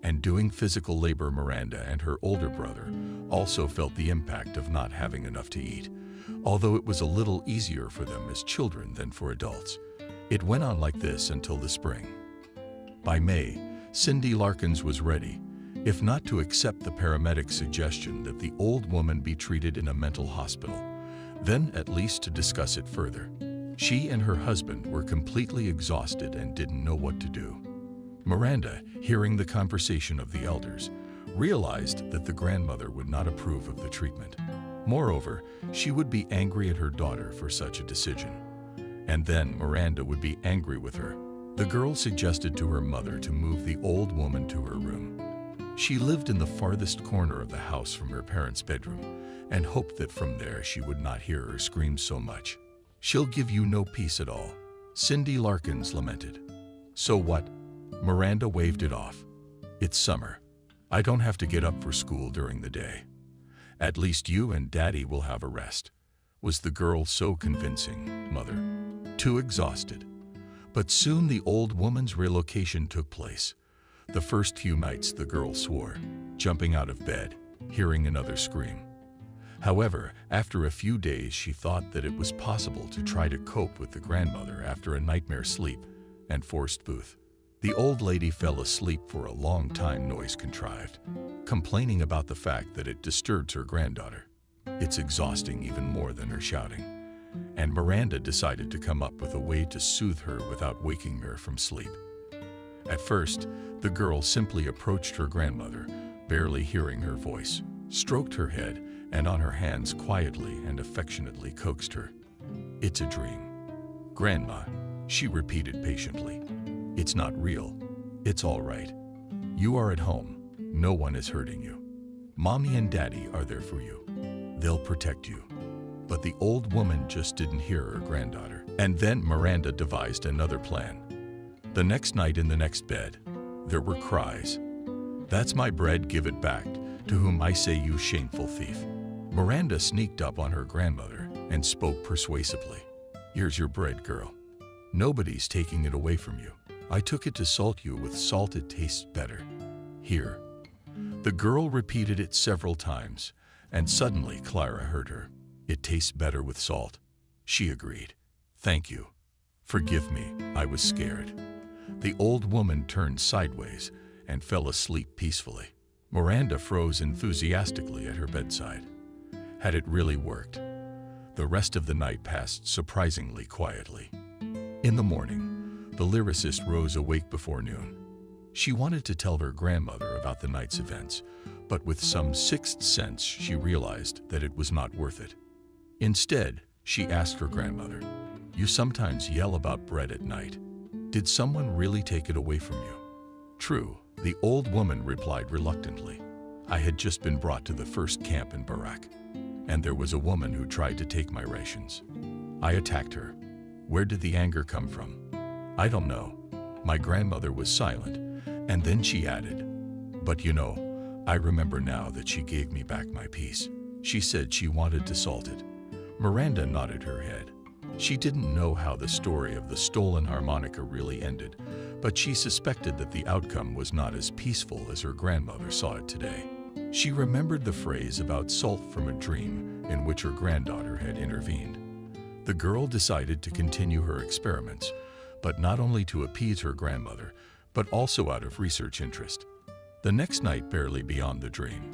And doing physical labor. Miranda and her older brother also felt the impact of not having enough to eat, although it was a little easier for them as children than for adults. It went on like this until the spring. By May, Cindy Larkins was ready, if not to accept the paramedic's suggestion that the old woman be treated in a mental hospital, then at least to discuss it further. She and her husband were completely exhausted and didn't know what to do. Miranda, hearing the conversation of the elders, realized that the grandmother would not approve of the treatment. Moreover, she would be angry at her daughter for such a decision. And then Miranda would be angry with her. The girl suggested to her mother to move the old woman to her room. She lived in the farthest corner of the house from her parents' bedroom and hoped that from there she would not hear her scream so much. She'll give you no peace at all, Cindy Larkins lamented. So what? Miranda waved it off. It's summer. I don't have to get up for school during the day. At least you and Daddy will have a rest. Was the girl so convincing, Mother? Too exhausted. But soon the old woman's relocation took place. The first few nights the girl swore, jumping out of bed, hearing another scream. However, after a few days she thought that it was possible to try to cope with the grandmother after a nightmare sleep and forced booth. The old lady fell asleep for a long time, noise contrived, complaining about the fact that it disturbs her granddaughter. It's exhausting even more than her shouting. And Miranda decided to come up with a way to soothe her without waking her from sleep. At first, the girl simply approached her grandmother, barely hearing her voice, stroked her head, and on her hands quietly and affectionately coaxed her. It's a dream. Grandma, she repeated patiently. It's not real. It's all right. You are at home. No one is hurting you. Mommy and Daddy are there for you. They'll protect you. But the old woman just didn't hear her granddaughter. And then Miranda devised another plan. The next night in the next bed, there were cries. That's my bread, give it back, to whom I say, you shameful thief. Miranda sneaked up on her grandmother and spoke persuasively. Here's your bread, girl. Nobody's taking it away from you. I took it to salt you with salt, it tastes better. Here. The girl repeated it several times, and suddenly Clara heard her. It tastes better with salt. She agreed. Thank you. Forgive me, I was scared. The old woman turned sideways and fell asleep peacefully. Miranda froze enthusiastically at her bedside. Had it really worked? The rest of the night passed surprisingly quietly. In the morning, the lyricist rose awake before noon. She wanted to tell her grandmother about the night's events, but with some sixth sense she realized that it was not worth it. Instead, she asked her grandmother, "You sometimes yell about bread at night. Did someone really take it away from you?" "True," the old woman replied reluctantly. "I had just been brought to the first camp in Barak, and there was a woman who tried to take my rations. I attacked her. Where did the anger come from? I don't know." My grandmother was silent, and then she added, "But you know, I remember now that she gave me back my piece. She said she wanted to salt it." Miranda nodded her head. She didn't know how the story of the stolen harmonica really ended, but she suspected that the outcome was not as peaceful as her grandmother saw it today. She remembered the phrase about salt from a dream in which her granddaughter had intervened. The girl decided to continue her experiments, but not only to appease her grandmother, but also out of research interest. The next night, barely beyond the dream,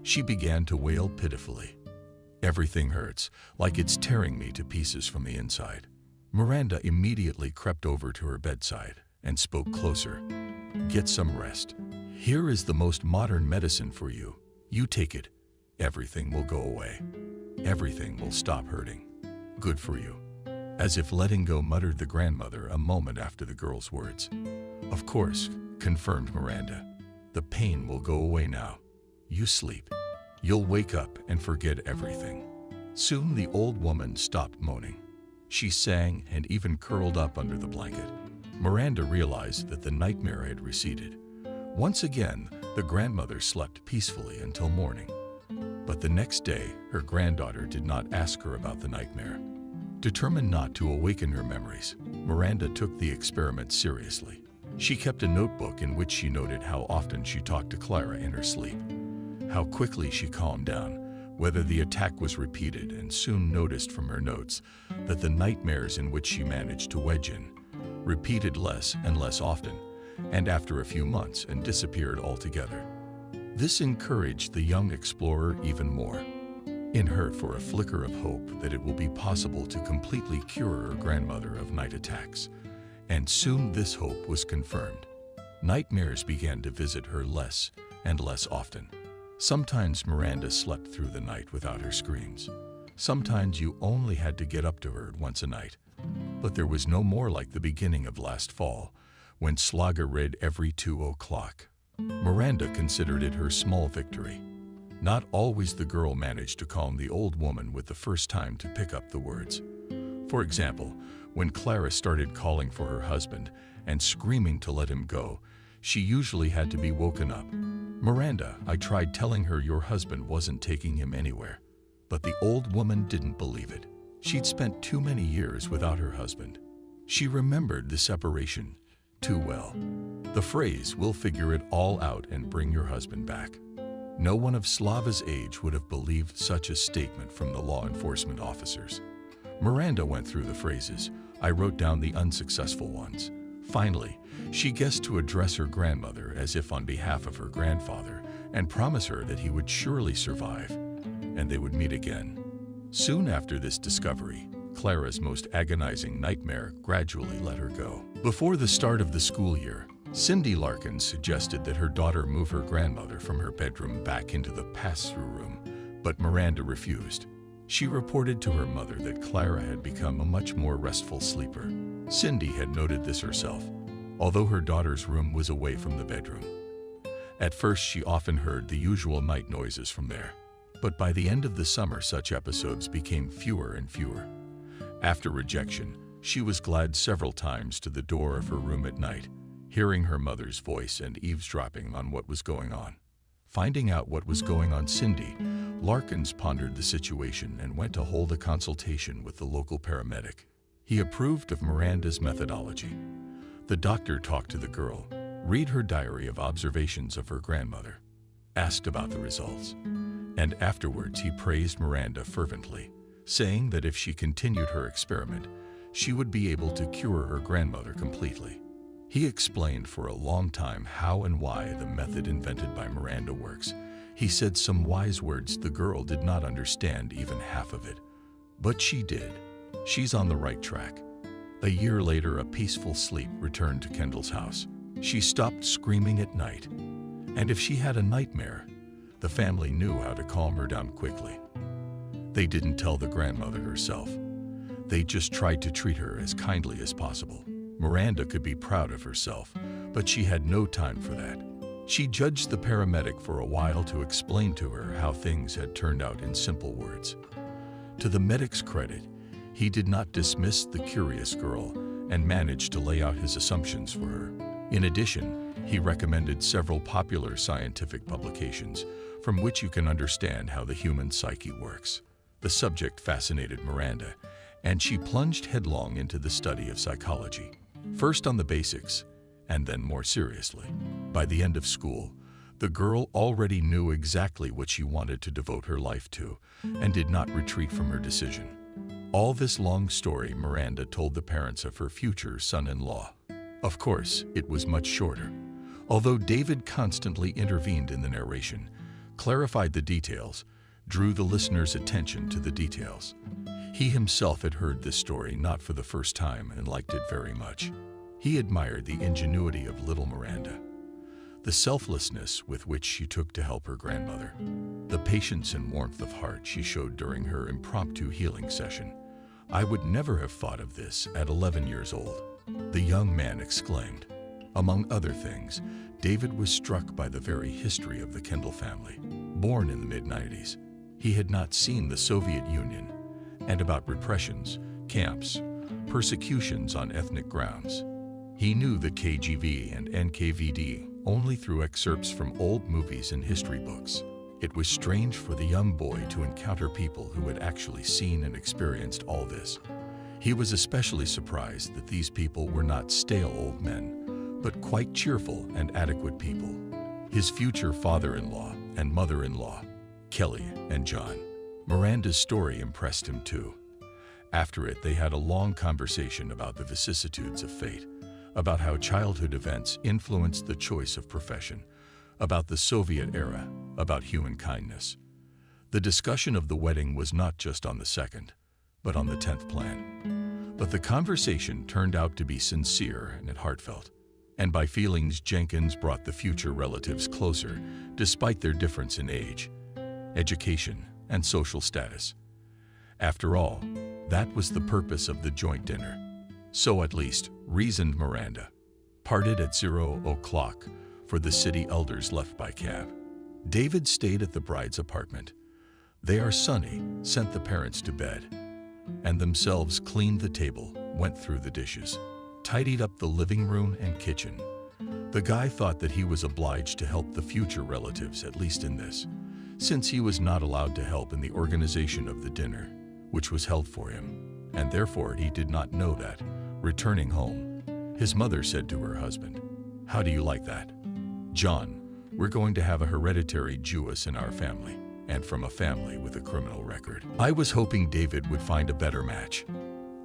she began to wail pitifully. "Everything hurts, like it's tearing me to pieces from the inside." Miranda immediately crept over to her bedside and spoke closer. "Get some rest. Here is the most modern medicine for you. You take it. Everything will go away. Everything will stop hurting. Good for you." As if letting go, muttered the grandmother a moment after the girl's words. "Of course," confirmed Miranda. "The pain will go away now. You sleep. You'll wake up and forget everything." Soon the old woman stopped moaning. She sang and even curled up under the blanket. Miranda realized that the nightmare had receded. Once again, the grandmother slept peacefully until morning. But the next day, her granddaughter did not ask her about the nightmare. Determined not to awaken her memories, Miranda took the experiment seriously. She kept a notebook in which she noted how often she talked to Clara in her sleep, how quickly she calmed down, whether the attack was repeated, and soon noticed from her notes that the nightmares in which she managed to wedge in repeated less and less often, and after a few months and disappeared altogether. This encouraged the young explorer even more. In her for a flicker of hope that it will be possible to completely cure her grandmother of night attacks. And soon this hope was confirmed. Nightmares began to visit her less and less often. Sometimes Miranda slept through the night without her screams. Sometimes you only had to get up to her once a night. But there was no more like the beginning of last fall, when Slaga read every 2 o'clock. Miranda considered it her small victory. Not always the girl managed to calm the old woman with the first time to pick up the words. For example, when Clara started calling for her husband and screaming to let him go, she usually had to be woken up. "Miranda, I tried telling her your husband wasn't taking him anywhere." But the old woman didn't believe it. She'd spent too many years without her husband. She remembered the separation too well. The phrase, "We'll figure it all out and bring your husband back." No one of Slava's age would have believed such a statement from the law enforcement officers. Miranda went through the phrases. I wrote down the unsuccessful ones. Finally, she guessed to address her grandmother as if on behalf of her grandfather and promise her that he would surely survive, and they would meet again. Soon after this discovery, Clara's most agonizing nightmare gradually let her go. Before the start of the school year, Cindy Larkin suggested that her daughter move her grandmother from her bedroom back into the pass-through room, but Miranda refused. She reported to her mother that Clara had become a much more restful sleeper. Cindy had noted this herself, although her daughter's room was away from the bedroom. At first, she often heard the usual night noises from there, but by the end of the summer, such episodes became fewer and fewer. After rejection, she was glad several times to the door of her room at night, hearing her mother's voice and eavesdropping on what was going on. Finding out what was going on, Cindy Larkins pondered the situation and went to hold a consultation with the local paramedic. He approved of Miranda's methodology. The doctor talked to the girl, read her diary of observations of her grandmother, asked about the results, and afterwards he praised Miranda fervently, saying that if she continued her experiment, she would be able to cure her grandmother completely. He explained for a long time how and why the method invented by Miranda works. He said some wise words the girl did not understand even half of it. But she did. She's on the right track. A year later, a peaceful sleep returned to Kendall's house. She stopped screaming at night. And if she had a nightmare, the family knew how to calm her down quickly. They didn't tell the grandmother herself. They just tried to treat her as kindly as possible. Miranda could be proud of herself, but she had no time for that. She judged the paramedic for a while to explain to her how things had turned out in simple words. To the medic's credit, he did not dismiss the curious girl and managed to lay out his assumptions for her. In addition, he recommended several popular scientific publications from which you can understand how the human psyche works. The subject fascinated Miranda, and she plunged headlong into the study of psychology. First on the basics, and then more seriously. By the end of school, the girl already knew exactly what she wanted to devote her life to and did not retreat from her decision. All this long story Miranda told the parents of her future son-in-law. Of course, it was much shorter. Although David constantly intervened in the narration, clarified the details, drew the listener's attention to the details. He himself had heard this story not for the first time and liked it very much. He admired the ingenuity of little Miranda, the selflessness with which she took to help her grandmother, the patience and warmth of heart she showed during her impromptu healing session. "I would never have thought of this at 11 years old," the young man exclaimed. Among other things, David was struck by the very history of the Kendall family. Born in the mid-90s, he had not seen the Soviet Union, and about repressions, camps, persecutions on ethnic grounds. He knew the KGB and NKVD only through excerpts from old movies and history books. It was strange for the young boy to encounter people who had actually seen and experienced all this. He was especially surprised that these people were not stale old men, but quite cheerful and adequate people. His future father-in-law and mother-in-law, Kelly and John. Miranda's story impressed him too. After it, they had a long conversation about the vicissitudes of fate, about how childhood events influenced the choice of profession, about the Soviet era, about human kindness. The discussion of the wedding was not just on the second, but on the 10th plan. But the conversation turned out to be sincere and heartfelt. And by feelings, Jenkins brought the future relatives closer, despite their difference in age, education, and social status. After all, that was the purpose of the joint dinner. So at least, reasoned Miranda. Parted at 0 o'clock for the city elders left by cab. David stayed at the bride's apartment. They are sunny, sent the parents to bed, and themselves cleaned the table, went through the dishes, tidied up the living room and kitchen. The guy thought that he was obliged to help the future relatives, at least in this, since he was not allowed to help in the organization of the dinner, which was held for him, and therefore he did not know that, returning home, his mother said to her husband, "How do you like that? John, we're going to have a hereditary Jewess in our family, and from a family with a criminal record. I was hoping David would find a better match."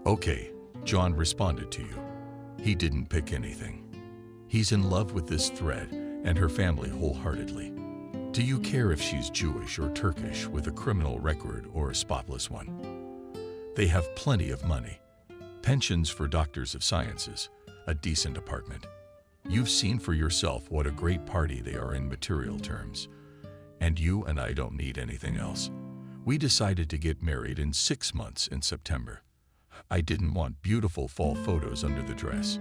"Okay," John responded to you. He didn't pick anything. He's in love with this thread and her family wholeheartedly. Do you care if she's Jewish or Turkish with a criminal record or a spotless one? They have plenty of money, pensions for doctors of sciences, a decent apartment. You've seen for yourself what a great party they are in material terms. And you and I don't need anything else. We decided to get married in 6 months in September. I didn't want beautiful fall photos under the dress.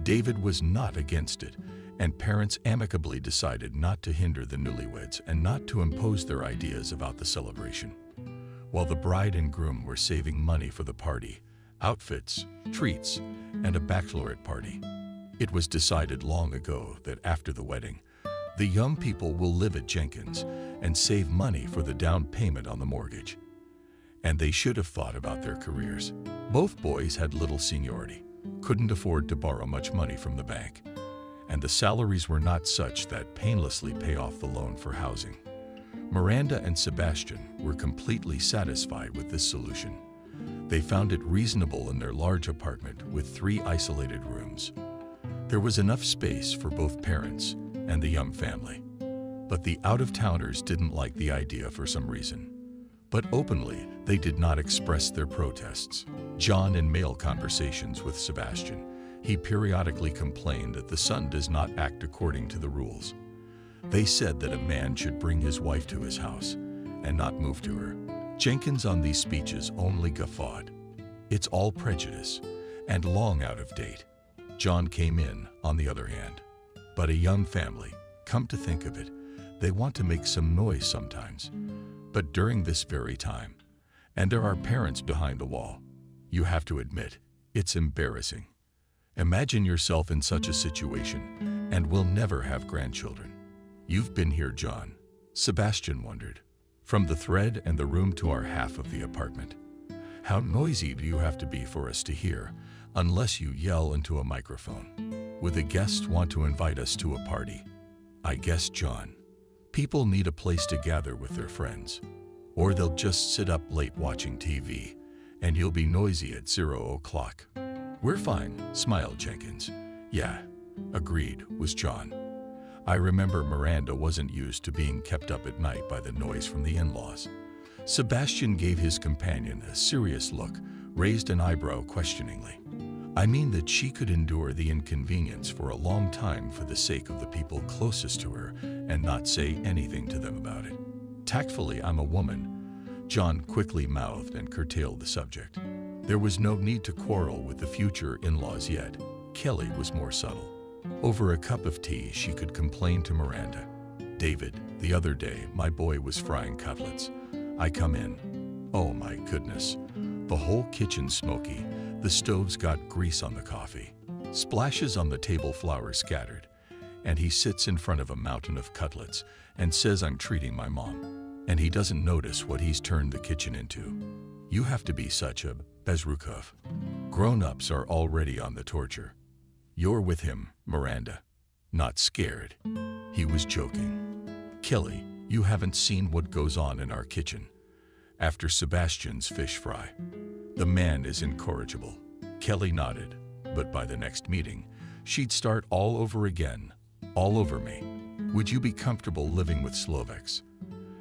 David was not against it, and parents amicably decided not to hinder the newlyweds and not to impose their ideas about the celebration. While the bride and groom were saving money for the party, outfits, treats, and a bachelorette party, it was decided long ago that after the wedding, the young people will live at Jenkins and save money for the down payment on the mortgage. And they should have thought about their careers. Both boys had little seniority, couldn't afford to borrow much money from the bank, and the salaries were not such that painlessly pay off the loan for housing. Miranda and Sebastian were completely satisfied with this solution. They found it reasonable in their large apartment with 3 isolated rooms. There was enough space for both parents and the young family. But the out-of-towners didn't like the idea for some reason. But openly, they did not express their protests. John, in mail conversations with Sebastian, he periodically complained that the son does not act according to the rules. They said that a man should bring his wife to his house and not move to her. Jenkins on these speeches only guffawed. It's all prejudice and long out of date. John came in, on the other hand. But a young family, come to think of it, they want to make some noise sometimes. But during this very time, and there are parents behind the wall, you have to admit, it's embarrassing. Imagine yourself in such a situation and will never have grandchildren. You've been here, John. Sebastian wondered. From the thread and the room to our half of the apartment. How noisy do you have to be for us to hear, unless you yell into a microphone? Would the guests want to invite us to a party? I guess, John. People need a place to gather with their friends. Or they'll just sit up late watching TV, and you'll be noisy at 0 o'clock. We're fine, smiled Jenkins. Yeah, agreed, was John. I remember Miranda wasn't used to being kept up at night by the noise from the in-laws. Sebastian gave his companion a serious look, raised an eyebrow questioningly. I mean that she could endure the inconvenience for a long time for the sake of the people closest to her and not say anything to them about it. Tactfully, I'm a woman, John quickly mouthed and curtailed the subject. There was no need to quarrel with the future in-laws yet. Kelly was more subtle. Over a cup of tea, she could complain to Miranda. David, the other day, my boy was frying cutlets. I come in. Oh my goodness. The whole kitchen's smoky. The stove's got grease on the coffee. Splashes on the table, flowers scattered. And he sits in front of a mountain of cutlets and says I'm treating my mom. And he doesn't notice what he's turned the kitchen into. You have to be such a Bezrukov. Grown-ups are already on the torture. You're with him, Miranda. Not scared. He was joking. Kelly, you haven't seen what goes on in our kitchen. After Sebastian's fish fry. The man is incorrigible. Kelly nodded, but by the next meeting, she'd start all over again, all over me. Would you be comfortable living with Slovaks?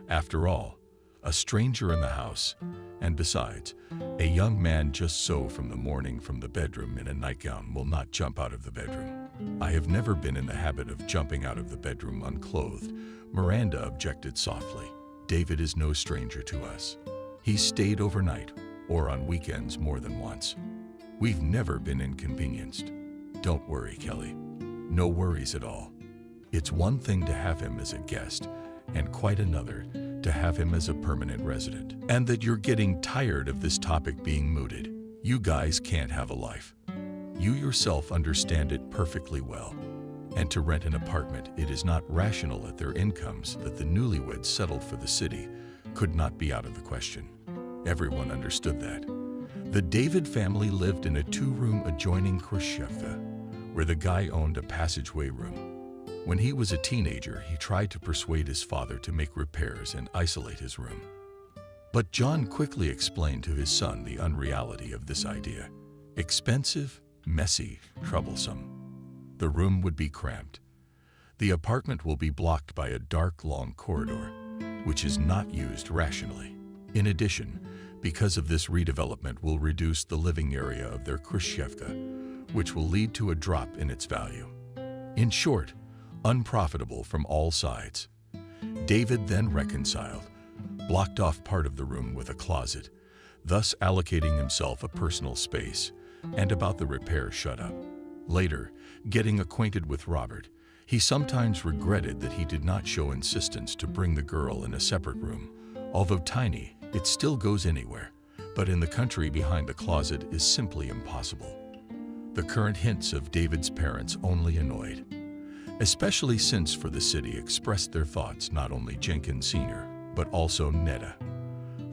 After all, a stranger in the house, and besides, a young man just so from the morning from the bedroom in a nightgown will not jump out of the bedroom. I have never been in the habit of jumping out of the bedroom unclothed, Miranda objected softly. David is no stranger to us. He's stayed overnight, or on weekends more than once. We've never been inconvenienced. Don't worry, Kelly. No worries at all. It's one thing to have him as a guest, and quite another to have him as a permanent resident. And that you're getting tired of this topic being mooted. You guys can't have a life. You yourself understand it perfectly well. And to rent an apartment, it is not rational at their incomes that the newlyweds settled for the city could not be out of the question. Everyone understood that. The David family lived in a two-room adjoining Khrushchevka, where the guy owned a passageway room. When he was a teenager, he tried to persuade his father to make repairs and isolate his room. But John quickly explained to his son the unreality of this idea. Expensive, messy, troublesome. The room would be cramped. The apartment will be blocked by a dark, long corridor, which is not used rationally. In addition, because of this, redevelopment will reduce the living area of their Khrushchevka, which will lead to a drop in its value. In short, unprofitable from all sides. David then reconciled, blocked off part of the room with a closet, thus allocating himself a personal space, and about the repair shut up. Later, getting acquainted with Robert, he sometimes regretted that he did not show insistence to bring the girl in a separate room. Although tiny, it still goes anywhere, but in the country behind the closet is simply impossible. The current hints of David's parents only annoyed, especially since for the city expressed their thoughts not only Jenkins Sr., but also Netta.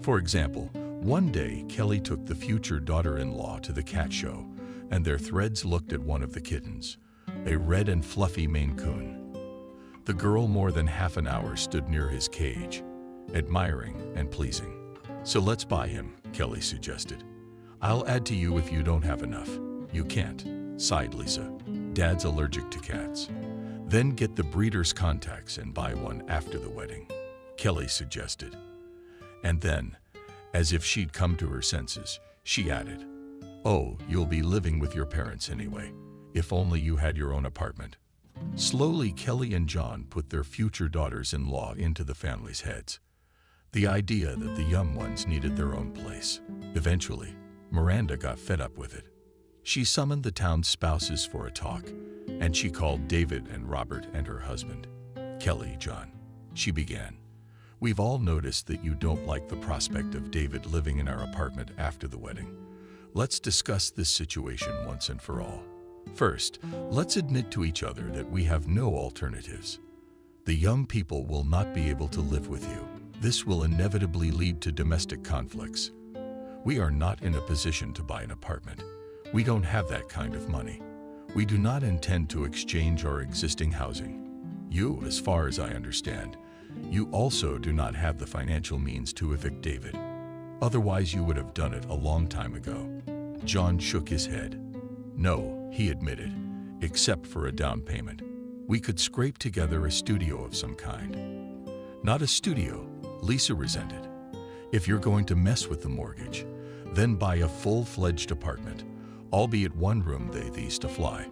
For example, one day Kelly took the future daughter-in-law to the cat show, and their threads looked at one of the kittens, a red and fluffy Maine Coon. The girl more than half an hour stood near his cage, admiring and pleasing. So let's buy him, Kelly suggested. I'll add to you if you don't have enough. You can't, sighed Lisa. Dad's allergic to cats. Then get the breeder's contacts and buy one after the wedding, Kelly suggested. And then, as if she'd come to her senses, she added, "Oh, you'll be living with your parents anyway. If only you had your own apartment." Slowly, Kelly and John put their future daughters-in-law into the family's heads. The idea that the young ones needed their own place. Eventually, Miranda got fed up with it. She summoned the town's spouses for a talk, and she called David and Robert and her husband. "Kelly, John," she began, "we've all noticed that you don't like the prospect of David living in our apartment after the wedding. Let's discuss this situation once and for all. First, let's admit to each other that we have no alternatives. The young people will not be able to live with you. This will inevitably lead to domestic conflicts. We are not in a position to buy an apartment. We don't have that kind of money. We do not intend to exchange our existing housing. You, as far as I understand, you also do not have the financial means to evict David. Otherwise, you would have done it a long time ago." John shook his head. "No," he admitted, "except for a down payment." We could scrape together a studio of some kind. Not a studio, Lisa resented. If you're going to mess with the mortgage, then buy a full-fledged apartment, albeit one room these to fly.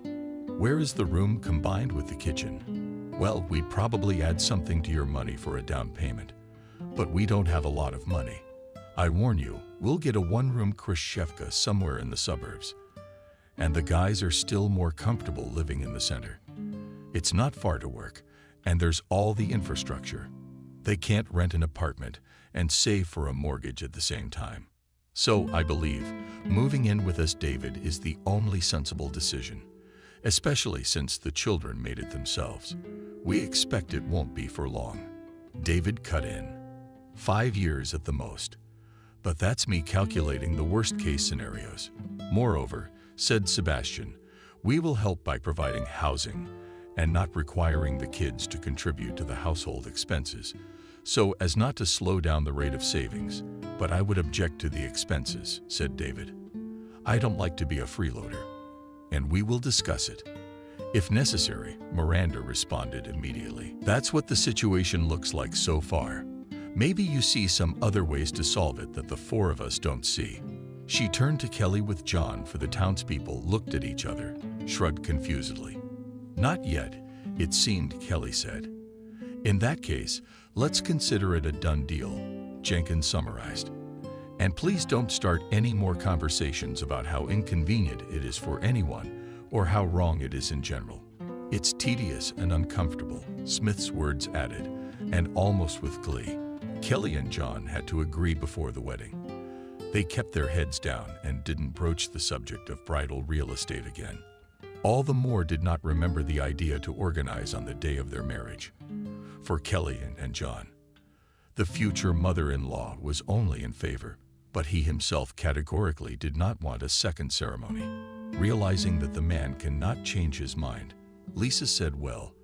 Where is the room combined with the kitchen? Well, we'd probably add something to your money for a down payment, but we don't have a lot of money. I warn you, we'll get a one-room Khrushchevka somewhere in the suburbs. And the guys are still more comfortable living in the center. It's not far to work, and there's all the infrastructure. They can't rent an apartment and save for a mortgage at the same time. So, I believe, moving in with us, David, is the only sensible decision, especially since the children made it themselves. We expect it won't be for long. David cut in. 5 years at the most. But that's me calculating the worst-case scenarios. Moreover, said Sebastian, we will help by providing housing and not requiring the kids to contribute to the household expenses, so as not to slow down the rate of savings. But I would object to the expenses, said David. I don't like to be a freeloader, and we will discuss it. If necessary, Miranda responded immediately. That's what the situation looks like so far. Maybe you see some other ways to solve it that the four of us don't see. She turned to Kelly with John, for the townspeople looked at each other, shrugged confusedly. Not yet, it seemed, Kelly said. In that case, let's consider it a done deal, Jenkins summarized. And please don't start any more conversations about how inconvenient it is for anyone or how wrong it is in general. It's tedious and uncomfortable, Smith's words added, and almost with glee. Kelly and John had to agree before the wedding. They kept their heads down and didn't broach the subject of bridal real estate again. All the more did not remember the idea to organize on the day of their marriage. For Kelly and John, the future mother-in-law was only in favor, but he himself categorically did not want a second ceremony. Realizing that the man cannot change his mind, Lisa said, well,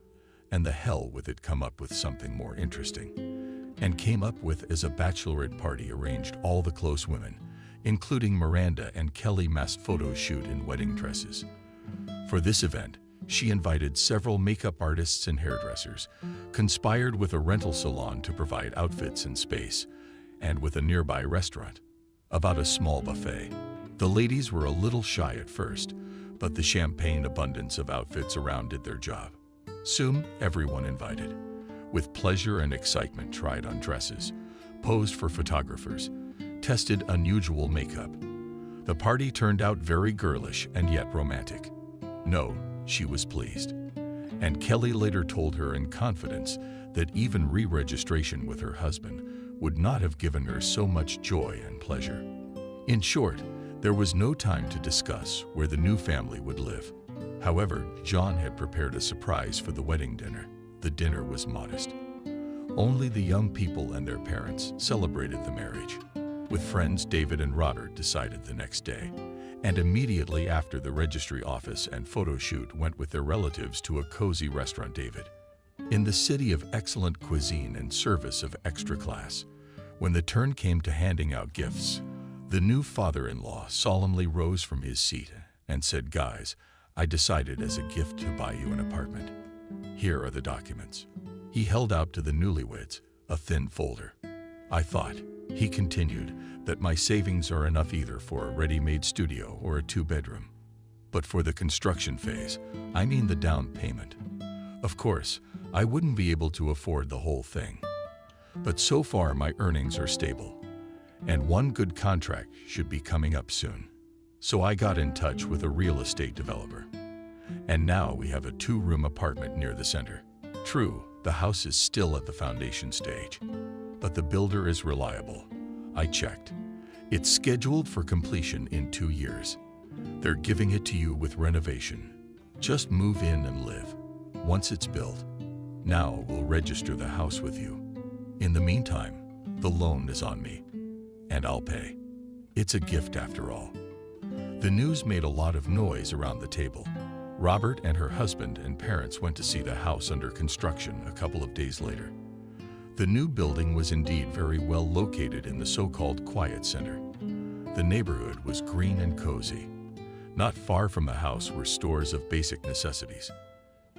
and the hell with it, come up with something more interesting. And came up with as a bachelorette party arranged all the close women, including Miranda and Kelly, mass photo shoot in wedding dresses. For this event, she invited several makeup artists and hairdressers, conspired with a rental salon to provide outfits and space, and with a nearby restaurant. About a small buffet. The ladies were a little shy at first, but the champagne abundance of outfits around did their job. Soon, everyone invited. With pleasure and excitement, tried on dresses, posed for photographers, tested unusual makeup. The party turned out very girlish and yet romantic. No, she was pleased. And Kelly later told her in confidence that even re-registration with her husband would not have given her so much joy and pleasure. In short, there was no time to discuss where the new family would live. However, John had prepared a surprise for the wedding dinner. The dinner was modest. Only the young people and their parents celebrated the marriage. With friends, David and Robert decided the next day, and immediately after the registry office and photo shoot went with their relatives to a cozy restaurant, David, in the city of excellent cuisine and service of extra class. When the turn came to handing out gifts, the new father-in-law solemnly rose from his seat and said, guys, I decided as a gift to buy you an apartment. Here are the documents. He held out to the newlyweds a thin folder. I thought, he continued, that my savings are enough either for a ready-made studio or a two-bedroom. But for the construction phase, I mean the down payment. Of course, I wouldn't be able to afford the whole thing. But so far my earnings are stable, and one good contract should be coming up soon. So I got in touch with a real estate developer. And now we have a two-room apartment near the center. True, the house is still at the foundation stage, but the builder is reliable. I checked. It's scheduled for completion in 2 years. They're giving it to you with renovation. Just move in and live. Once it's built, now we'll register the house with you. In the meantime, the loan is on me, and I'll pay. It's a gift after all. The news made a lot of noise around the table. Robert and her husband and parents went to see the house under construction a couple of days later. The new building was indeed very well located in the so-called quiet center. The neighborhood was green and cozy. Not far from the house were stores of basic necessities.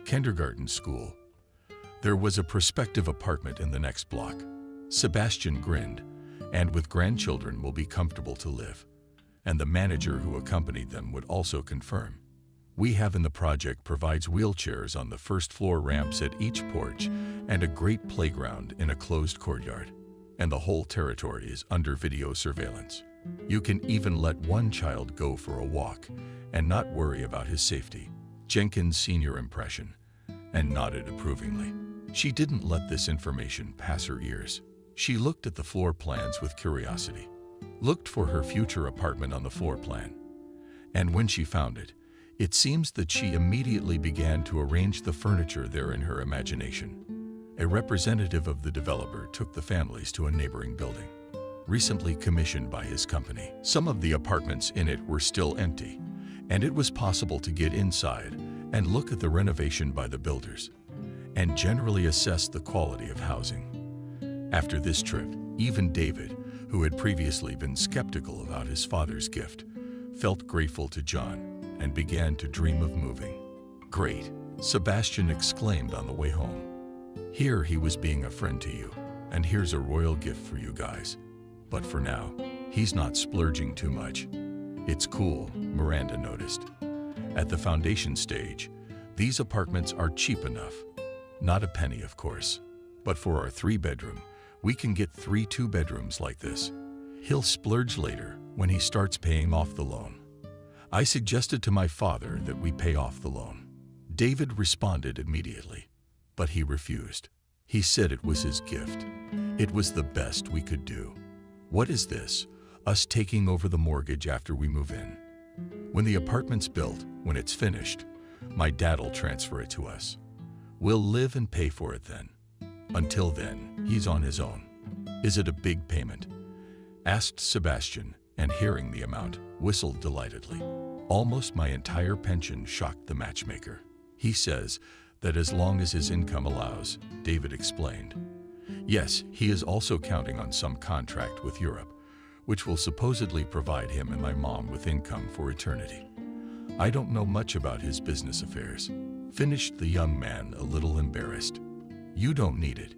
Kindergarten school. There was a prospective apartment in the next block. Sebastian grinned, and with grandchildren will be comfortable to live. And the manager who accompanied them would also confirm. We have in the project provides wheelchairs on the first floor ramps at each porch and a great playground in a closed courtyard. And the whole territory is under video surveillance. You can even let one child go for a walk and not worry about his safety. Jenkins' senior impression, and nodded approvingly. She didn't let this information pass her ears. She looked at the floor plans with curiosity, looked for her future apartment on the floor plan. And when she found it, it seems that she immediately began to arrange the furniture there in her imagination. A representative of the developer took the families to a neighboring building, recently commissioned by his company. Some of the apartments in it were still empty, and it was possible to get inside and look at the renovation by the builders, and generally assess the quality of housing. After this trip, even David, who had previously been skeptical about his father's gift, felt grateful to John and began to dream of moving. "Great," Sebastian exclaimed on the way home. "Here he was being a friend to you, and here's a royal gift for you guys. But for now, he's not splurging too much." "It's cool," Miranda noticed. "At the foundation stage, these apartments are cheap enough. Not a penny, of course. But for our 3-bedroom, we can get 3 2-bedrooms like this. He'll splurge later when he starts paying off the loan." I suggested to my father that we pay off the loan. David responded immediately, but he refused. He said it was his gift. It was the best we could do. "What is this? Us taking over the mortgage after we move in? When the apartment's built, when it's finished, my dad'll transfer it to us. We'll live and pay for it then. Until then, he's on his own." "Is it a big payment?" asked Sebastian, and hearing the amount, whistled delightedly. "Almost my entire pension," shocked the matchmaker. "He says that as long as his income allows," David explained. "Yes, he is also counting on some contract with Europe, which will supposedly provide him and my mom with income for eternity. I don't know much about his business affairs," finished the young man, a little embarrassed. "You don't need it.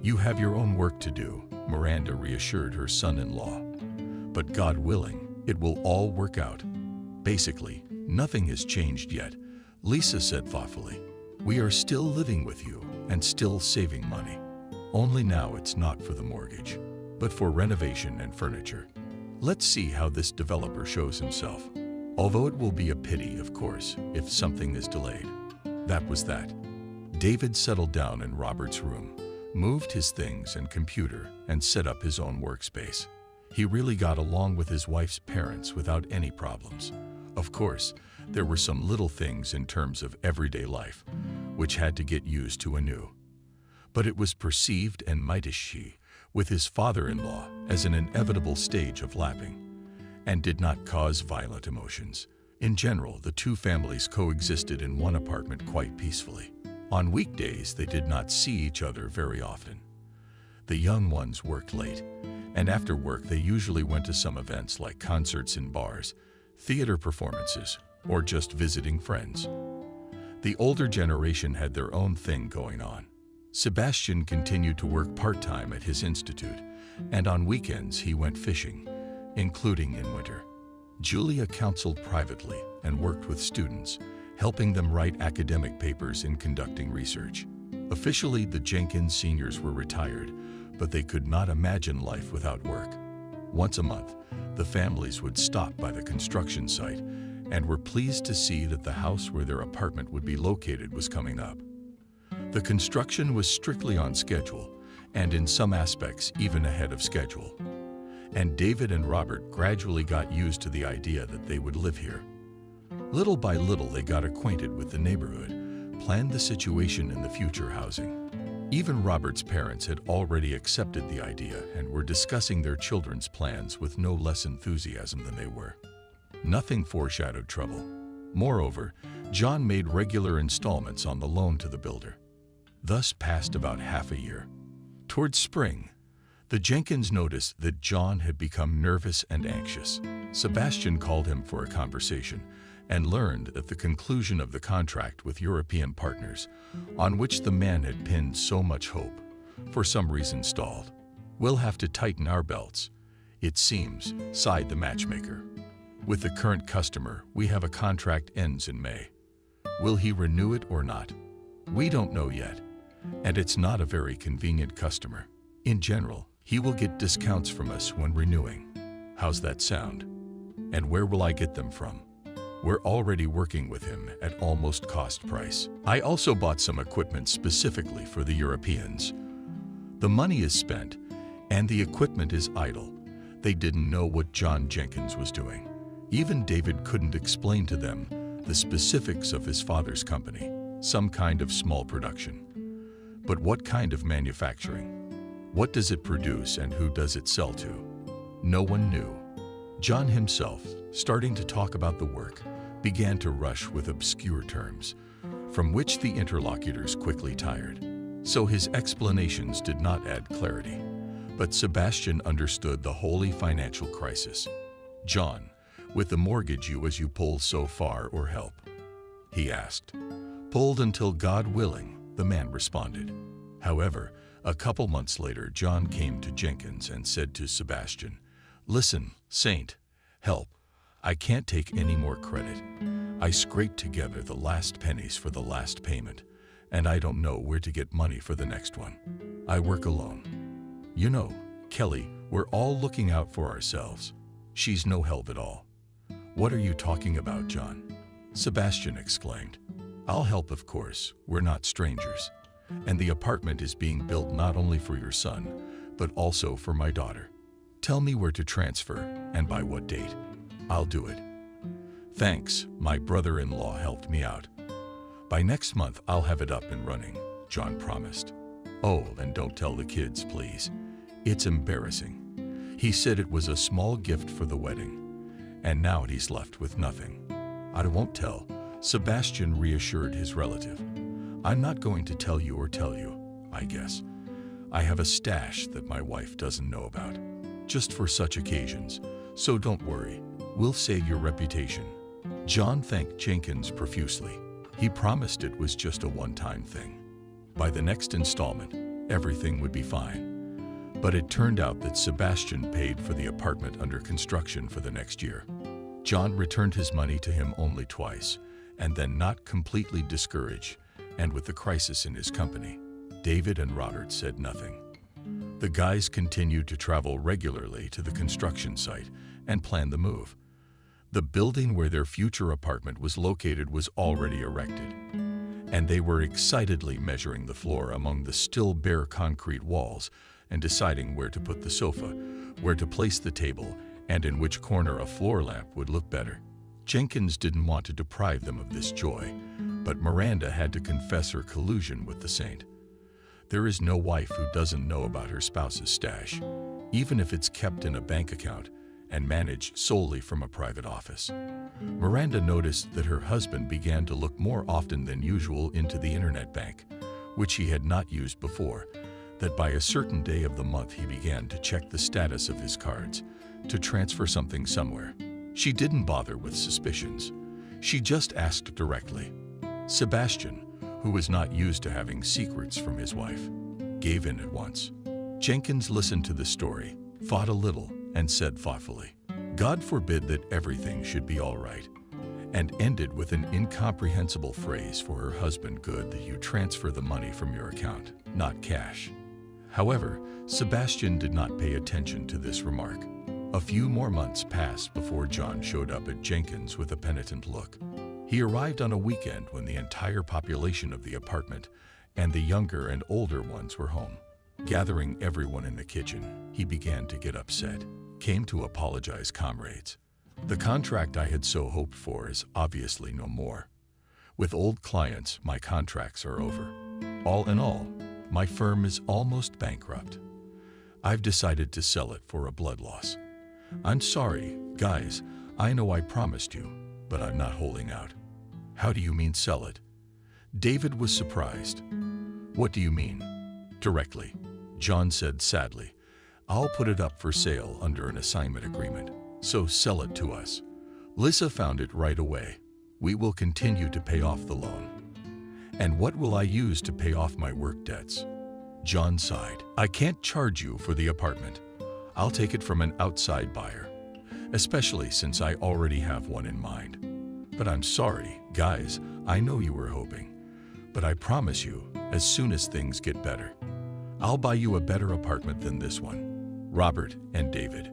You have your own work to do," Miranda reassured her son-in-law. "But God willing, it will all work out. Basically, nothing has changed yet," Lisa said thoughtfully. "We are still living with you and still saving money. Only now it's not for the mortgage, but for renovation and furniture. Let's see how this developer shows himself. Although it will be a pity, of course, if something is delayed." That was that. David settled down in Robert's room, moved his things and computer, and set up his own workspace. He really got along with his wife's parents without any problems. Of course, there were some little things in terms of everyday life, which had to get used to anew. But it was perceived and mighty with his father-in-law as an inevitable stage of lapping, and did not cause violent emotions. In general, the two families coexisted in one apartment quite peacefully. On weekdays, they did not see each other very often. The young ones worked late, and after work they usually went to some events like concerts in bars, theater performances, or just visiting friends. The older generation had their own thing going on. Sebastian continued to work part-time at his institute, and on weekends he went fishing, including in winter. Julia counseled privately and worked with students, helping them write academic papers and conducting research. Officially, the Jenkins seniors were retired, but they could not imagine life without work. Once a month, the families would stop by the construction site and were pleased to see that the house where their apartment would be located was coming up. The construction was strictly on schedule, and in some aspects even ahead of schedule. And David and Robert gradually got used to the idea that they would live here. Little by little, they got acquainted with the neighborhood, planned the situation in the future housing. Even Robert's parents had already accepted the idea and were discussing their children's plans with no less enthusiasm than they were. Nothing foreshadowed trouble. Moreover, John made regular installments on the loan to the builder. Thus passed about half a year. Towards spring, the Jenkins noticed that John had become nervous and anxious. Sebastian called him for a conversation and learned at the conclusion of the contract with European partners, on which the man had pinned so much hope, for some reason stalled. "We'll have to tighten our belts, it seems," sighed the matchmaker. "With the current customer, we have a contract ends in May. Will he renew it or not? We don't know yet, and it's not a very convenient customer. In general, he will get discounts from us when renewing. How's that sound? And where will I get them from? We're already working with him at almost cost price. I also bought some equipment specifically for the Europeans. The money is spent, and the equipment is idle." They didn't know what John Jenkins was doing. Even David couldn't explain to them the specifics of his father's company, some kind of small production. But what kind of manufacturing? What does it produce and who does it sell to? No one knew. John himself, starting to talk about the work, began to rush with obscure terms, from which the interlocutors quickly tired. So his explanations did not add clarity. But Sebastian understood the holy financial crisis. "John, with the mortgage you pull so far or help?" he asked. "Pulled until God willing," the man responded. However, a couple months later, John came to Jenkins and said to Sebastian, "Listen, Saint, help. I can't take any more credit. I scraped together the last pennies for the last payment, and I don't know where to get money for the next one. I work alone. You know, Kelly, we're all looking out for ourselves. She's no help at all." "What are you talking about, John?" Sebastian exclaimed. "I'll help, of course. We're not strangers. And the apartment is being built not only for your son, but also for my daughter. Tell me where to transfer and by what date. I'll do it." "Thanks, my brother-in-law helped me out. By next month I'll have it up and running," John promised. "Oh, and don't tell the kids, please. It's embarrassing. He said it was a small gift for the wedding, and now he's left with nothing." "I won't tell," Sebastian reassured his relative. "I'm not going to tell you, I guess. I have a stash that my wife doesn't know about, just for such occasions, so don't worry. We'll save your reputation." John thanked Jenkins profusely. He promised it was just a one-time thing. By the next installment, everything would be fine. But it turned out that Sebastian paid for the apartment under construction for the next year. John returned his money to him only twice, and then, not completely discouraged, and with the crisis in his company, David and Robert said nothing. The guys continued to travel regularly to the construction site and plan the move. The building where their future apartment was located was already erected, and they were excitedly measuring the floor among the still bare concrete walls and deciding where to put the sofa, where to place the table, and in which corner a floor lamp would look better. Jenkins didn't want to deprive them of this joy, but Miranda had to confess her collusion with the saint. There is no wife who doesn't know about her spouse's stash, even if it's kept in a bank account and managed solely from a private office. Miranda noticed that her husband began to look more often than usual into the internet bank, which he had not used before, that by a certain day of the month he began to check the status of his cards, to transfer something somewhere. She didn't bother with suspicions. She just asked directly. Sebastian, who was not used to having secrets from his wife, gave in at once. Jenkins listened to the story, thought a little, and said thoughtfully, "God forbid that everything should be all right," and ended with an incomprehensible phrase for her husband: "Good that you transfer the money from your account, not cash." However, Sebastian did not pay attention to this remark. A few more months passed before John showed up at Jenkins with a penitent look. He arrived on a weekend when the entire population of the apartment and the younger and older ones were home. Gathering everyone in the kitchen, he began to get upset. "Came to apologize, comrades. The contract I had so hoped for is obviously no more. With old clients, my contracts are over. All in all, my firm is almost bankrupt. I've decided to sell it for a blood loss. I'm sorry, guys, I know I promised you, but I'm not holding out." "How do you mean sell it?" David was surprised. "What do you mean?" "Directly," John said sadly. "I'll put it up for sale under an assignment agreement, so sell it to us." Lisa found it right away. We will continue to pay off the loan. And what will I use to pay off my work debts? John sighed. I can't charge you for the apartment. I'll take it from an outside buyer, especially since I already have one in mind. But I'm sorry, guys, I know you were hoping. But I promise you, as soon as things get better, I'll buy you a better apartment than this one. Robert and David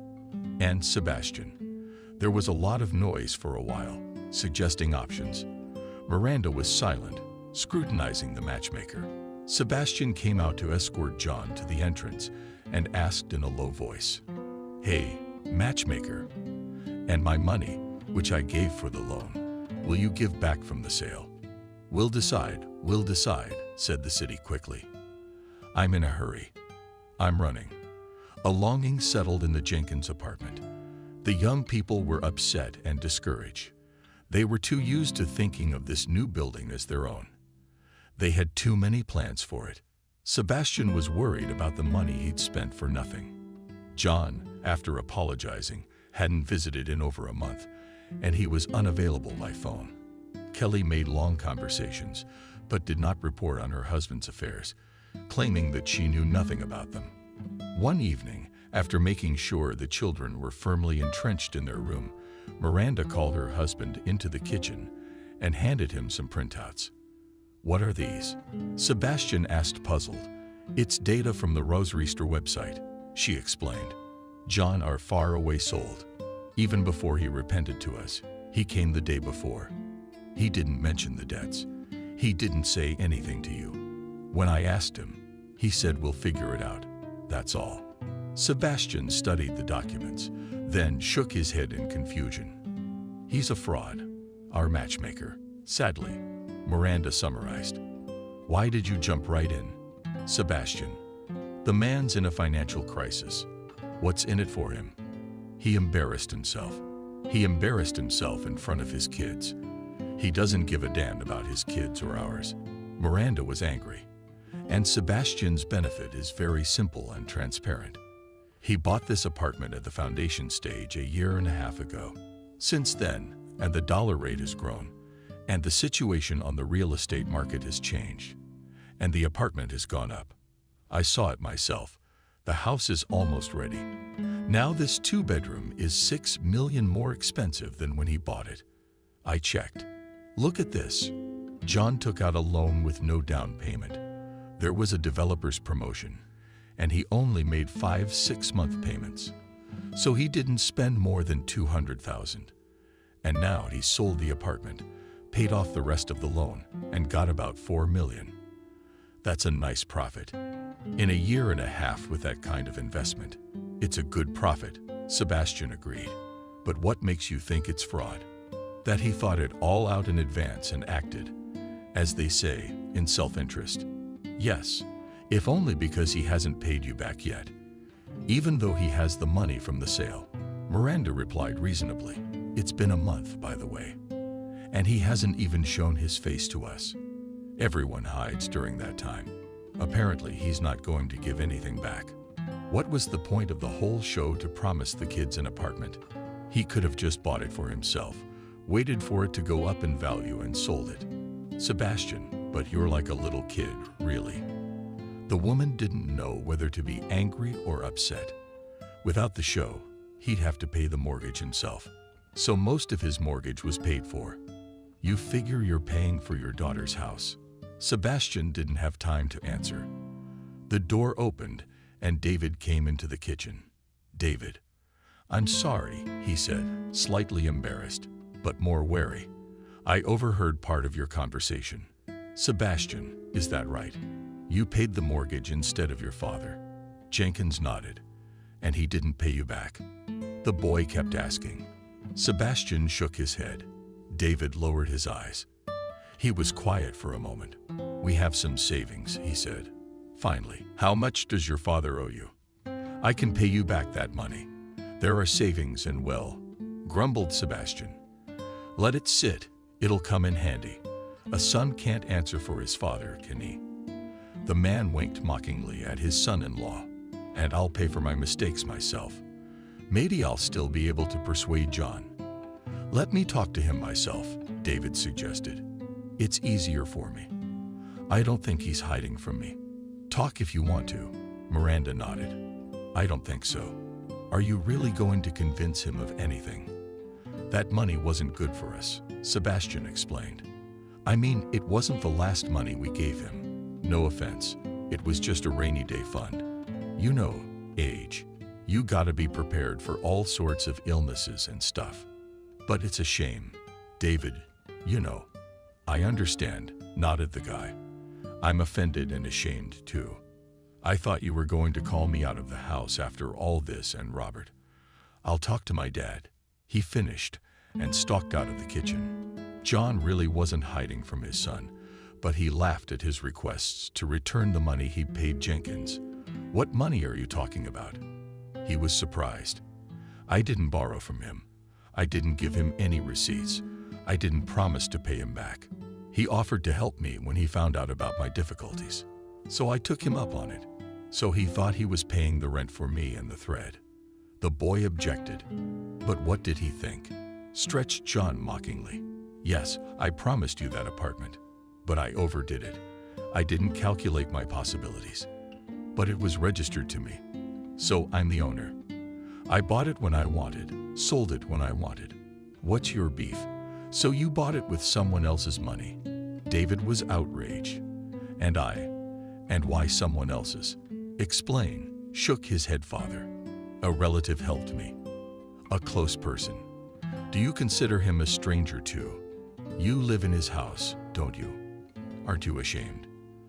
and Sebastian. There was a lot of noise for a while, suggesting options. Miranda was silent, scrutinizing the matchmaker. Sebastian came out to escort John to the entrance and asked in a low voice, "Hey, matchmaker, and my money, which I gave for the loan, will you give back from the sale?" We'll decide, said the city quickly. I'm in a hurry. I'm running. A longing settled in the Jenkins apartment. The young people were upset and discouraged. They were too used to thinking of this new building as their own. They had too many plans for it. Sebastian was worried about the money he'd spent for nothing. John, after apologizing, hadn't visited in over a month, and he was unavailable by phone. Kelly made long conversations, but did not report on her husband's affairs, claiming that she knew nothing about them. One evening, after making sure the children were firmly entrenched in their room, Miranda called her husband into the kitchen and handed him some printouts. What are these? Sebastian asked, puzzled. It's data from the Roserister website, she explained. John our far away sold. Even before he repented to us, he came the day before. He didn't mention the debts. He didn't say anything to you. When I asked him, he said we'll figure it out. That's all. Sebastian studied the documents, then shook his head in confusion. He's a fraud, our matchmaker. Sadly, Miranda summarized. Why did you jump right in? Sebastian. The man's in a financial crisis. What's in it for him? He embarrassed himself. He embarrassed himself in front of his kids. He doesn't give a damn about his kids or ours. Miranda was angry. And Sebastian's benefit is very simple and transparent. He bought this apartment at the foundation stage a year and a half ago. Since then, and the dollar rate has grown, and the situation on the real estate market has changed, and the apartment has gone up. I saw it myself. The house is almost ready. Now this two-bedroom is $6 million more expensive than when he bought it. I checked. Look at this. John took out a loan with no down payment. There was a developer's promotion, and he only made 5 6-month payments. So he didn't spend more than $200,000. And now he sold the apartment, paid off the rest of the loan, and got about $4 million. That's a nice profit. In a year and a half with that kind of investment, it's a good profit, Sebastian agreed. But what makes you think it's fraud? That he thought it all out in advance and acted, as they say, in self-interest. Yes, if only because he hasn't paid you back yet. Even though he has the money from the sale, Miranda replied reasonably. It's been a month, by the way, and he hasn't even shown his face to us. Everyone hides during that time. Apparently, he's not going to give anything back. What was the point of the whole show to promise the kids an apartment? He could have just bought it for himself, waited for it to go up in value and sold it. Sebastian, but you're like a little kid, really. The woman didn't know whether to be angry or upset. Without the show, he'd have to pay the mortgage himself. So most of his mortgage was paid for. You figure you're paying for your daughter's house. Sebastian didn't have time to answer. The door opened and David came into the kitchen. David. I'm sorry, he said, slightly embarrassed, but more wary. I overheard part of your conversation. Sebastian, is that right? You paid the mortgage instead of your father. Jenkins nodded. And he didn't pay you back? The boy kept asking. Sebastian shook his head. David lowered his eyes. He was quiet for a moment. We have some savings, he said. Finally, how much does your father owe you? I can pay you back that money. There are savings and well, grumbled Sebastian. Let it sit, it'll come in handy. A son can't answer for his father, can he? The man winked mockingly at his son-in-law. And I'll pay for my mistakes myself. Maybe I'll still be able to persuade John. Let me talk to him myself. David suggested. It's easier for me. I don't think he's hiding from me. Talk if you want to. Miranda nodded. I don't think so. Are you really going to convince him of anything? That money wasn't good for us, Sebastian explained. I mean, it wasn't the last money we gave him. No offense. It was just a rainy day fund. You know, age. You gotta be prepared for all sorts of illnesses and stuff. But it's a shame. David, you know. I understand, nodded the guy. I'm offended and ashamed too. I thought you were going to call me out of the house after all this, and Robert. I'll talk to my dad. He finished and stalked out of the kitchen. John really wasn't hiding from his son, but he laughed at his requests to return the money he paid Jenkins. What money are you talking about? He was surprised. I didn't borrow from him. I didn't give him any receipts. I didn't promise to pay him back. He offered to help me when he found out about my difficulties. So I took him up on it. So he thought he was paying the rent for me and the thread. The boy objected. But what did he think? Stretched John mockingly. Yes, I promised you that apartment. But I overdid it. I didn't calculate my possibilities. But it was registered to me. So I'm the owner. I bought it when I wanted, sold it when I wanted. What's your beef? So you bought it with someone else's money. David was outraged. And why someone else's? Explain, shook his head father. A relative helped me. A close person. Do you consider him a stranger too? You live in his house, don't you? Aren't you ashamed?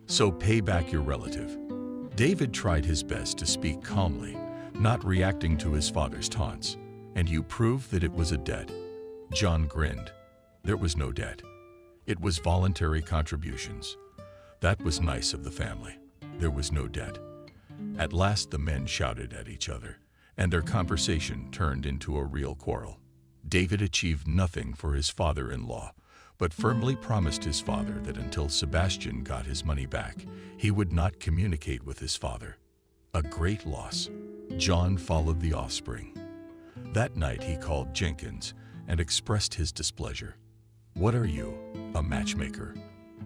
So pay back your relative. David tried his best to speak calmly, not reacting to his father's taunts. And you prove that it was a debt. John grinned. There was no debt. It was voluntary contributions. That was nice of the family. There was no debt. At last the men shouted at each other, and their conversation turned into a real quarrel. David achieved nothing for his father-in-law, but firmly promised his father that until Sebastian got his money back, he would not communicate with his father. A great loss. John followed the offspring. That night he called Jenkins and expressed his displeasure. What are you, a matchmaker?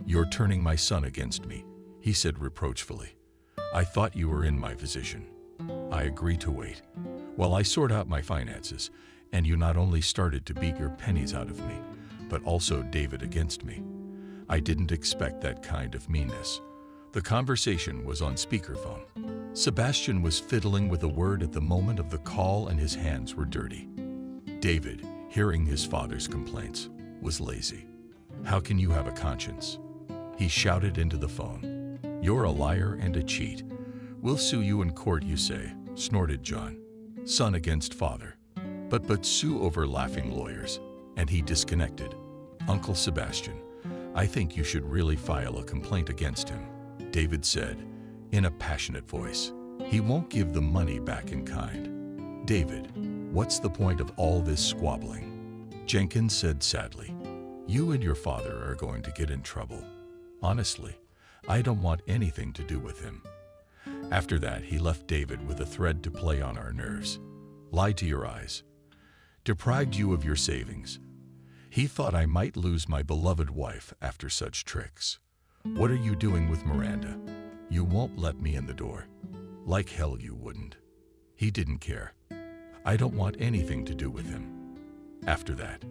You're turning my son against me, he said reproachfully. I thought you were in my position. I agree to wait while I sort out my finances, and you not only started to beat your pennies out of me, but also David against me. I didn't expect that kind of meanness. The conversation was on speakerphone. Sebastian was fiddling with a word at the moment of the call, and his hands were dirty. David, hearing his father's complaints, was lazy. How can you have a conscience? He shouted into the phone. You're a liar and a cheat. We'll sue you in court, you say, snorted John. Son against father. But sue over laughing lawyers. And he disconnected. Uncle Sebastian, I think you should really file a complaint against him, David said, in a passionate voice. He won't give the money back in kind. David, what's the point of all this squabbling? Jenkins said sadly. You and your father are going to get in trouble. Honestly, I don't want anything to do with him. After that, he left David with a thread to play on our nerves. Lied to your eyes. Deprived you of your savings. He thought I might lose my beloved wife after such tricks. What are you doing with Miranda? You won't let me in the door. Like hell you wouldn't. He didn't care. I don't want anything to do with him. After that.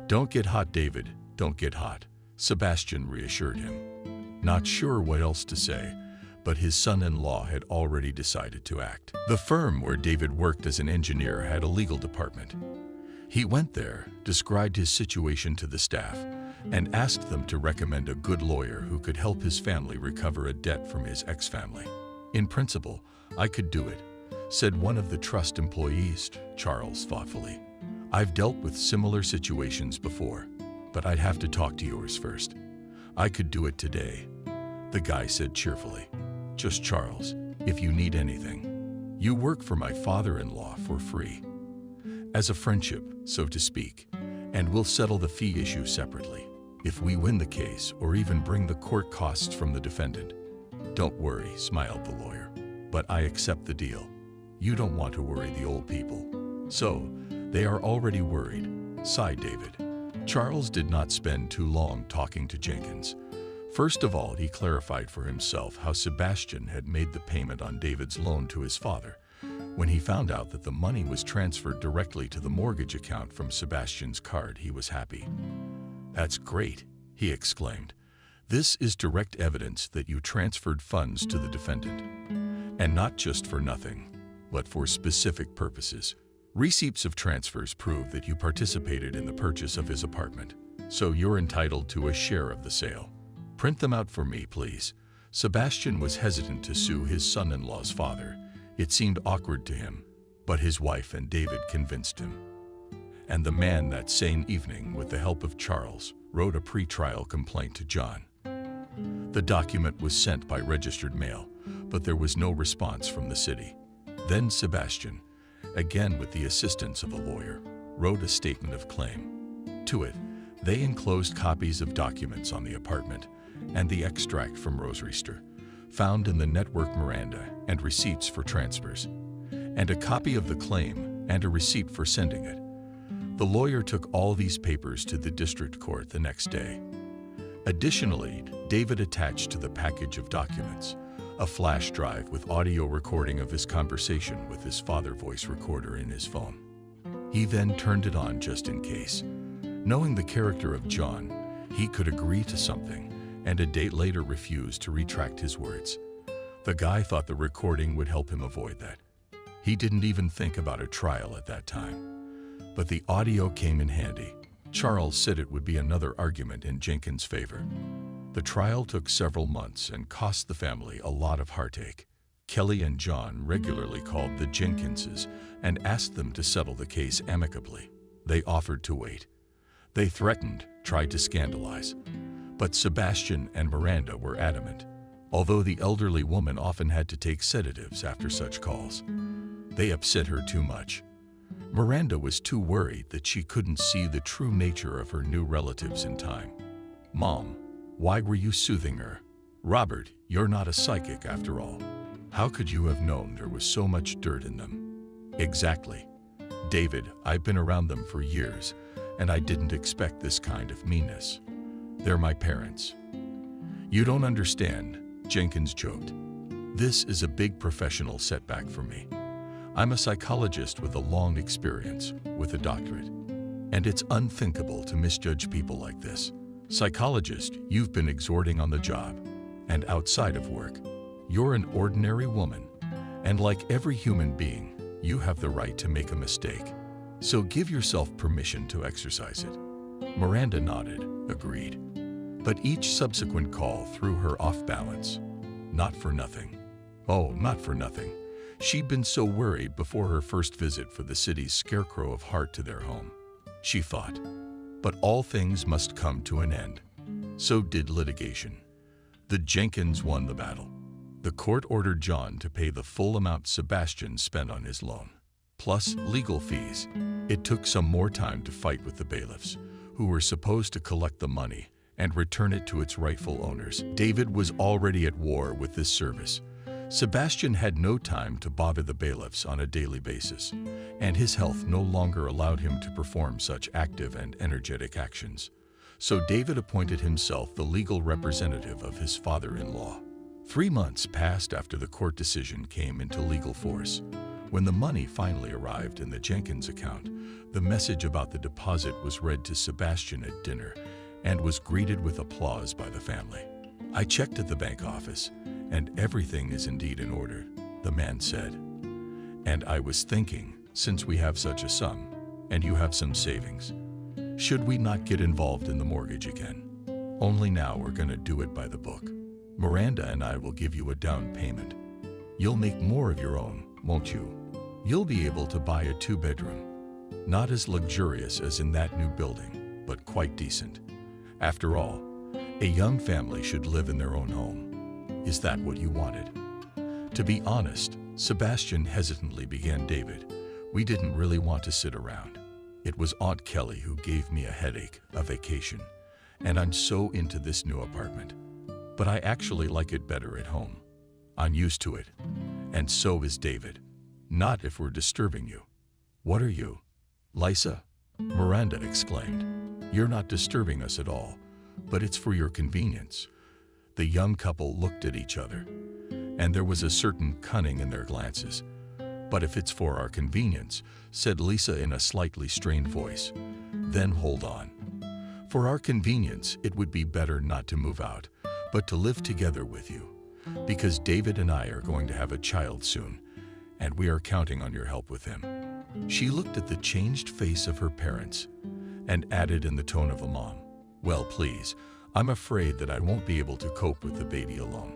Don't get hot, David, don't get hot, Sebastian reassured him. Not sure what else to say, but his son-in-law had already decided to act. The firm where David worked as an engineer had a legal department. He went there, described his situation to the staff, and asked them to recommend a good lawyer who could help his family recover a debt from his ex-family. In principle, I could do it, said one of the trust employees, Charles, thoughtfully. I've dealt with similar situations before, but I'd have to talk to yours first. I could do it today, the guy said cheerfully. Just Charles, if you need anything. You work for my father-in-law for free. As a friendship, so to speak, and we'll settle the fee issue separately, if we win the case or even bring the court costs from the defendant. Don't worry, smiled the lawyer, but I accept the deal. You don't want to worry the old people. So, they are already worried, sighed David. Charles did not spend too long talking to Jenkins. First of all, he clarified for himself how Sebastian had made the payment on David's loan to his father. When he found out that the money was transferred directly to the mortgage account from Sebastian's card, he was happy. "That's great," he exclaimed. "This is direct evidence that you transferred funds to the defendant. And not just for nothing, but for specific purposes. Receipts of transfers prove that you participated in the purchase of his apartment, so you're entitled to a share of the sale. Print them out for me, please." Sebastian was hesitant to sue his son-in-law's father. It seemed awkward to him, but his wife and David convinced him. And the man that same evening, with the help of Charles, wrote a pre-trial complaint to John. The document was sent by registered mail, but there was no response from the city. Then Sebastian, again with the assistance of a lawyer, wrote a statement of claim. To it, they enclosed copies of documents on the apartment and the extract from Rosreister, found in the network Miranda, and receipts for transfers, and a copy of the claim and a receipt for sending it. The lawyer took all these papers to the district court the next day. Additionally, David attached to the package of documents a flash drive with audio recording of his conversation with his father voice recorder in his phone. He then turned it on just in case. Knowing the character of John, he could agree to something, and a date later refused to retract his words. The guy thought the recording would help him avoid that. He didn't even think about a trial at that time. But the audio came in handy. Charles said it would be another argument in Jenkins' favor. The trial took several months and cost the family a lot of heartache. Kelly and John regularly called the Jenkinses and asked them to settle the case amicably. They offered to wait. They threatened, tried to scandalize. But Sebastian and Miranda were adamant, although the elderly woman often had to take sedatives after such calls. They upset her too much. Miranda was too worried that she couldn't see the true nature of her new relatives in time. "Mom, why were you soothing her? Robert, you're not a psychic after all. How could you have known there was so much dirt in them?" "Exactly. David, I've been around them for years, and I didn't expect this kind of meanness. They're my parents." "You don't understand," Jenkins joked. "This is a big professional setback for me. I'm a psychologist with a long experience, with a doctorate. And it's unthinkable to misjudge people like this. Psychologist, you've been exhorting on the job, and outside of work. You're an ordinary woman, and like every human being, you have the right to make a mistake. So give yourself permission to exercise it." Miranda nodded, agreed. But each subsequent call threw her off balance. Not for nothing. Oh, not for nothing. She'd been so worried before her first visit for the city's scarecrow of heart to their home. She thought, but all things must come to an end. So did litigation. The Jenkins won the battle. The court ordered John to pay the full amount Sebastian spent on his loan, plus legal fees. It took some more time to fight with the bailiffs, who were supposed to collect the money and return it to its rightful owners. David was already at war with this service. Sebastian had no time to bother the bailiffs on a daily basis, and his health no longer allowed him to perform such active and energetic actions. So David appointed himself the legal representative of his father-in-law. 3 months passed after the court decision came into legal force. When the money finally arrived in the Jenkins account, the message about the deposit was read to Sebastian at dinner and was greeted with applause by the family. "I checked at the bank office, and everything is indeed in order," the man said. "And I was thinking, since we have such a sum, and you have some savings, should we not get involved in the mortgage again? Only now we're going to do it by the book. Miranda and I will give you a down payment. You'll make more of your own, won't you? You'll be able to buy a 2-bedroom. Not as luxurious as in that new building, but quite decent. After all, a young family should live in their own home. Is that what you wanted?" To be honest, Sebastian hesitantly began, "David, we didn't really want to sit around. It was Aunt Kelly who gave me a headache, a vacation, and I'm so into this new apartment. But I actually like it better at home. I'm used to it. And so is David. Not if we're disturbing you." "What are you? Lisa?" Miranda exclaimed. You're not disturbing us at all, but it's for your convenience." The young couple looked at each other, and there was a certain cunning in their glances. "But if it's for our convenience," said Lisa in a slightly strained voice, "then hold on. For our convenience, it would be better not to move out, but to live together with you, because David and I are going to have a child soon, and we are counting on your help with him." She looked at the changed face of her parents and added in the tone of a mom, "Well, please, I'm afraid that I won't be able to cope with the baby alone."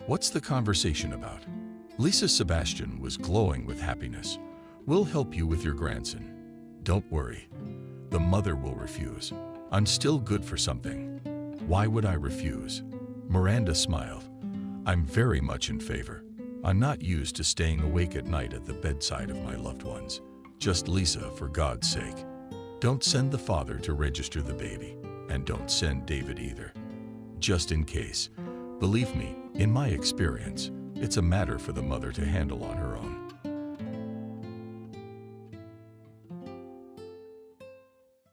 "What's the conversation about?" Lisa Sebastian was glowing with happiness. "We'll help you with your grandson. Don't worry. The mother will refuse. I'm still good for something. Why would I refuse?" Miranda smiled. "I'm very much in favor. I'm not used to staying awake at night at the bedside of my loved ones. Just Lisa, for God's sake. Don't send the father to register the baby, and don't send David either. Just in case. Believe me, in my experience, it's a matter for the mother to handle on her own."